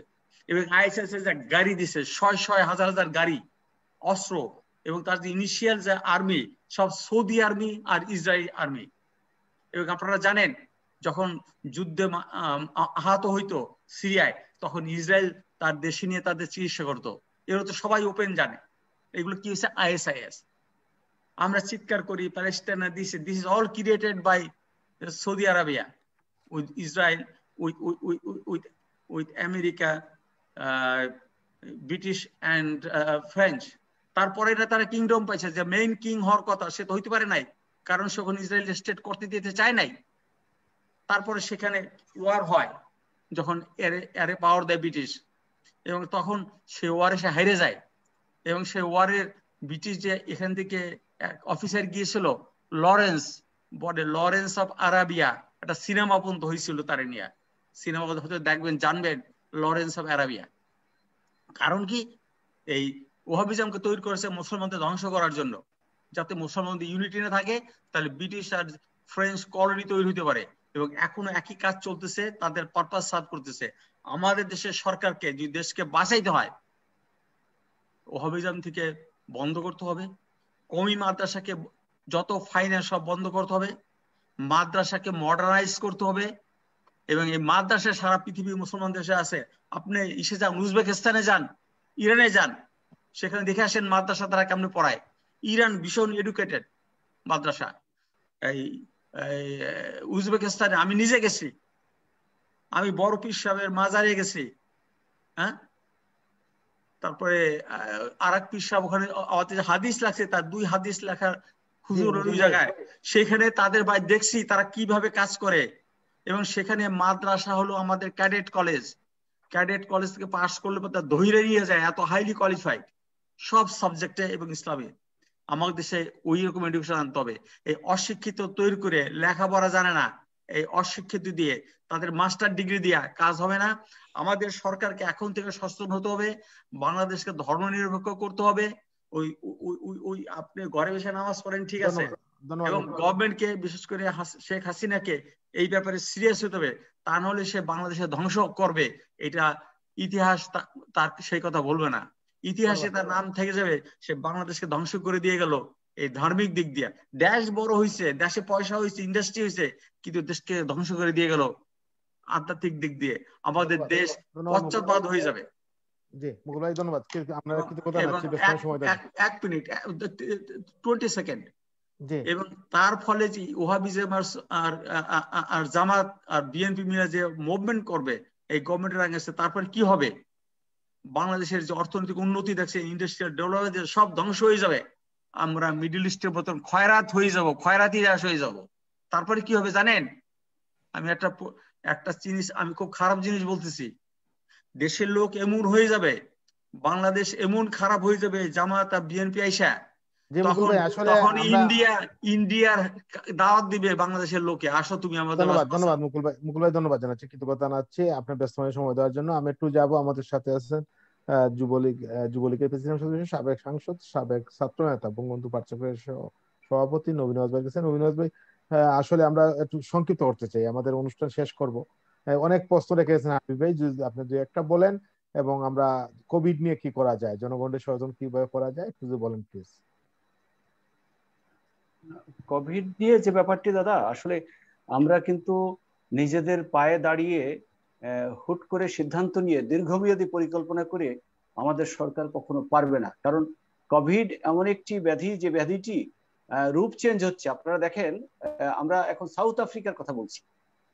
এবং আইএসআইএস যে গাড়ি দিছে, 6,000 গাড়ি, অস্ত্র, এবং তার যে ইনিশিয়াল যে আর্মি সব সৌদি আর্মি আর ইসরায়েল আর্মি। এবং আপনারা জানেন যখন যুদ্ধে আহত হইতো সিরিয়ায়, তখন ইসরায়েল তার দেশে নিয়ে তাদের চিকিৎসা করতো। এগুলো তো সবাই ওপেন জানে। এগুলো কি হচ্ছে? আইএসআইএস। আমরা চিৎকার করি Palestine this is all created by Saudi Arabia with Israel with America, British and French. তারপরে তারা কিংডম পাইছে, যে মেইন কিং হওয়ার কথা সে তো হইতে পারে নাই, কারণ সেখানে ইসরায়েল স্টেট করতে দিতে চায় নাই। তারপরে সেখানে ওয়ার হয়, যখন এরে পাওয়ার দেয় ব্রিটিশ, এবং তখন সে ওয়ারে সে হেরে যায়। এবং সে ওয়ারের ব্রিটিশ যে এখান থেকে এক অফিসার গিয়েছিল লরেন্স, বলে লরেন্স অফ আরাবিয়া, একটা সিনেমা পর্যন্ত হয়েছিল তারে নিয়ে। সিনেমা হয়তো দেখবেন, জানবেন, লরেন্স অফ আরাবিয়া। কারণ কি? এই ওহাবিজমকে তৈরি করেছে মুসলমানদের ধ্বংস করার জন্য, যাতে মুসলমানদের ইউনিটি না থাকে, তাহলে ব্রিটিশ আর ফ্রেঞ্চ কলোনি তৈরি হতে পারে। এবং এখনো একই কাজ চলতেছে, তাদের পারপাস সার্ভ করতেছে। আমাদের দেশের সরকারকে যদি দেশকে বাঁচাইতে হয়, ওহাবিজম থেকে বন্ধ করতে হবে, কওমি মাদ্রাসাকে যত ফাইন্যান্স সব বন্ধ করতে হবে, মাদ্রাসাকে মডার্নাইজ করতে হবে। এবং এই মাদ্রাসা সারা পৃথিবীর মুসলমান দেশে আছে। আপনি ইসে যান, উজবেকিস্তানে যান, ইরানে যান, সেখানে দেখে আসেন মাদ্রাসা তারা কেমনে পড়ায়। ইরান ভীষণ এডুকেটেড মাদ্রাসা। এই উজবেকিস্তানে আমি নিজে গেছি, আমি বড় পীর সাহেবের মাজারে গেছি। হ্যাঁ, তারপরে আর এক পীর সাহেব ওখানে আমাদের যে হাদিস লাগছে তার 2 হাদিস লেখার হুজুর ওই জায়গায়, সেখানে তাদের ভাই দেখছি তারা কিভাবে কাজ করে। এবং সেখানে মাদ্রাসা হলো আমাদের ক্যাডেট কলেজ থেকে পাশ করলে তার ধৈর্য নিয়ে যায়, এত হাইলি কোয়ালিফাইড সব সাবজেক্টে এবং ইসলামে। আমাদের দেশে ওই রকম এডুকেশন আনতে হবে। এই অশিক্ষিত তৈরি করে লেখাপড়া জানে না, এই অশিক্ষিত দিয়ে তাদের মাস্টার ডিগ্রি দিয়া কাজ হবে না। আমাদের সরকারকে এখন থেকে সচেতন হতে হবে, বাংলাদেশকে ধর্মনিরপেক্ষ করতে হবে। ওই ওই আপনি ঘরে বসে নামাজ পড়েন ঠিক আছে, এবং গভর্নমেন্টকে বিশেষ করে শেখ হাসিনাকে এই ব্যাপারে সিরিয়াস হতে হবে, তা নাহলে সে বাংলাদেশে ধ্বংস করবে। এটা ইতিহাস তার সেই কথা বলবে না, ইতিহাসে তার নাম থেকে যাবে সে বাংলাদেশকে ধ্বংস করে দিয়ে গেল। এই ধার্মিক দিক দিয়ে দেশ বড় হয়েছে, দেশে পয়সা হয়েছে, ইন্ডাস্ট্রি হয়েছে, কিন্তু দেশকে ধ্বংস করে দিয়ে গেল। আধ্যাত্মিক দিক দিয়ে আমাদের দেশ পশ্চাৎপদ হয়ে যাবে। জি মুকুল ভাই ধন্যবাদ। আপনারা কিছু কথা আছে, এক মিনিট 20 সেকেন্ড। এবং তার ফলে যে ওহাবিজম আর জামাত আর বিএনপি মিলে যে মুভমেন্ট করবে এই গভর্নমেন্টের আগে, তারপর কি হবে? বাংলাদেশের যে অর্থনৈতিক উন্নতি দেখছে, ইন্ডাস্ট্রিয়াল ডেভেলপমেন্ট সব ধ্বংস হয়ে যাবে। আমরা মিডল ইস্টের মতন খয়রাত হয়ে যাব, খয়রাতি রাস হয়ে যাব। তারপরে কি হবে জানেন? আমি একটা জিনিস, আমি খুব খারাপ জিনিস বলতেছি, দেশের লোক এমন হয়ে যাবে, বাংলাদেশ এমন খারাপ হয়ে যাবে, জামাত আর বিএনপি আইসা তখন ইন্ডিয়ার দাওয়াত দিবে বাংলাদেশের লোকে, আসো তুমি আমাদের। ধন্যবাদ মুকুল ভাই ধন্যবাদ জানাচ্ছি, কৃতজ্ঞতা জানাচ্ছি আপনার ব্যস্ত সময় দেওয়ার জন্য। আমি একটু যাবো, আমাদের সাথে আছেন যুবলীগের প্রেসিডেন্ট সদস্য, সাবেক সাংসদ, সাবেক ছাত্র নেতা, বঙ্গবন্ধু পাঠ্যক্রমের সভাপতি নবীন ভাই গেছেন। নবীন ভাই, আসলে আমরা একটু সংক্ষিপ্ত করতে চাই, আমাদের অনুষ্ঠান শেষ করব। অনেক প্রশ্ন রেখেছেন হাবিব ভাই, যদি আপনি 2-1টা বলেন, এবং আমরা কোভিড নিয়ে কি করা যায়, জনগণের সচেতন কিভাবে করা যায় একটু বলেন প্লিজ। কোভিড নিয়ে যে ব্যাপারটি দাদা, আসলে আমরা কিন্তু নিজেদের পায়ে দাঁড়িয়ে হুট করে সিদ্ধান্ত নিয়ে দীর্ঘমেয়াদী পরিকল্পনা করে আমাদের সরকার কখনো পারবে না। কারণ কোভিড এমন একটি ব্যাধি, যে ব্যাধিটি রূপ চেঞ্জ হচ্ছে। আপনারা দেখেন, আমরা এখন সাউথ আফ্রিকার কথা বলছি,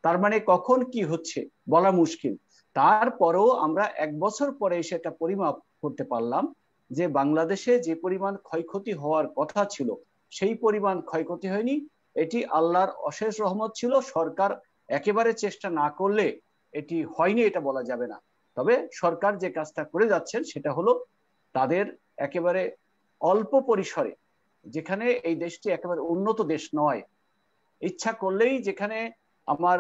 তার মানে কখন কি হচ্ছে বলা মুশকিল। তারপরেও আমরা 1 বছর পরে এসে একটা পরিমাপ করতে পারলাম যে বাংলাদেশে যে পরিমাণ ক্ষয়ক্ষতি হওয়ার কথা ছিল সেই পরিমাণ ক্ষয়ক্ষতি হয়নি। এটি আল্লাহর অশেষ রহমত ছিল। সরকার একেবারে চেষ্টা না করলে এটি হয়নি এটা বলা যাবে না। তবে সরকার যে কাজটা করে যাচ্ছেন সেটা হলো তাদের একেবারে অল্প পরিসরে, যেখানে এই দেশটি একেবারে উন্নত দেশ নয়, ইচ্ছা করলেই, যেখানে আমার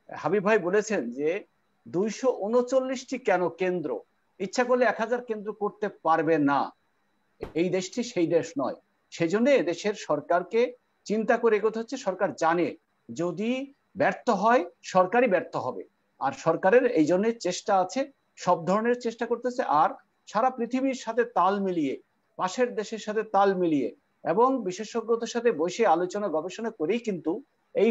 হাবিব ভাই বলেছেন যে 239টি কেন কেন্দ্র, ইচ্ছা করলে 1000 কেন্দ্র করতে পারবে না। এই দেশটি সেই দেশ নয়। সেজন্য দেশের সরকারকে চিন্তা করে এগোতে হচ্ছে। সরকার জানে যদি ব্যর্থ হয় সরকারই ব্যর্থ হবে, আর সরকারের এই জন্য চেষ্টা আছে, সব ধরনের চেষ্টা করতেছে। আর সারা পৃথিবীর সাথে তাল মিলিয়ে, পাশের দেশের সাথে তাল মিলিয়ে এবং বিশেষজ্ঞদের সাথে বসে আলোচনা গবেষণা করেই কিন্তু এই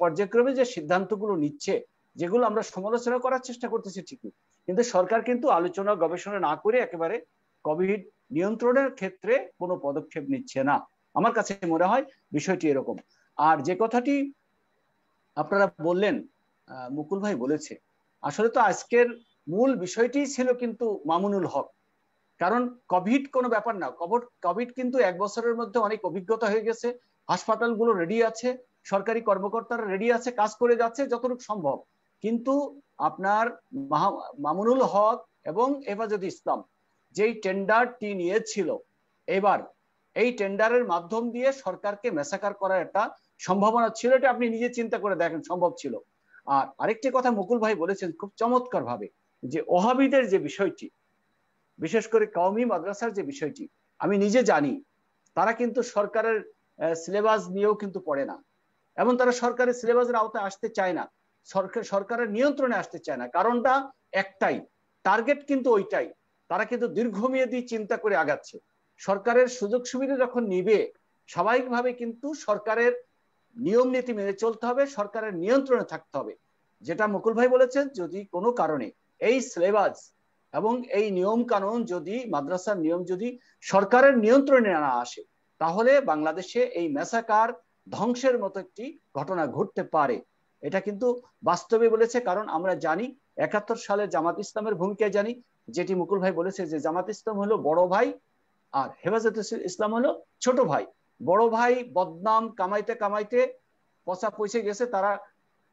পর্যায়ক্রমে যে সিদ্ধান্তগুলো নিচ্ছে, যেগুলো আমরা সমালোচনা করার চেষ্টা করতেছি ঠিকই, কিন্তু সরকার কিন্তু আলোচনা গবেষণা না করে একেবারে কোভিড নিয়ন্ত্রণের ক্ষেত্রে কোনো পদক্ষেপ নিচ্ছে না। আমার কাছে মনে হয় বিষয়টি এরকম। আর যে কথাটি আপনারা বললেন, মুকুল ভাই বলেছে, আসলে তো আজকের মূল বিষয়টি ছিল কিন্তু মামুনুল হক। কারণ কোভিড কোনো ব্যাপার না, কোভিড কিন্তু 1 বছরের মধ্যে অনেক অভিজ্ঞতা হয়ে গেছে, হাসপাতালগুলো রেডি আছে, সরকারি কর্মকর্তারা রেডি আছে, কাজ করে যাচ্ছে যতটুকু সম্ভব। কিন্তু আপনার মামুনুল হক এবং হেফাজতে ইসলাম যেই টেন্ডারটি নিয়েছিল, এবার এই টেন্ডারের মাধ্যম দিয়ে সরকারকে মেসাকার করার একটা সম্ভাবনা ছিল, এটা আপনি নিজে চিন্তা করে দেখেন, সম্ভব ছিল। আর আরেকটি কথা মুকুল ভাই বলেছেন খুব চমৎকার ভাবে, যে ওহাবিদের যে বিষয়টি, বিশেষ করে কওমি মাদ্রাসার যে বিষয়টি, আমি নিজে জানি তারা কিন্তু সরকারের সিলেবাস নিয়েও কিন্তু পড়ে না, এবং তারা সরকারের সিলেবাসের আওতায় আসতে চায় না, সরকারের নিয়ন্ত্রণে আসতে চায় না। কারণটা একটাই, টার্গেট কিন্তু ওইটাই। তারা কিন্তু দীর্ঘমেয়াদী চিন্তা করে আগাচ্ছে। সরকারের সুযোগ সুবিধা যখন নিবে, স্বাভাবিকভাবে কিন্তু সরকারের নিয়ম নীতি মেনে চলতে হবে, সরকারের নিয়ন্ত্রণে থাকতে হবে। যেটা মুকুল ভাই বলেছেন, যদি কোনো কারণে এই সিলেবাস এবং এই নিয়ম কানুন, যদি মাদ্রাসার নিয়ম যদি সরকারের নিয়ন্ত্রণে না আসে, তাহলে বাংলাদেশে এই মেসাকার, ধ্বংসের মতো একটি ঘটনা ঘটতে পারে। এটা কিন্তু বাস্তবে বলেছে। কারণ আমরা জানি 71 সালে জামাত ইসলামের ভূমিকা জানি, যেটি মুকুল ভাই বলেছে যে জামাত ইসলাম হলো বড় ভাই আর হেফাজত ইসলাম হলো ছোট ভাই। বড় ভাই বদনাম কামাইতে কামাইতে পচা পৌঁছে গেছে, তারা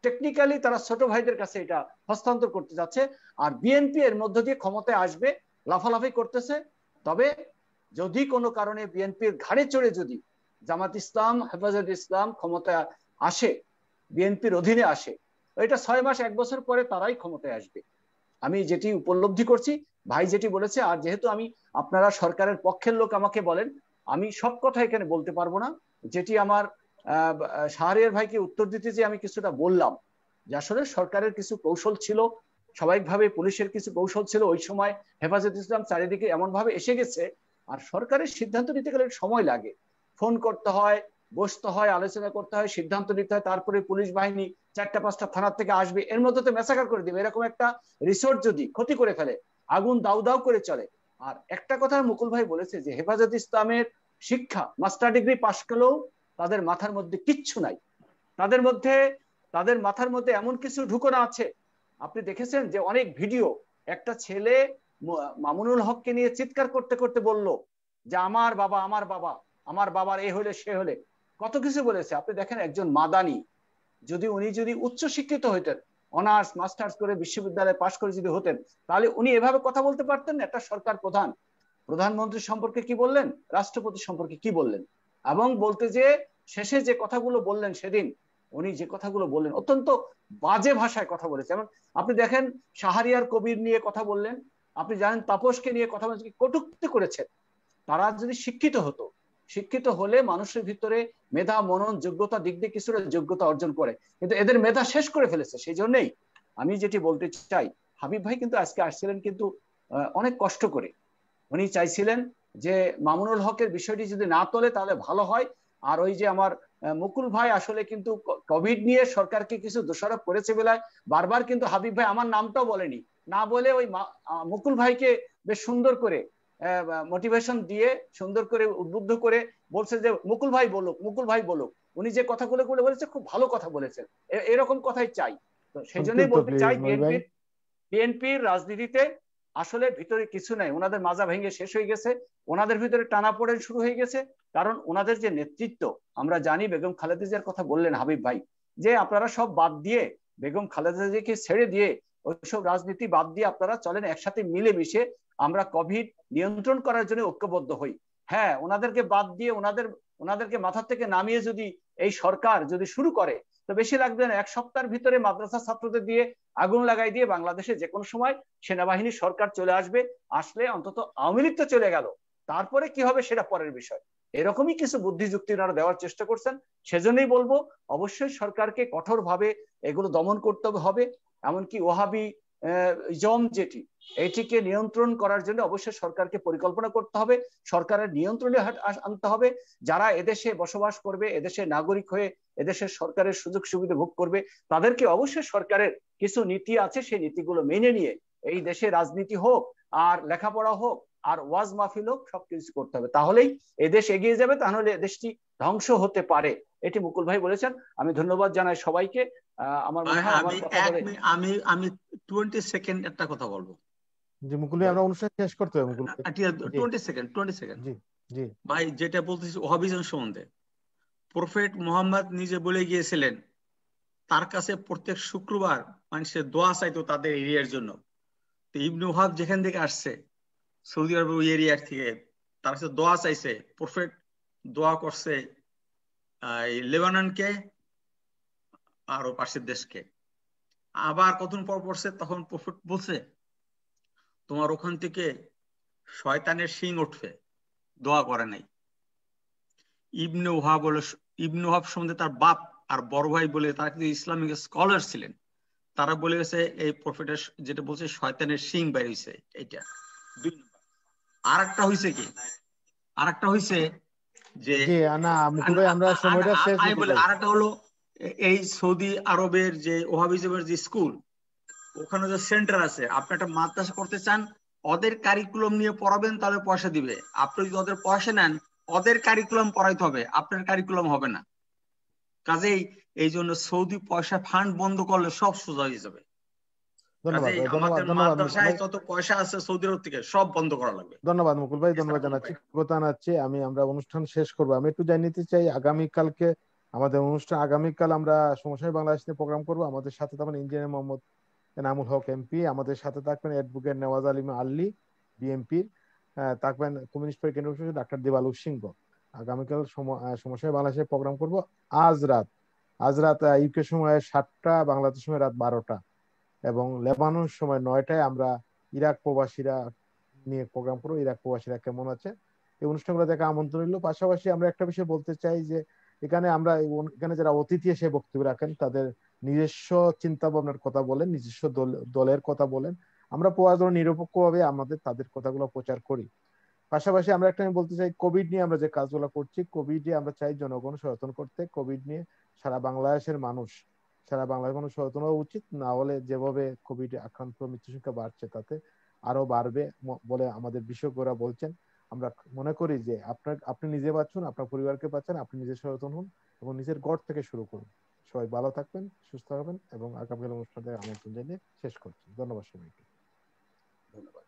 টেকনিক্যালি তারা ছোট ভাইদের কাছে এটা হস্তান্তর করতে যাচ্ছে। আর বিএনপি এর মধ্য দিয়ে ক্ষমতায় আসবে, লাফালাফি করতেছে। তবে যদি কোনো কারণে বিএনপির ঘাড়ে চড়ে যদি জামাত ইসলাম হেফাজত ইসলাম ক্ষমতায় আসে, বিএনপির অধীনে আসে, এটা 6 মাস 1 বছর পরে তারাই ক্ষমতায় আসবে। আমি যেটি উপলব্ধি করছি, ভাই যেটি বলেছে, আর যেহেতু আমি আপনারা সরকারের পক্ষের লোক আমাকে বলেন, আমি সব কথা এখানে বলতে পারবো না। যেটি আমার শাহরিয়ার ভাইকে উত্তর দিতে যে আমি কিছুটা বললাম যে আসলে সরকারের কিছু কৌশল ছিল, স্বাভাবিকভাবে পুলিশের কিছু কৌশল ছিল। ওই সময় হেফাজত ইসলাম চারিদিকে এমন ভাবে এসে গেছে, আর সরকারের সিদ্ধান্ত নিতে গেলে সময় লাগে, ফোন করতে হয়, বসতে হয়, আলোচনা করতে হয়, সিদ্ধান্ত নিতে হয়, তারপরে পুলিশ বাহিনী 4টা-5টা থানার থেকে আসবে, এর মধ্যে তো ম্যাসাকার করে দিবে। এরকম একটা রিসোর্ট যদি ক্ষতি করে ফেলে, আগুন দাউ দাউ করে চলে। আর একটা কথা মুকুল ভাই বলেছে যে হেফাজত ইসলামের শিক্ষা মাস্টার ডিগ্রি পাশ করলেও তাদের মাথার মধ্যে কিচ্ছু নাই, তাদের মাথার মধ্যে এমন কিছু ঢুকানো আছে। আপনি দেখেছেন যে অনেক ভিডিও, একটা ছেলে মামুনুল হককে নিয়ে চিৎকার করতে করতে বলল যে আমার বাবা আমার বাবা, আমার বাবার এ হলে সে হলে, কত কিছু বলেছে। আপনি দেখেন একজন মাদানি উনি যদি উচ্চ শিক্ষিত হইতেন, অনার্স মাস্টার্স করে বিশ্ববিদ্যালয়ে পাশ করে যদি হতেন, তাহলে উনি এভাবে কথা বলতে পারতেন না। একটা সরকার প্রধানমন্ত্রী সম্পর্কে কি বললেন, রাষ্ট্রপতি সম্পর্কে কি বললেন, এবং বলতে যে শেষে যে কথাগুলো বললেন সেদিন, উনি যে কথাগুলো বললেন অত্যন্ত বাজে ভাষায় কথা বলেছে। যেমন আপনি দেখেন শাহরিয়ার কবির নিয়ে কথা বললেন, আপনি জানেন তাপসকে নিয়ে কথা বলছেন, কটূক্তি করেছেন। তারা যদি শিক্ষিত হতো, শিক্ষিত হলে মানুষের ভিতরে মেধা মনন যোগ্যতা দিক দিয়ে কিছুটা যোগ্যতা অর্জন করে, কিন্তু এদের মেধা শেষ করে ফেলেছে। সেই জন্যই আমি যেটি বলতে চাই, হাবিব ভাই কিন্তু আজকে আসছিলেন কিন্তু অনেক কষ্ট করে। উনি চাইছিলেন যে মামুনুল হকের বিষয়টি যদি না তোলে তাহলে ভালো হয়। আর ওই যে আমার মুকুল ভাই আসলে কিন্তু কোভিড নিয়ে সরকারকে কিছু দোষারোপ করেছে বেলায় বারবার কিন্তু হাবিব ভাই আমার নামটাও বলেনি, না বলে ওই মুকুল ভাইকে বেশ সুন্দর করে মোটিভেশন দিয়ে সুন্দর করে উদ্বুদ্ধ করে বলছে যে মুকুল ভাই বলুক, মুকুল ভাই বলুক। উনি যে কথাগুলো বলেছে খুব ভালো কথা বলেছেন, এরকম কথাই চাই। তো সেই জন্যই বলতে চাই বিএনপির রাজনীতিতে আসলে ভিতরে কিছু নাই, ওনাদের মাজা ভেঙে শেষ হয়ে গেছে, ওনাদের ভিতরে টানাপোড়েন শুরু হয়ে গেছে। কারণ ওনাদের যে নেতৃত্ব, আমরা জানি বেগম খালেদা জিয়ার কথা বললেন হাবিব ভাই, যে আপনারা সব বাদ দিয়ে বেগম খালেদা জিয়াকে ছেড়ে দিয়ে ওইসব রাজনীতি বাদ দিয়ে আপনারা চলেন, একসাথে মিলে মিশে আমরা কোভিড নিয়ন্ত্রণ করার জন্য ঐক্যবদ্ধ হই। হ্যাঁ, ওনাদেরকে বাদ দিয়ে ওনাদেরকে মাথা থেকে নামিয়ে যদি এই সরকার যদি শুরু করে, তো বেশি লাগবে না, 1 সপ্তাহের ভিতরে মাদ্রাসা ছাত্রদের দিয়ে আগুন লাগাই দিয়ে বাংলাদেশে যে কোনো সময় সেনাবাহিনী সরকার চলে আসবে। আসলে অন্তত আওয়ামী লীগ তো চলে গেল, তারপরে কি হবে সেটা পরের বিষয়। এরকমই কিছু বুদ্ধিযুক্তি ওনারা দেওয়ার চেষ্টা করছেন। সেজন্যই বলবো অবশ্যই সরকারকে কঠোরভাবে এগুলো দমন করতে হবে। এমনকি ওহাবি জম যেটি, এটিকে নিয়ন্ত্রণ করার জন্য অবশ্যই সরকারকে পরিকল্পনা করতে হবে, সরকারের নিয়ন্ত্রণে আনতে হবে। যারা এদেশে বসবাস করবে, এদেশের নাগরিক হয়ে এদেশের সরকারের সুযোগ সুবিধা ভোগ করবে, তাদেরকে অবশ্যই সরকারের কিছু নীতি আছে, সেই নীতিগুলো মেনে নিয়ে এই দেশে রাজনীতি হোক আর লেখাপড়া হোক আর ওয়াজ মাহফিল হোক, সবকিছু করতে হবে। তাহলেই এদেশ এগিয়ে যাবে, তাহলে দেশটি ধ্বংস হতে পারে। এটি মুকুল ভাই বলেছেন। আমি ধন্যবাদ জানাই সবাইকে। আমার মনে হয় আমি 20 সেকেন্ড একটা কথা বলবো। জি মুকুল ভাই, আমরা অনুষ্ঠান শেষ করতে হবে। মুকুল 20 সেকেন্ড। জি জি ভাই, যেটা বলতেছি ওহাবিজম সম্বন্ধে, প্রফেট মুহাম্মদ নিজে বলে গিয়েছিলেন তার কাছে প্রত্যেক শুক্রবার মানুষের দোয়া চাইতো তাদের এরিয়ার জন্য। তো ইবনে ওহাব যেখান থেকে আসছে, সৌদি আরব ওই এরিয়ার থেকে, তার কাছে দোয়া চাইছে। প্রফেট দোয়া করছে লেবাননকে আর ও পাশের দেশকে। আবার কতদিন পর পড়ছে, তখন প্রফেট বলছে তোমার ওখান থেকে শয়তানের শিং উঠবে, দোয়া করে নাই। ইবনে ওহাব সম্বন্ধে তার বাপ আর বড় ভাই বলে, তারা কিন্তু ইসলামিক স্কলার ছিলেন, তারা বলে গেছে এই প্রফেটের যেটা বলছে শয়তানের শিং বের হইছে। এইটা 2 নম্বর। আরেকটা হইছে কি, আরেকটা হইছে যে আরেকটা হলো এই সৌদি আরবের যে ওহাবিজমের যে স্কুল, ওখানে যে সেন্টার আছে, আপনি একটা মাদ্রাসা করতে চান, ওদের কারিকুলাম নিয়ে পড়াবেন, তাহলে পয়সা দিবে। আপনি যদি ওদের পয়সা নেন, ওদের কারিকুলাম পড়াইতে হবে, আপনার কারিকুলাম হবে না। কাজেই এই জন্য সৌদি পয়সা ফান্ড বন্ধ করলে সব সোজা হয়ে যাবে। ধন্যবাদ কাজেই ভাই, ধন্যবাদ আমাদের ধন্যবাদ মুকুল মাদ্রাসায় ভাই, যত পয়সা আছে সৌদি আরব থেকে সব বন্ধ করা লাগবে। ধন্যবাদ মুকুল ভাই, এছাড়া ধন্যবাদ কোনো জানাচ্ছি, উপায় নেই। কথা জানাচ্ছি। আমরা অনুষ্ঠান শেষ করবো। আমি একটু জানিয়ে নিতে চাই আগামীকালকে আমাদের অনুষ্ঠান, আগামীকাল আমরা সমসাময়িক বাংলাদেশ নিয়ে প্রোগ্রাম করবো। আমাদের সাথে থাকবেন ইঞ্জিনিয়ার মোহাম্মদ এনামুল হক এমপি, আমাদের সাথে থাকবেন অ্যাডভোকেট নেওয়াজ আলী আল্লি বিএমপির, থাকবেন কমিউনিস্ট পার্টি কেন্দ্রীয় ডাক্তার দেবালু সিংহ। আগামীকাল সমসাময়িক বাংলাদেশে প্রোগ্রাম করব আজ রাত ইউকে সময় 7টা, বাংলাদেশ সময় রাত 12টা, এবং লেবানন সময় 9টায় আমরা ইরাক প্রবাসীরা নিয়ে প্রোগ্রাম করবো। ইরাক প্রবাসীরা কেমন আছে, এই অনুষ্ঠানগুলো দেখে আমন্ত্রণ রইল। পাশাপাশি আমরা একটা বিষয় বলতে চাই যে এখানে যারা অতিথি এসে বক্তব্য রাখেন তাদের নিজস্ব চিন্তা ভাবনার কথা বলেন, নিজস্ব দলের কথা বলেন। আমরা প্রয়োজন নিরপেক্ষভাবে তাদের কথাগুলো প্রচার করি। পাশাপাশি আমরা একটা আমি বলতে চাই, কোভিড নিয়ে আমরা যে কাজগুলো করছি, কোভিডে আমরা চাই জনগণ সচেতন করতে। কোভিড নিয়ে সারা বাংলাদেশের মানুষ সচেতন হওয়া উচিত, না হলে যেভাবে কোভিড আক্রান্ত মৃত্যু সংখ্যা বাড়ছে তাতে আরো বাড়বে বলে আমাদের বিশেষজ্ঞরা বলছেন। আমরা মনে করি যে আপনি নিজে বাঁচুন, আপনার পরিবারকে বাঁচান, আপনি নিজে সচেতন হন এবং নিজের ঘর থেকে শুরু করুন। সবাই ভালো থাকবেন, সুস্থ হবেন, এবং আগামীকাল অনুষ্ঠানে আমন্ত্রণ জানিয়ে শেষ করছি। ধন্যবাদ সবাইকে। ধন্যবাদ।